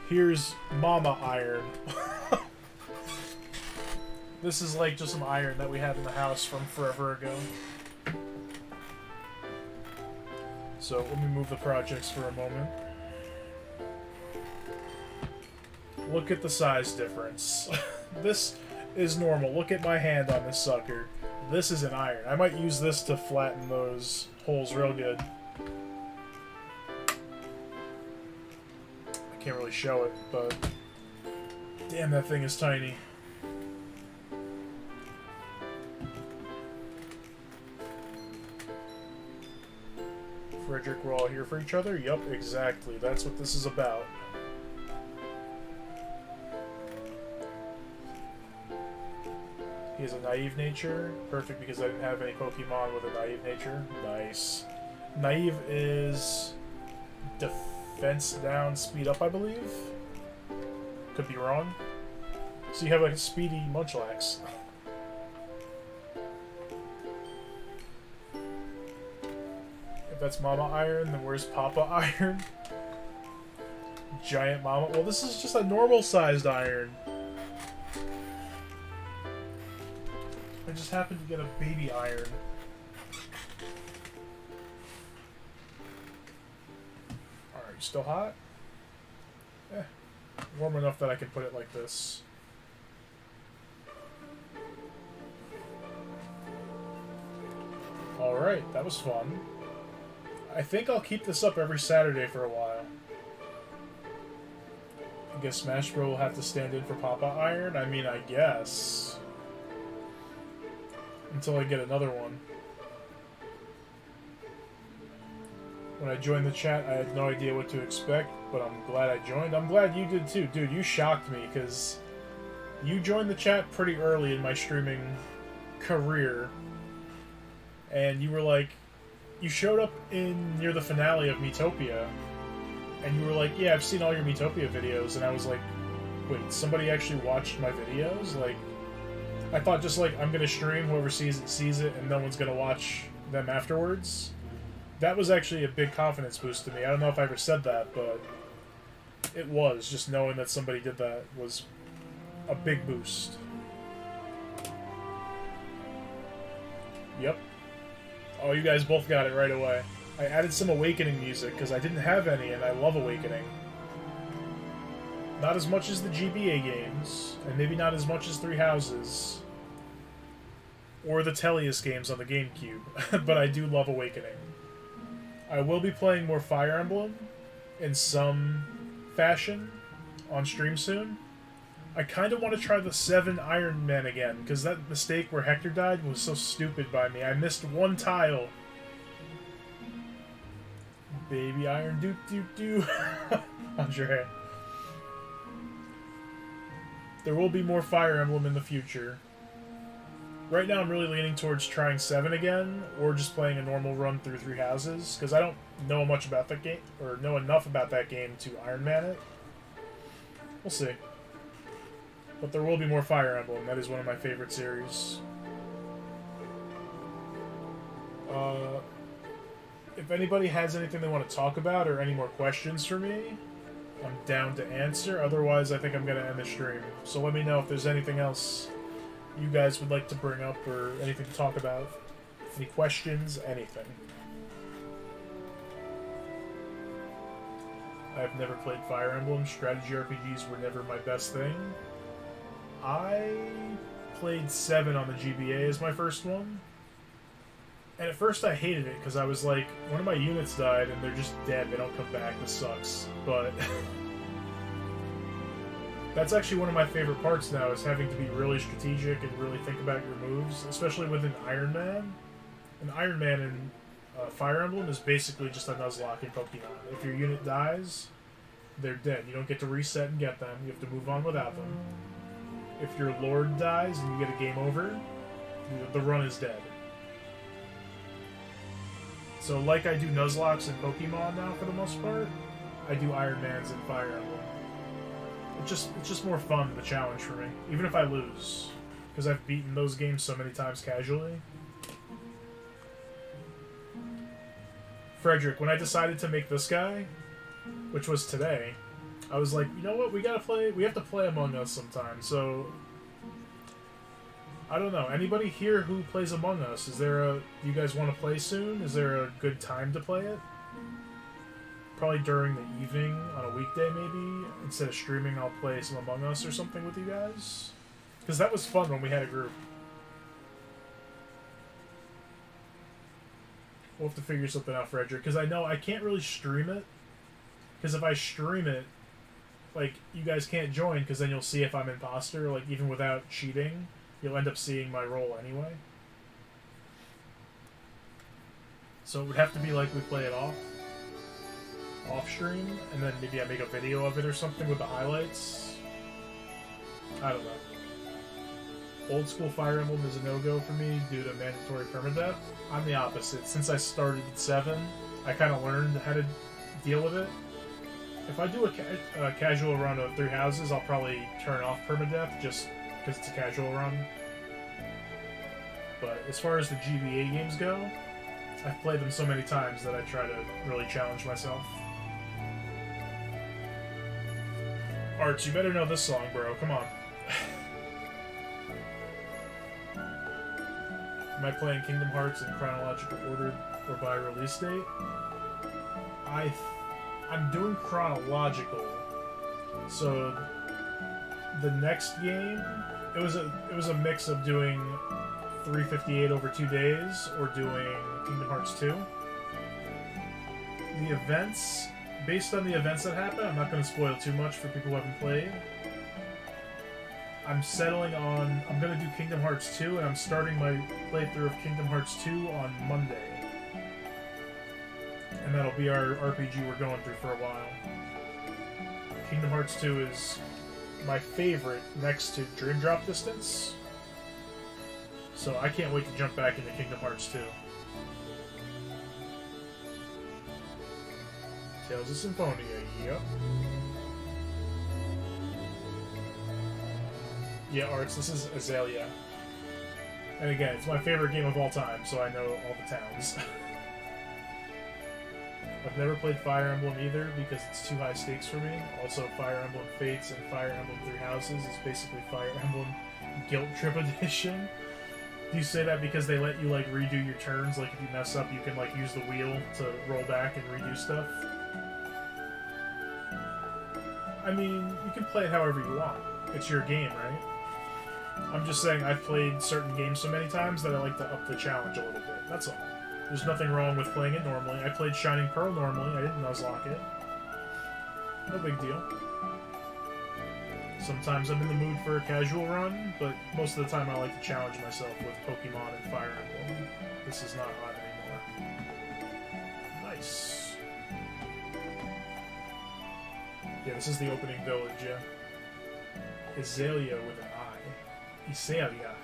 Here's Mama Iron. This is like just some iron that we had in the house from forever ago. So let me move the projects for a moment. Look at the size difference. This is normal. Look at my hand on this sucker. This is an iron. I might use this to flatten those holes real good. I can't really show it, but damn, that thing is tiny. Frederick, we're all here for each other? Yup, exactly. That's what this is about. He has a naive nature. Perfect, because I didn't have any Pokemon with a naive nature. Nice. Naive is defense down, speed up, I believe? Could be wrong. So you have like a speedy Munchlax. If that's Mama Iron, then where's Papa Iron? Giant Mama. Well, this is just a normal-sized iron. I just happened to get a baby iron. Alright, still hot? Eh. Warm enough that I can put it like this. Alright, that was fun. I think I'll keep this up every Saturday for a while. I guess Smash Bros will have to stand in for Papa Iron? I mean, I guess. Until I get another one. When I joined the chat, I had no idea what to expect, but I'm glad I joined. I'm glad you did too. Dude, you shocked me, because you joined the chat pretty early in my streaming career. And you were like... You showed up near the finale of Miitopia, and you were like, yeah, I've seen all your Miitopia videos, and I was like, wait, somebody actually watched my videos? Like, I thought just like, I'm gonna stream, whoever sees it, and no one's gonna watch them afterwards. That was actually a big confidence boost to me. I don't know if I ever said that, but it was. Just knowing that somebody did that was a big boost. Yep. Oh, you guys both got it right away. I added some Awakening music, because I didn't have any, and I love Awakening. Not as much as the GBA games, and maybe not as much as Three Houses, or the Tellius games on the GameCube, but I do love Awakening. I will be playing more Fire Emblem, in some fashion, on stream soon. I kind of want to try the 7 Iron Man again, because that mistake where Hector died was so stupid by me. I missed one tile. Baby Iron doo-doo-doo. How's your hair? There will be more Fire Emblem in the future. Right now I'm really leaning towards trying 7 again, or just playing a normal run through Three Houses, because I don't know much about that game, or know enough about that game to Iron Man it. We'll see. But there will be more Fire Emblem. That is one of my favorite series. If anybody has anything they want to talk about or any more questions for me, I'm down to answer. Otherwise, I think I'm going to end the stream. So let me know if there's anything else you guys would like to bring up or anything to talk about. Any questions, anything. I've never played Fire Emblem. Strategy RPGs were never my best thing. I played 7 on the GBA as my first one. And at first I hated it, because I was like, one of my units died and they're just dead, they don't come back, this sucks. But that's actually one of my favorite parts now, is having to be really strategic and really think about your moves, especially with an Iron Man. An Iron Man in Fire Emblem is basically just a Nuzlocke in Pokemon. If your unit dies, they're dead. You don't get to reset and get them, you have to move on without them. If your Lord dies and you get a game over, the run is dead. So like I do Nuzlocks in Pokemon now for the most part, I do Iron Mans in Fire Emblem. It's just more fun, the challenge for me, even if I lose. Because I've beaten those games so many times casually. Frederick, when I decided to make this guy, which was today, I was like, you know what, we have to play Among Us sometime, so... I don't know, anybody here who plays Among Us, do you guys want to play soon? Is there a good time to play it? Probably during the evening, on a weekday maybe. Instead of streaming, I'll play some Among Us or something with you guys. Because that was fun when we had a group. We'll have to figure something out, Frederick, because I know I can't really stream it. Because if I stream it, like, you guys can't join, because then you'll see if I'm imposter, like, even without cheating, you'll end up seeing my role anyway. So it would have to be like we play it off stream, and then maybe I make a video of it or something with the highlights. I don't know. Old school Fire Emblem is a no-go for me due to mandatory permadeath. I'm the opposite. Since I started at 7, I kind of learned how to deal with it. If I do a casual run of 3 houses, I'll probably turn off permadeath just because it's a casual run. But as far as the GBA games go, I've played them so many times that I try to really challenge myself. Arts, you better know this song, bro. Come on. Am I playing Kingdom Hearts in chronological order or by release date? I'm doing chronological. So the next game, it was a mix of doing 358 over 2 days or doing Kingdom Hearts 2. The events, based on the events that happen, I'm not going to spoil too much for people who haven't played. I'm settling on, I'm going to do Kingdom Hearts 2, and I'm starting my playthrough of Kingdom Hearts 2 on Monday. And that'll be our RPG we're going through for a while. Kingdom Hearts 2 is my favorite next to Dream Drop Distance. So I can't wait to jump back into Kingdom Hearts 2. Tales of Symphonia, yep. Yeah, Arts, this is Azalea. And again, it's my favorite game of all time, so I know all the towns. I've never played Fire Emblem either because it's too high stakes for me. Also, Fire Emblem Fates and Fire Emblem Three Houses is basically Fire Emblem Guilt Trip Edition. Do you say that because they let you, like, redo your turns? Like, if you mess up, you can, like, use the wheel to roll back and redo stuff? I mean, you can play it however you want. It's your game, right? I'm just saying I've played certain games so many times that I like to up the challenge a little bit. That's all. There's nothing wrong with playing it normally. I played Shining Pearl normally. I didn't nuzlocke it. No big deal. Sometimes I'm in the mood for a casual run, but most of the time I like to challenge myself with Pokémon and Fire Emblem. This is not hot anymore. Nice. Yeah, this is the opening village, yeah. Azalea with an I. Azalea.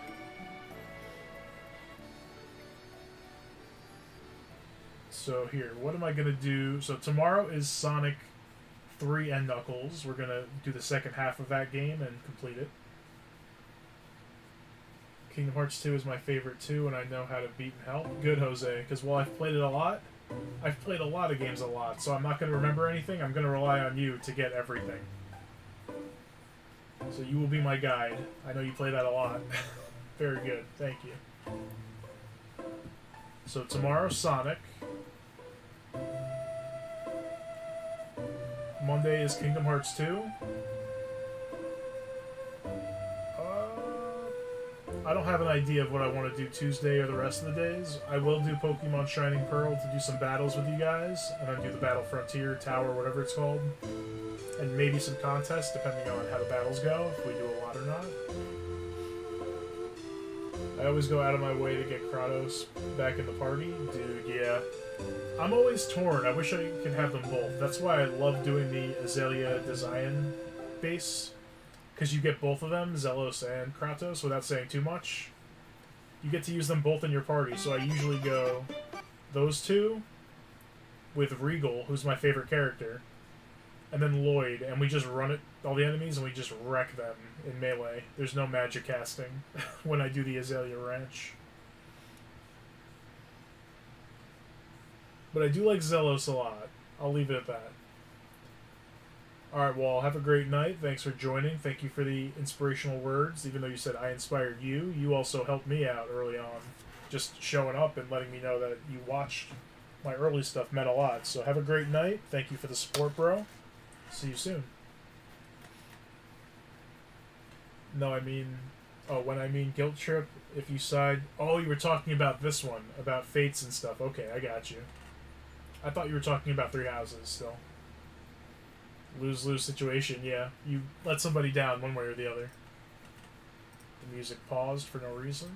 So here, what am I going to do? So tomorrow is Sonic 3 and Knuckles. We're going to do the second half of that game and complete it. Kingdom Hearts 2 is my favorite too, and I know how to beat in hell. Good, Jose, because while I've played it a lot, I've played a lot of games a lot, so I'm not going to remember anything. I'm going to rely on you to get everything. So you will be my guide. I know you play that a lot. Very good. Thank you. So tomorrow, Sonic. Monday is Kingdom Hearts 2. I don't have an idea of what I want to do Tuesday or the rest of the days. I will do Pokemon Shining Pearl to do some battles with you guys, and then do the Battle Frontier Tower, whatever it's called. And maybe some contests, depending on how the battles go, if we do a lot or not. I always go out of my way to get Kratos back in the party. Dude, yeah. I'm always torn. I wish I could have them both. That's why I love doing the Azalea design base. Because you get both of them, Zelos and Kratos, without saying too much. You get to use them both in your party, so I usually go those two with Regal, who's my favorite character, and then Lloyd, and we just run at all the enemies and we just wreck them in melee. There's no magic casting when I do the Azalea Ranch. But I do like Zelos a lot. I'll leave it at that. Alright, well, have a great night. Thanks for joining. Thank you for the inspirational words. Even though you said I inspired you, you also helped me out early on. Just showing up and letting me know that you watched my early stuff meant a lot. So have a great night. Thank you for the support, bro. See you soon. No, I mean... Oh, when I mean guilt trip, if you side... Oh, you were talking about this one. About fates and stuff. Okay, I got you. I thought you were talking about Three Houses still. Lose-lose situation, yeah. You let somebody down one way or the other. The music paused for no reason.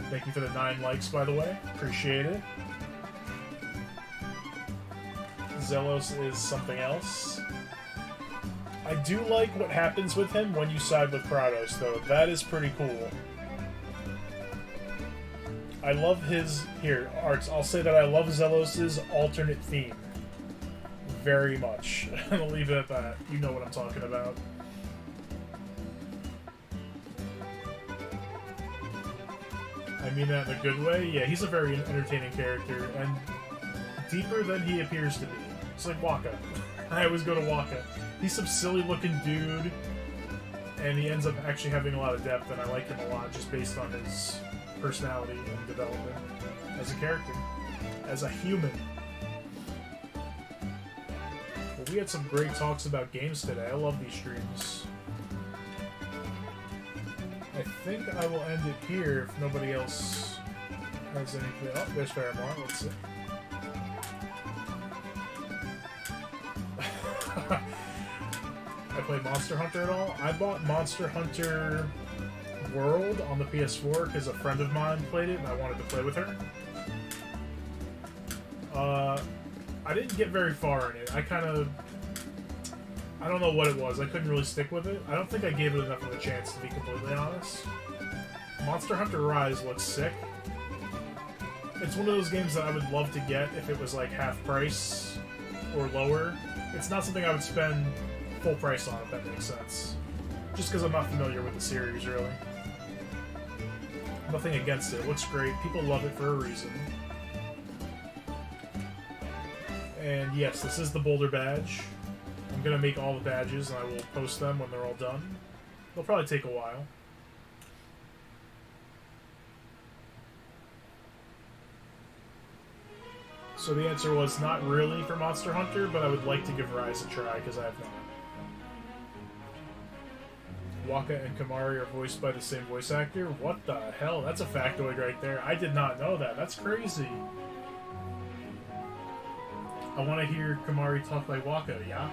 Thank you for the 9 likes, by the way. Appreciate it. Zelos is something else. I do like what happens with him when you side with Kratos, though. That is pretty cool. I love his... Here, Arts, I'll say that I love Zelos' alternate theme. Very much. I'll leave it at that. You know what I'm talking about. I mean that in a good way. Yeah, he's a very entertaining character, and deeper than he appears to be. It's like Waka. I always go to Waka. He's some silly-looking dude, and he ends up actually having a lot of depth, and I like him a lot just based on his personality and development as a character, as a human. Well, we had some great talks about games today. I love these streams. I think I will end it here if nobody else has anything. Oh, there's Faramore. Let's see. I played Monster Hunter at all? I bought Monster Hunter World on the PS4 because a friend of mine played it and I wanted to play with her. I didn't get very far in it. I don't know what it was. I couldn't really stick with it. I don't think I gave it enough of a chance, to be completely honest. Monster Hunter Rise looks sick. It's one of those games that I would love to get if it was like half price or lower. It's not something I would spend full price on, if that makes sense. Just because I'm not familiar with the series, really. Nothing against it. It looks great. People love it for a reason. And yes, this is the Boulder badge. I'm going to make all the badges, and I will post them when they're all done. They'll probably take a while. So the answer was not really for Monster Hunter, but I would like to give Rise a try, because I have not. Waka and Kamari are voiced by the same voice actor? What the hell? That's a factoid right there. I did not know that. That's crazy. I want to hear Kamari talk like Waka, yeah?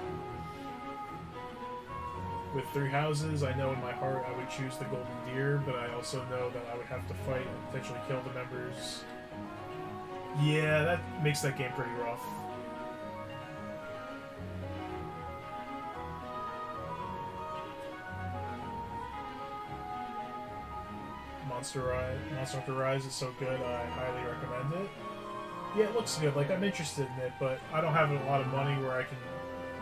With Three Houses, I know in my heart I would choose the Golden Deer, but I also know that I would have to fight and potentially kill the members. Yeah, that makes that game pretty rough. Monster Hunter Rise is so good, I highly recommend it. Yeah, it looks good. Like, I'm interested in it, but I don't have a lot of money where I can,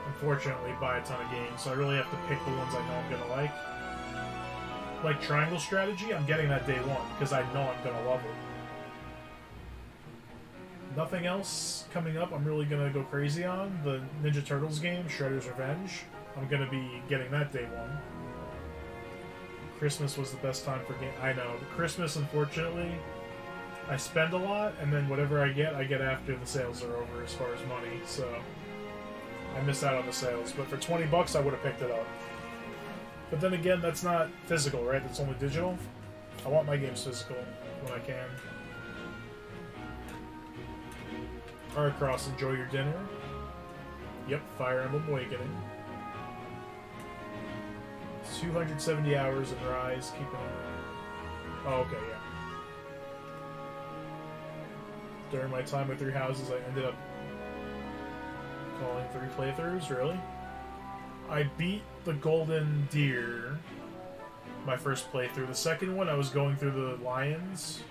unfortunately, buy a ton of games, so I really have to pick the ones I know I'm gonna like. Like Triangle Strategy, I'm getting that day one, because I know I'm gonna love it. Nothing else coming up I'm really gonna go crazy on. The Ninja Turtles game, Shredder's Revenge. I'm gonna be getting that day one. Christmas was the best time for game. I know. Christmas, unfortunately, I spend a lot, and then whatever I get after the sales are over as far as money, so I miss out on the sales. But for $20, I would have picked it up. But then again, that's not physical, right? That's only digital. I want my games physical when I can. Alright, Cross, enjoy your dinner. Yep, Fire Emblem Awakening. 270 hours in Rise, keeping it... Oh, okay, yeah. During my time with Three Houses, I ended up calling 3 playthroughs, really? I beat the Golden Deer, my first playthrough. The second one, I was going through the Lions.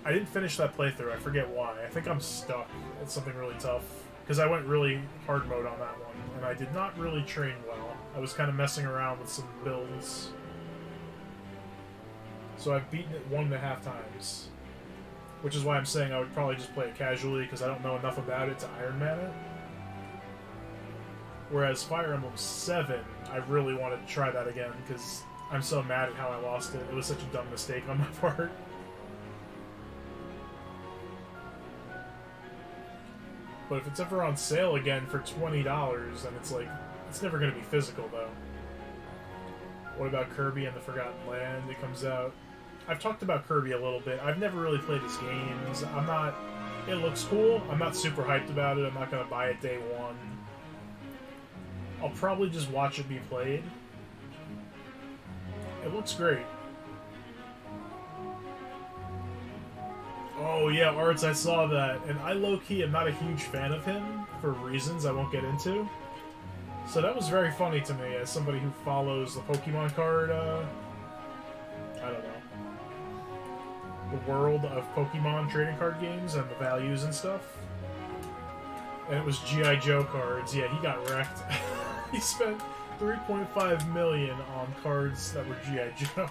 I didn't finish that playthrough, I forget why. I think I'm stuck. It's something really tough. Because I went really hard mode on that one, and I did not really train well. I was kind of messing around with some builds. So I've beaten it 1.5 times. Which is why I'm saying I would probably just play it casually, because I don't know enough about it to Iron Man it. Whereas Fire Emblem 7, I really wanted to try that again, because I'm so mad at how I lost it. It was such a dumb mistake on my part. But if it's ever on sale again for $20, then it's like, it's never going to be physical, though. What about Kirby and the Forgotten Land? It comes out... I've talked about Kirby a little bit. I've never really played his games. I'm not... It looks cool. I'm not super hyped about it. I'm not going to buy it day one. I'll probably just watch it be played. It looks great. Oh yeah, Arts, I saw that. And I low-key am not a huge fan of him, for reasons I won't get into. So that was very funny to me, as somebody who follows the Pokemon card, I don't know, the world of Pokemon trading card games and the values and stuff. And it was G.I. Joe cards. Yeah, he got wrecked. He spent $3.5 million on cards that were G.I. Joe.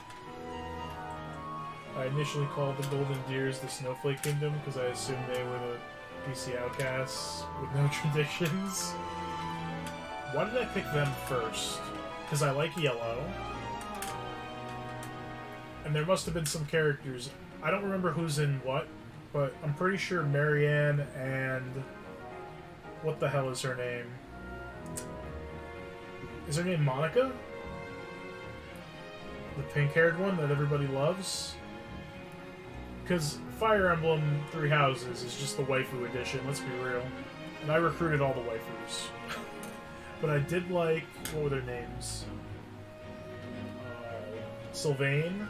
I initially called the Golden Deers the Snowflake Kingdom because I assumed they were the PC outcasts with no traditions. Why did I pick them first? Because I like yellow. And there must have been some characters. I don't remember who's in what, but I'm pretty sure Marianne and... What the hell is her name? Is her name Monica? The pink-haired one that everybody loves? Because Fire Emblem Three Houses is just the waifu edition, let's be real. And I recruited all the waifus. But I did like... What were their names? Sylvain.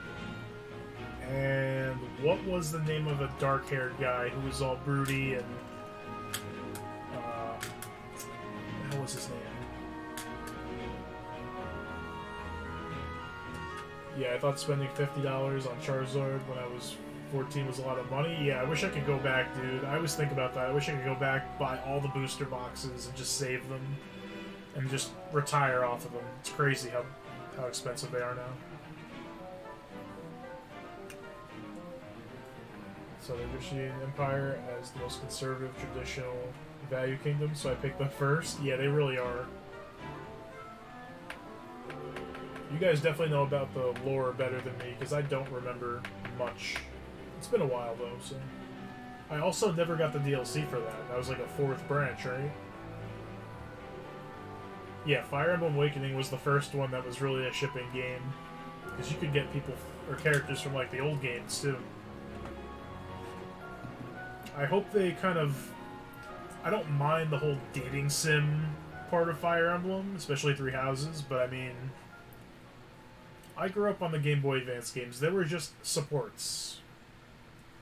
And what was the name of a dark-haired guy who was all broody and... what the hell was his name? Yeah, I thought spending $50 on Charizard when I was 14 was a lot of money. Yeah, I wish I could go back, dude. I always think about that. I wish I could go back, buy all the booster boxes, and just save them. And just retire off of them. It's crazy how expensive they are now. So the Vishian Empire as the most conservative, traditional value kingdom, so I picked them first. Yeah, they really are. You guys definitely know about the lore better than me, because I don't remember much. It's been a while, though, so... I also never got the DLC for that. That was like a 4th branch, right? Yeah, Fire Emblem Awakening was the first one that was really a shipping game. Because you could get people, or characters from, like, the old games, too. I hope they kind of... I don't mind the whole dating sim part of Fire Emblem, especially Three Houses, but I mean... I grew up on the Game Boy Advance games. They were just supports.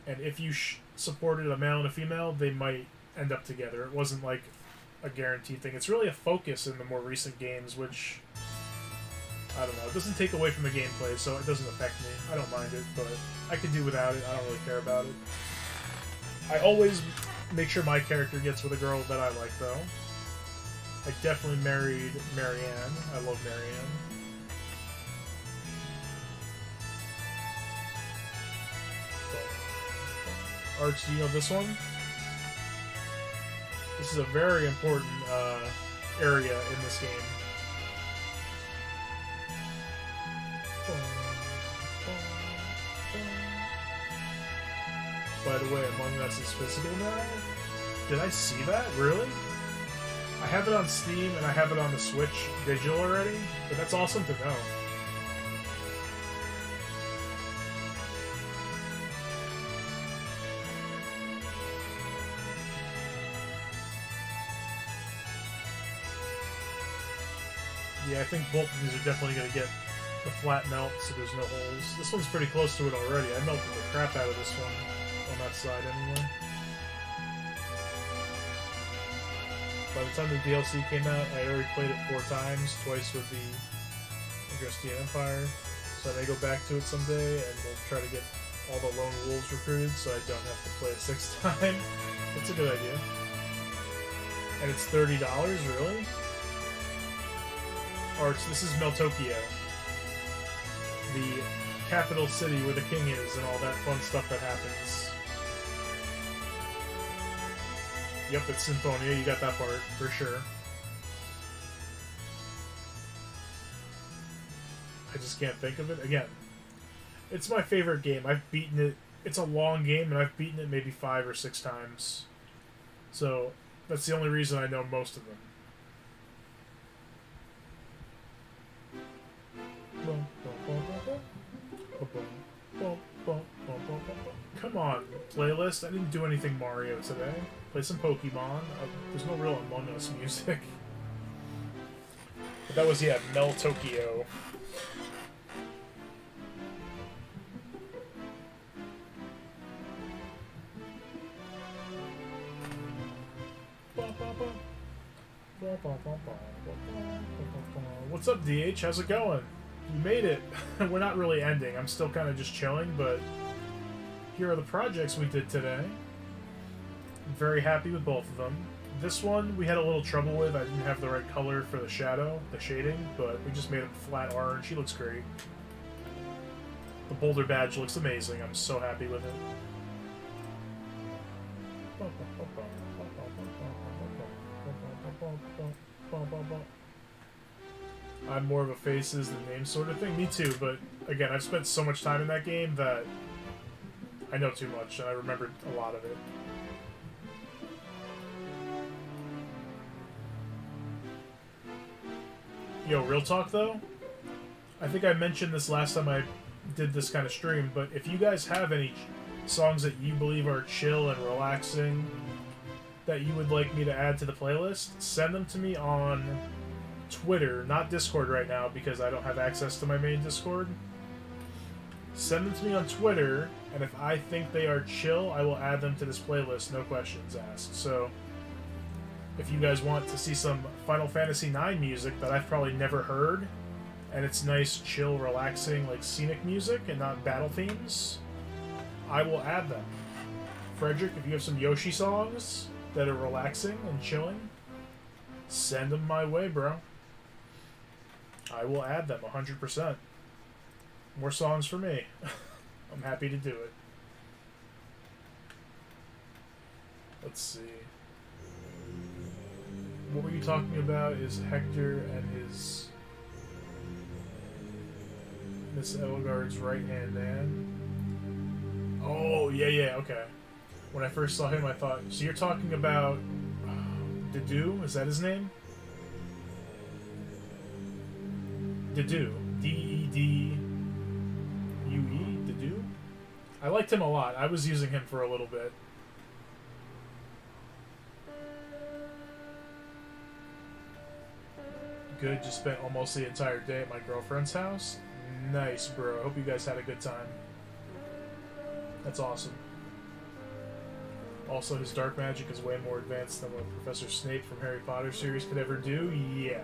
And if you supported a male and a female, they might end up together. It wasn't like a guaranteed thing. It's really a focus in the more recent games, which... I don't know. It doesn't take away from the gameplay, so it doesn't affect me. I don't mind it, but I could do without it. I don't really care about it. I always make sure my character gets with a girl that I like, though. I definitely married Marianne. I love Marianne. Arch, do you know this one? This is a very important area in this game. By the way, Among Us is physical now? Did I see that? Really? I have it on Steam and I have it on the Switch digital already, but that's awesome to know. Yeah, I think both of these are definitely going to get the flat melt, so there's no holes. This one's pretty close to it already. I melted the crap out of this one, on that side anyway. By the time the DLC came out, I already played it 4 times, twice with the Adrestian Empire, so I may go back to it someday, and we'll try to get all the Lone Wolves recruited, so I don't have to play it 6 times. That's a good idea. And it's $30, really? Arch, this is Meltokio. The capital city where the king is and all that fun stuff that happens. Yep, it's Symphonia. You got that part for sure. I just can't think of it. Again, it's my favorite game. I've beaten it. It's a long game, and I've beaten it maybe 5 or 6 times. So, that's the only reason I know most of them. Come on, playlist. I didn't do anything Mario today. Play some Pokemon. There's no real Among Us music. But that was, yeah, Mel Tokyo. What's up, DH? How's it going? You made it. We're not really ending. I'm still kind of just chilling, but here are the projects we did today. I'm very happy with both of them. This one we had a little trouble with. I didn't have the right color for the shadow, the shading, but we just made it flat orange. She looks great. The boulder badge looks amazing. I'm so happy with it. I'm more of a faces than names sort of thing. Me too, but again, I've spent so much time in that game that I know too much, and I remembered a lot of it. Yo, real talk though, I think I mentioned this last time I did this kind of stream, but if you guys have any songs that you believe are chill and relaxing that you would like me to add to the playlist, send them to me on Twitter, not Discord right now because I don't have access to my main Discord. Send them to me on Twitter, and if I think they are chill, I will add them to this playlist, no questions asked. So, if you guys want to see some Final Fantasy IX music that I've probably never heard, and it's nice, chill, relaxing, like scenic music and not battle themes, I will add them. Frederick, if you have some Yoshi songs that are relaxing and chilling, send them my way, bro. I will add them 100%. More songs for me. I'm happy to do it. Let's see. What were you talking about is Hector and his Miss Elgard's right-hand man. Oh, yeah, okay. When I first saw him, I thought... So you're talking about... Dedue? Is that his name? Dedue. D-E-D-U-E? Dedue? I liked him a lot. I was using him for a little bit. Good, just spent almost the entire day at my girlfriend's house. Nice, bro. Hope you guys had a good time. That's awesome. Also, his dark magic is way more advanced than what Professor Snape from Harry Potter series could ever do. Yeah.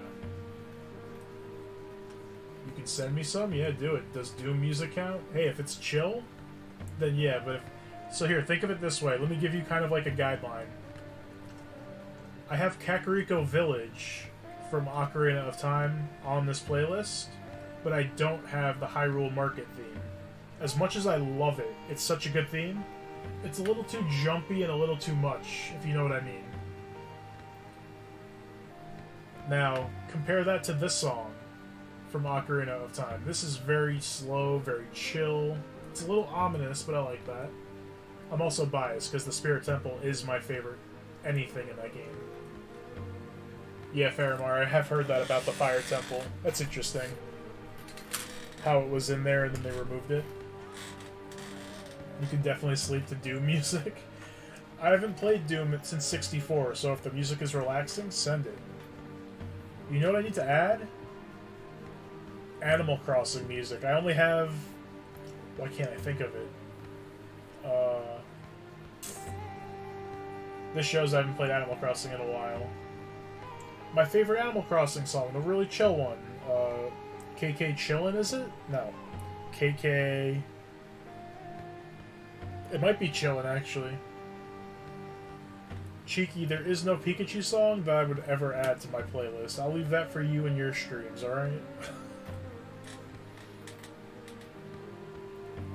You can send me some? Yeah, do it. Does Doom music count? Hey, if it's chill, then yeah, but if... So here, think of it this way. Let me give you kind of like a guideline. I have Kakariko Village from Ocarina of Time on this playlist, but I don't have the Hyrule Market theme. As much as I love it, it's such a good theme, it's a little too jumpy and a little too much, if you know what I mean. Now, compare that to this song from Ocarina of Time. This is very slow, very chill. It's a little ominous, but I like that. I'm also biased, because the Spirit Temple is my favorite anything in that game. Yeah, Faramar, I have heard that about the Fire Temple. That's interesting. How it was in there and then they removed it. You can definitely sleep to Doom music. I haven't played Doom since 64, so if the music is relaxing, send it. You know what I need to add? Animal Crossing music. I only have... Why can't I think of it? This shows I haven't played Animal Crossing in a while. My favorite Animal Crossing song, the really chill one. KK Chillin', is it? No. KK... It might be Chillin', actually. Cheeky, there is no Pikachu song that I would ever add to my playlist. I'll leave that for you and your streams, alright?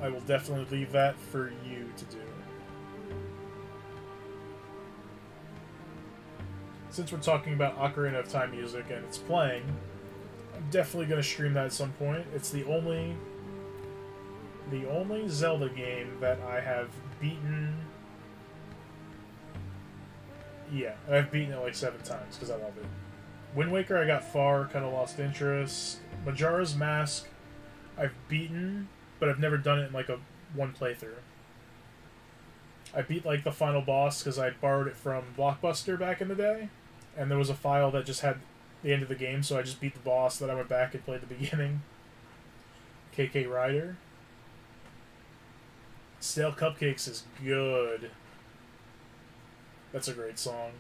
I will definitely leave that for you to do. Since we're talking about Ocarina of Time music and it's playing, I'm definitely going to stream that at some point. It's the only Zelda game that I have beaten. Yeah, I've beaten it like 7 times because I love it. Wind Waker I got far, kind of lost interest. Majora's Mask I've beaten, but I've never done it in like a one playthrough. I beat like the final boss because I borrowed it from Blockbuster back in the day, and there was a file that just had the end of the game, so I just beat the boss, then I went back and played the beginning. KK Rider. Stale Cupcakes is good. That's a great song.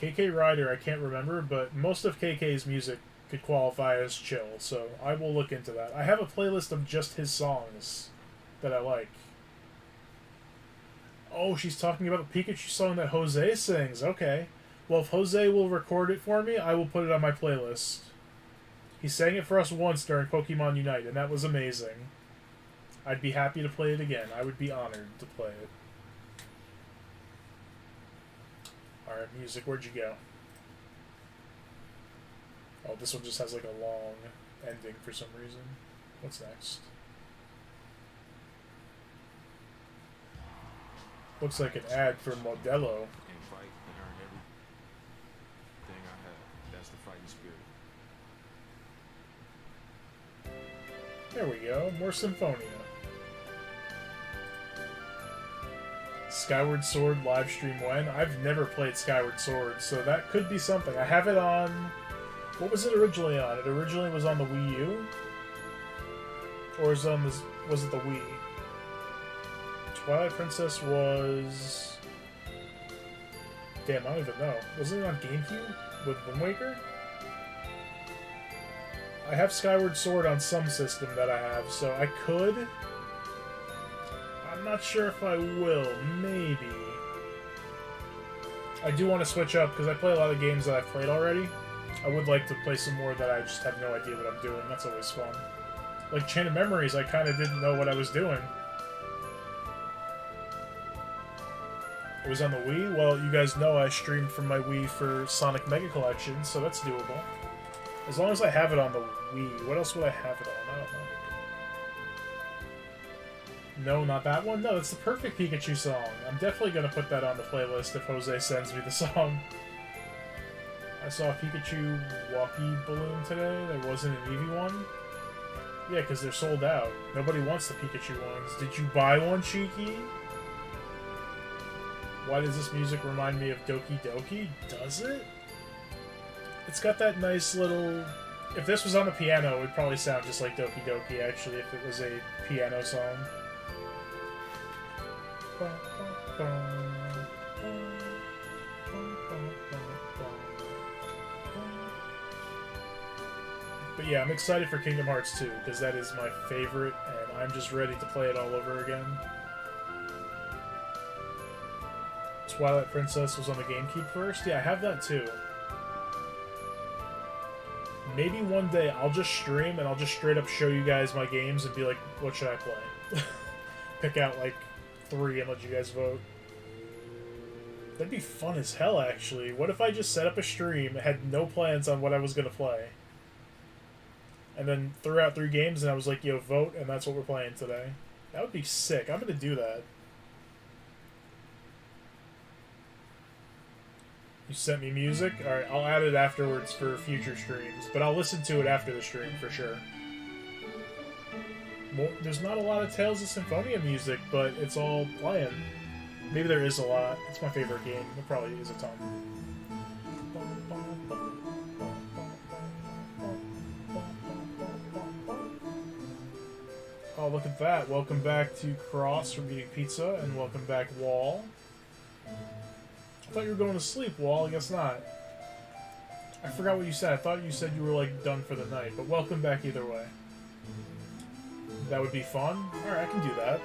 KK Rider, I can't remember, but most of KK's music could qualify as chill, so I will look into that. I have a playlist of just his songs that I like. Oh, she's talking about the Pikachu song that Jose sings. Okay. Well, if Jose will record it for me, I will put it on my playlist. He sang it for us once during Pokemon Unite, and that was amazing. I'd be happy to play it again. I would be honored to play it. Alright, music, where'd you go? Oh, this one just has like a long ending for some reason. What's next? Looks like an ad for Modelo. And fight and earn everything I have. That's the fighting spirit. There we go, more Symphonia. Skyward Sword live stream when? I've never played Skyward Sword, so that could be something. I have it on... What was it originally on? It originally was on the Wii U? Or was it the Wii? Twilight Princess was... Damn, I don't even know. Wasn't it on GameCube? With Wind Waker? I have Skyward Sword on some system that I have, so I could... I'm not sure if I will. Maybe. I do want to switch up, because I play a lot of games that I've played already. I would like to play some more that I just have no idea what I'm doing. That's always fun. Like Chain of Memories, I kind of didn't know what I was doing. It was on the Wii? Well, you guys know I streamed from my Wii for Sonic Mega Collection, so that's doable. As long as I have it on the Wii. What else would I have it on? I don't know. No, not that one? No, it's the perfect Pikachu song. I'm definitely going to put that on the playlist if Jose sends me the song. I saw a Pikachu walkie balloon today. There wasn't an Eevee one. Yeah, because they're sold out. Nobody wants the Pikachu ones. Did you buy one, Cheeky? Why does this music remind me of Doki Doki? Does it? It's got that nice little... If this was on the piano, it would probably sound just like Doki Doki, actually, if it was a piano song. But yeah, I'm excited for Kingdom Hearts 2, because that is my favorite, and I'm just ready to play it all over again. Twilight Princess was on the GameCube first? Yeah, I have that too. Maybe one day I'll just stream and I'll just straight up show you guys my games and be like, what should I play? Pick out like 3 and let you guys vote. That'd be fun as hell, actually. What if I just set up a stream, had no plans on what I was going to play, and then threw out 3 games and I was like, yo, vote, and that's what we're playing today? That would be sick. I'm going to do that. You sent me music? Alright, I'll add it afterwards for future streams, but I'll listen to it after the stream for sure. There's not a lot of Tales of Symphonia music, but it's all playing. Maybe there is a lot. It's my favorite game. There probably is a ton. Oh, look at that. Welcome back to Cross from Eating Pizza, and welcome back, Wall. I thought you were going to sleep, Wall. I guess not. I forgot what you said. I thought you said you were, like, done for the night, but welcome back either way. That would be fun. Alright, I can do that.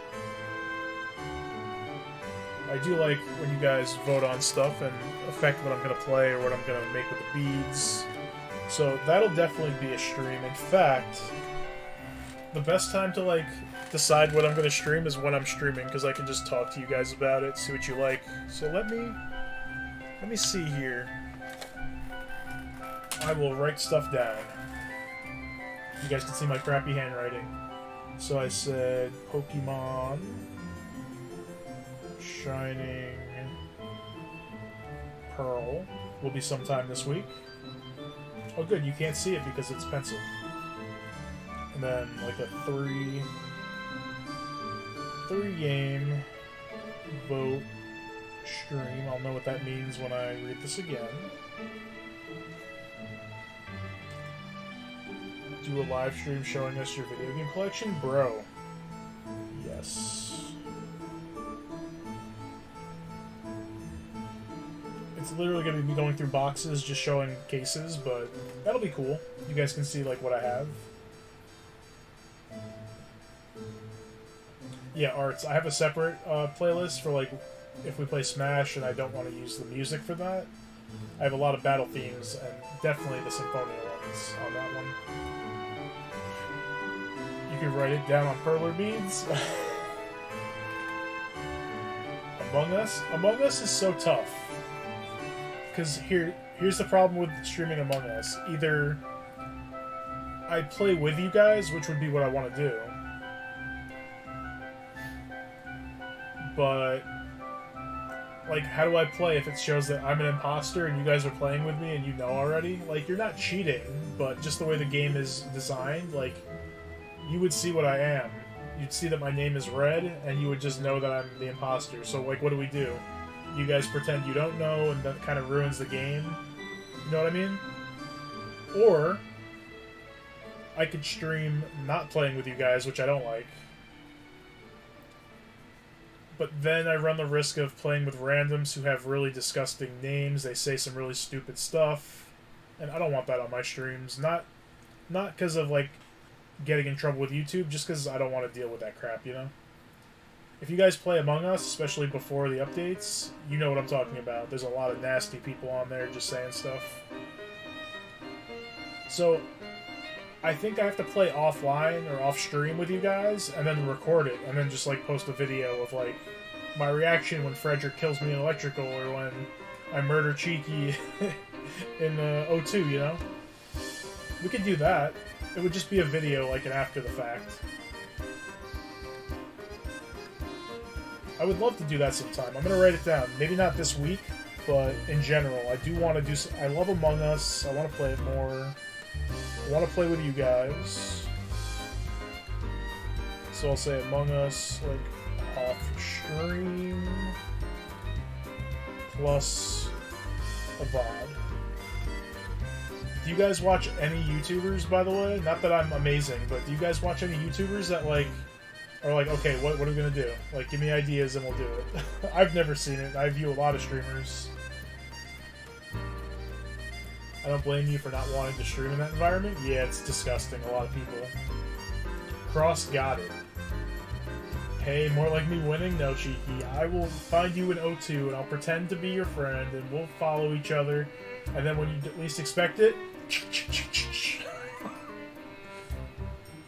I do like when you guys vote on stuff and affect what I'm going to play or what I'm going to make with the beads. So that'll definitely be a stream. In fact, the best time to like decide what I'm gonna stream is when I'm streaming, because I can just talk to you guys about it, see what you like. So let me see here. I will write stuff down. You guys can see my crappy handwriting. So I said Pokemon Shining Pearl will be sometime this week. Oh good, you can't see it because it's pencil. And then like a three game vote stream. I'll know what that means when I read this again. Do a live stream showing us your video game collection? Bro. Yes. It's literally going to be going through boxes, just showing cases, but that'll be cool. You guys can see, like, what I have. Yeah, arts. I have a separate playlist for, like, if we play Smash and I don't want to use the music for that. I have a lot of battle themes, and definitely the Symphonia ones on that one. You can write it down on Perler beads. Among Us? Among Us is so tough. Because here's the problem with streaming Among Us. Either I play with you guys, which would be what I want to do. But, like, how do I play if it shows that I'm an imposter and you guys are playing with me and you know already? Like, you're not cheating, but just the way the game is designed, like, you would see what I am. You'd see that my name is red, and you would just know that I'm the imposter. So, like, what do? You guys pretend you don't know, and that kind of ruins the game. You know what I mean? Or, I could stream not playing with you guys, which I don't like. But then I run the risk of playing with randoms who have really disgusting names. They say some really stupid stuff. And I don't want that on my streams. Not because of, like, getting in trouble with YouTube, just because I don't want to deal with that crap, you know? If you guys play Among Us, especially before the updates, you know what I'm talking about. There's a lot of nasty people on there just saying stuff. So, I think I have to play offline or off-stream with you guys, and then record it, and then just, like, post a video of, like, my reaction when Frederick kills me in electrical, or when I murder Cheeky in O2, you know? We could do that. It would just be a video, like, an after the fact. I would love to do that sometime. I'm going to write it down. Maybe not this week, but in general. I do want to do some... I love Among Us. I want to play it more. I want to play with you guys. So I'll say Among Us, like, off-stream, plus a VOD. Do you guys watch any YouTubers, by the way? Not that I'm amazing, but do you guys watch any YouTubers that, like, are like, okay, what are we gonna do? Like, give me ideas and we'll do it. I've never seen it. I view a lot of streamers. I don't blame you for not wanting to stream in that environment. Yeah, it's disgusting. A lot of people. Cross got it. Hey, more like me winning? No, Cheeky. I will find you in O2 and I'll pretend to be your friend and we'll follow each other. And then when you least expect it...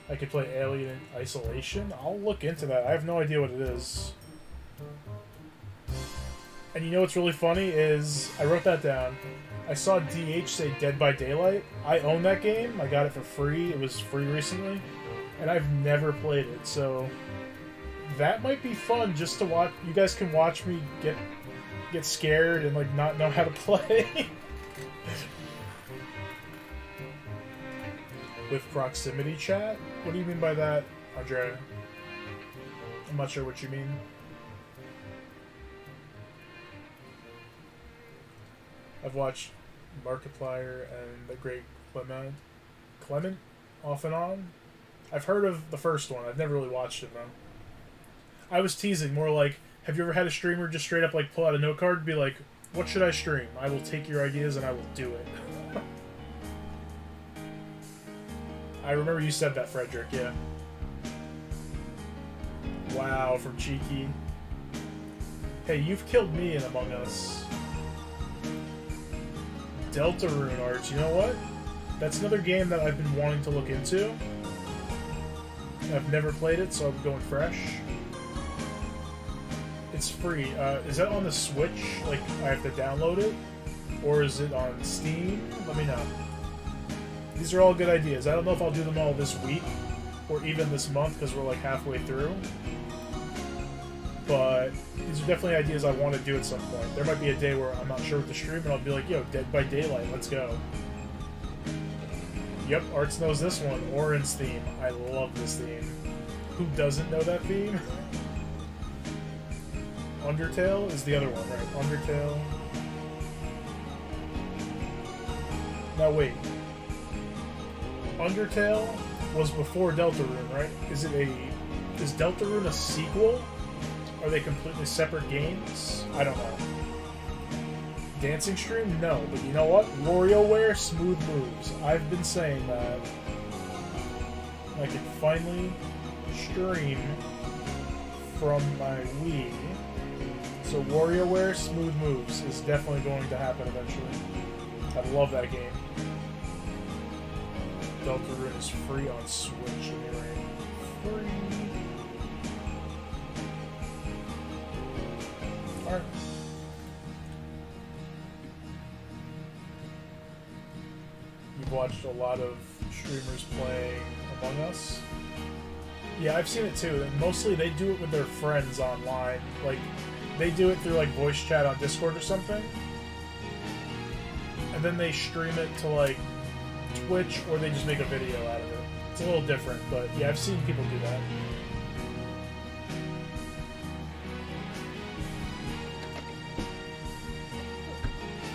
I could play Alien Isolation? I'll look into that. I have no idea what it is. And you know what's really funny is... I wrote that down. I saw DH say Dead by Daylight. I own that game. I got it for free. It was free recently. And I've never played it, so... That might be fun just to watch. You guys can watch me get scared and, like, not know how to play. With proximity chat? What do you mean by that, Andrea? I'm not sure what you mean. I've watched Markiplier and The Great Clement off and on. I've heard of the first one. I've never really watched it, though. I was teasing, more like, have you ever had a streamer just straight up, like, pull out a note card and be like, what should I stream? I will take your ideas and I will do it. I remember you said that, Frederick, yeah. Wow, from Cheeky. Hey, you've killed me in Among Us. Deltarune Arts, you know what? That's another game that I've been wanting to look into. I've never played it, so I'm going fresh. It's free. Is that on the Switch? Like, I have to download it? Or is it on Steam? Let me know. These are all good ideas. I don't know if I'll do them all this week, or even this month, because we're like halfway through. But these are definitely ideas I want to do at some point. There might be a day where I'm not sure what to stream, and I'll be like, yo, Dead by Daylight, let's go. Yep, Arts knows this one. Orin's theme. I love this theme. Who doesn't know that theme? Undertale is the other one, right? Undertale. Now wait. Undertale was before Deltarune, right? Is Deltarune a sequel? Are they completely separate games? I don't know. Dancing Stream? No, but you know what? WarioWare, smooth moves. I've been saying that. I can finally stream from my Wii. So WarioWare, smooth moves is definitely going to happen eventually. I love that game. Deltarune is free on Switch anyway. Free. Alright. You've watched a lot of streamers playing Among Us? Yeah, I've seen it too. And mostly they do it with their friends online. Like, they do it through like voice chat on Discord or something. And then they stream it to like Twitch, or they just make a video out of it. It's a little different, but yeah, I've seen people do that.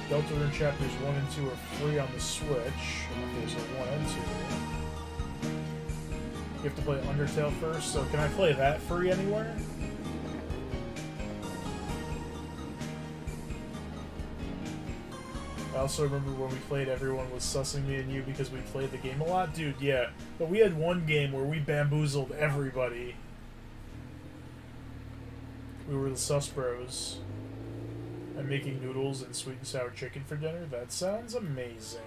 Deltarune Chapters 1 and 2 are free on the Switch. Okay, so 1 and 2. You have to play Undertale first, so can I play that free anywhere? I also remember when we played, everyone was sussing me and you because we played the game a lot. Dude, yeah. But we had one game where we bamboozled everybody. We were the Sus Bros. I'm making noodles and sweet and sour chicken for dinner. That sounds amazing.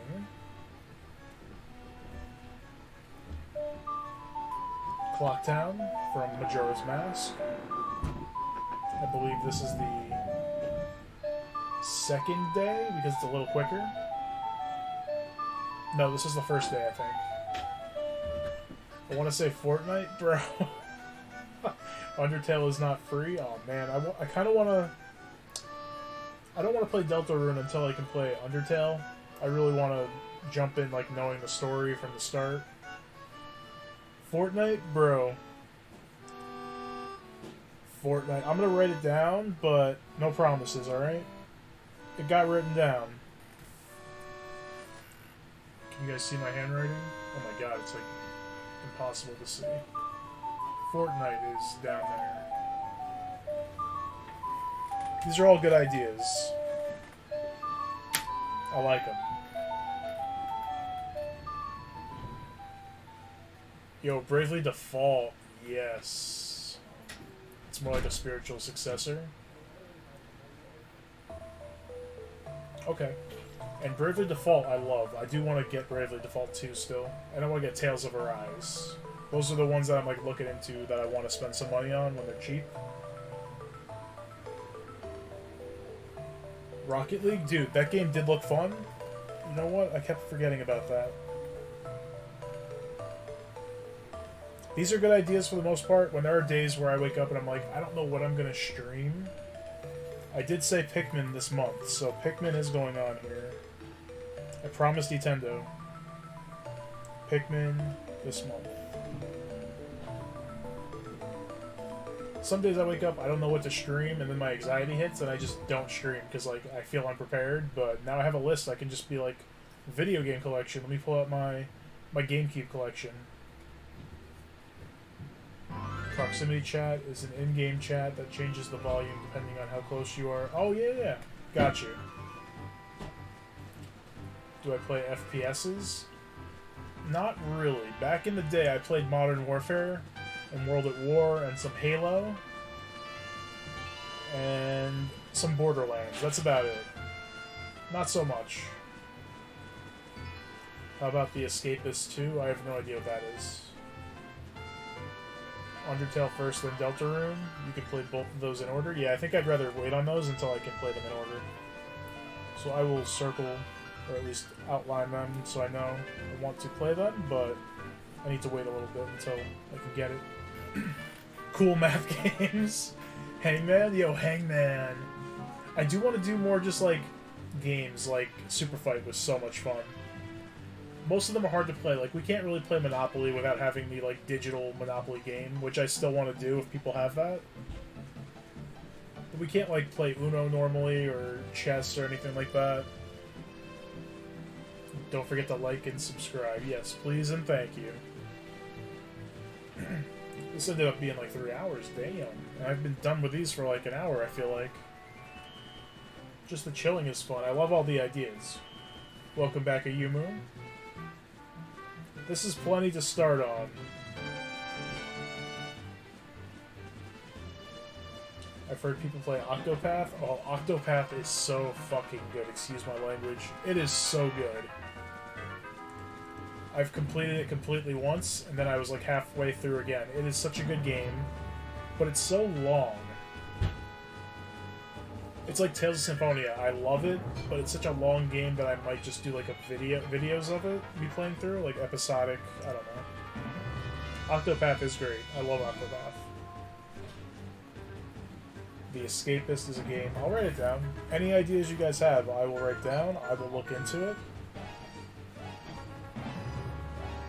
Clocktown from Majora's Mask. I believe this is the second day because it's a little quicker. No, this is the first day, I think. I want to say Fortnite, bro. Undertale is not free. Oh man, I kind of want to. I don't want to play Deltarune until I can play Undertale. I really want to jump in like knowing the story from the start. Fortnite, bro. Fortnite. I'm gonna write it down, but no promises. All right. It got written down. Can you guys see my handwriting? Oh my god, it's like impossible to see. Fortnite is down there. These are all good ideas. I like them. Yo, Bravely Default. Yes. It's more like a spiritual successor. Okay. And Bravely Default I love. I do want to get Bravely Default 2 still. And I want to get Tales of Arise. Those are the ones that I'm like looking into that I want to spend some money on when they're cheap. Rocket League? Dude, that game did look fun. You know what? I kept forgetting about that. These are good ideas for the most part. When there are days where I wake up and I'm like, I don't know what I'm going to stream. I did say Pikmin this month, so Pikmin is going on here. I promised Nintendo. Pikmin this month. Some days I wake up, I don't know what to stream, and then my anxiety hits, and I just don't stream, because like I feel unprepared, but now I have a list. I can just be like, video game collection. Let me pull out my GameCube collection. Proximity chat is an in-game chat that changes the volume depending on how close you are. Oh, yeah. Got you. Do I play FPSs? Not really. Back in the day, I played Modern Warfare and World at War and some Halo and some Borderlands. That's about it. Not so much. How about The Escapist 2? I have no idea what that is. Undertale first, then Deltarune. You can play both of those in order. Yeah, I think I'd rather wait on those until I can play them in order. So I will circle, or at least outline them so I know I want to play them, but I need to wait a little bit until I can get it. Cool math games. Hangman? Yo, Hangman. I do want to do more just, like, games. Like, Super Fight was so much fun. Most of them are hard to play. Like, we can't really play Monopoly without having the, like, digital Monopoly game, which I still want to do if people have that. But we can't, like, play Uno normally, or chess, or anything like that. Don't forget to like and subscribe. Yes, please and thank you. This ended up being like 3 hours, damn. And I've been done with these for like an hour, I feel like. Just the chilling is fun. I love all the ideas. Welcome back, Ayumu. This is plenty to start on. I've heard people play Octopath. Oh, Octopath is so fucking good, excuse my language. It is so good. I've completed it completely once, and then I was like halfway through again. It is such a good game, but it's so long. It's like Tales of Symphonia. I love it, but it's such a long game that I might just do like a videos of it, me playing through, like episodic, I don't know. Octopath is great. I love Octopath. The Escapist is a game. I'll write it down. Any ideas you guys have, I will write down. I will look into it.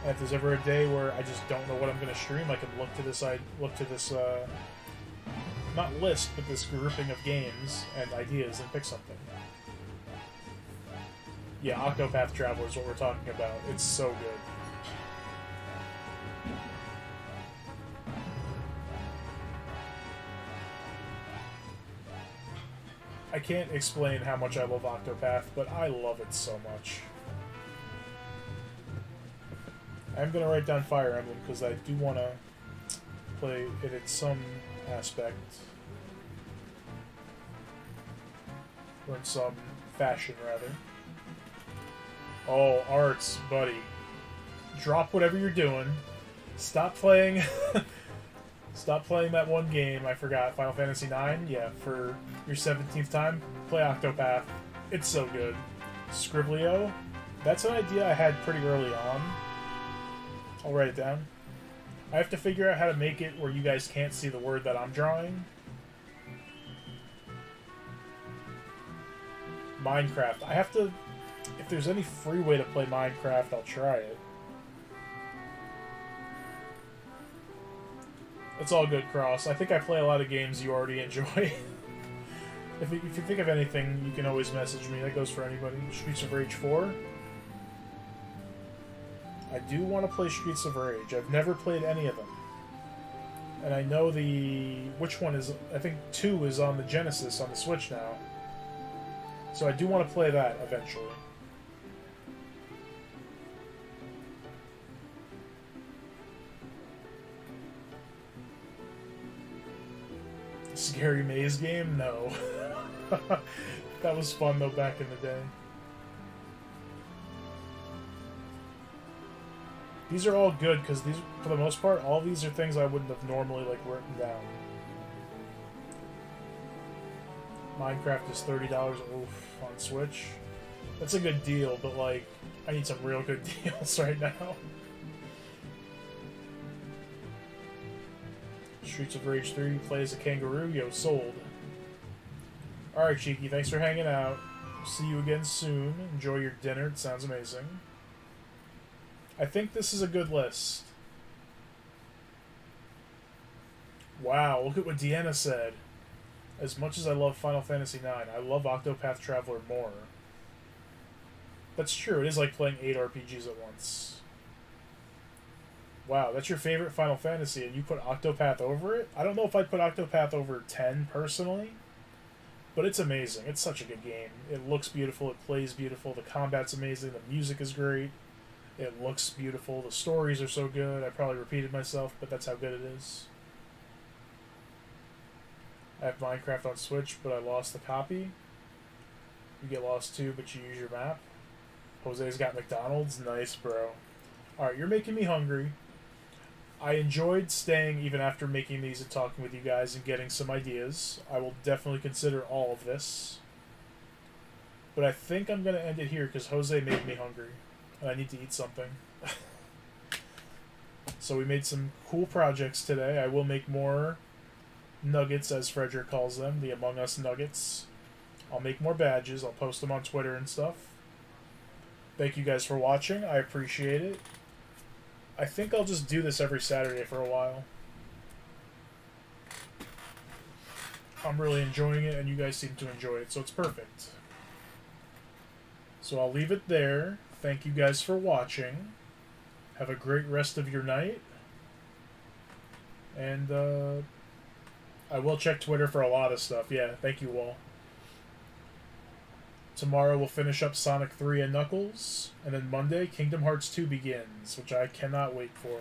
And if there's ever a day where I just don't know what I'm going to stream, I can look to this, not list, but this grouping of games and ideas and pick something. Yeah, Octopath Traveler is what we're talking about. It's so good. I can't explain how much I love Octopath, but I love it so much. I'm going to write down Fire Emblem because I do want to play it in some aspect. Or in some fashion, rather. Oh, Arts, buddy. Drop whatever you're doing. Stop playing... Stop playing that one game, I forgot, Final Fantasy IX? Yeah, for your 17th time, play Octopath. It's so good. Scriblio? That's an idea I had pretty early on. I'll write it down. I have to figure out how to make it where you guys can't see the word that I'm drawing. Minecraft. I have to... If there's any free way to play Minecraft, I'll try it. It's all good, Cross. I think I play a lot of games you already enjoy. If you think of anything, you can always message me. That goes for anybody. Streets of Rage 4. I do want to play Streets of Rage. I've never played any of them. And I know which one is... I think 2 is on the Genesis on the Switch now. So I do want to play that eventually. Scary Maze game? No. That was fun though back in the day. These are all good because these, for the most part, all these are things I wouldn't have normally like written down. Minecraft is $30 oof, on Switch. That's a good deal, but like, I need some real good deals right now. Streets of Rage 3 plays a kangaroo. Yo, sold. Alright, Cheeky, thanks for hanging out. See you again soon. Enjoy your dinner. It sounds amazing. I think this is a good list. Wow, look at what Deanna said. As much as I love Final Fantasy IX, I love Octopath Traveler more. That's true. It is like playing 8 RPGs at once. Wow, that's your favorite Final Fantasy, and you put Octopath over it? I don't know if I'd put Octopath over 10, personally, but it's amazing. It's such a good game. It looks beautiful, it plays beautiful, the combat's amazing, the music is great, it looks beautiful, the stories are so good. I probably repeated myself, but that's how good it is. I have Minecraft on Switch, but I lost the copy. You get lost too, but you use your map. Jose's got McDonald's? Nice, bro. Alright, you're making me hungry. I enjoyed staying even after making these and talking with you guys and getting some ideas. I will definitely consider all of this. But I think I'm going to end it here because Jose made me hungry. And I need to eat something. So we made some cool projects today. I will make more nuggets, as Frederick calls them, the Among Us nuggets. I'll make more badges. I'll post them on Twitter and stuff. Thank you guys for watching. I appreciate it. I think I'll just do this every Saturday for a while. I'm really enjoying it, and you guys seem to enjoy it, so it's perfect. So I'll leave it there. Thank you guys for watching. Have a great rest of your night. And I will check Twitter for a lot of stuff. Yeah, thank you all. Tomorrow we'll finish up Sonic 3 and Knuckles. And then Monday, Kingdom Hearts 2 begins, which I cannot wait for.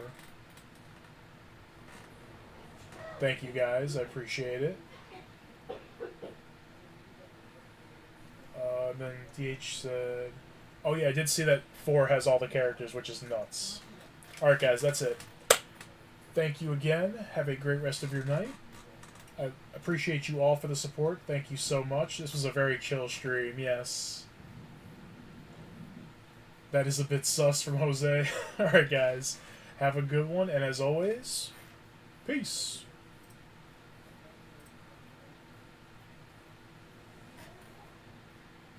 Thank you guys. I appreciate it. And then DH said... Oh yeah, I did see that 4 has all the characters, which is nuts. Alright guys, that's it. Thank you again. Have a great rest of your night. I appreciate you all for the support. Thank you so much. This was a very chill stream, yes. That is a bit sus from Jose. Alright guys, have a good one, and as always, peace.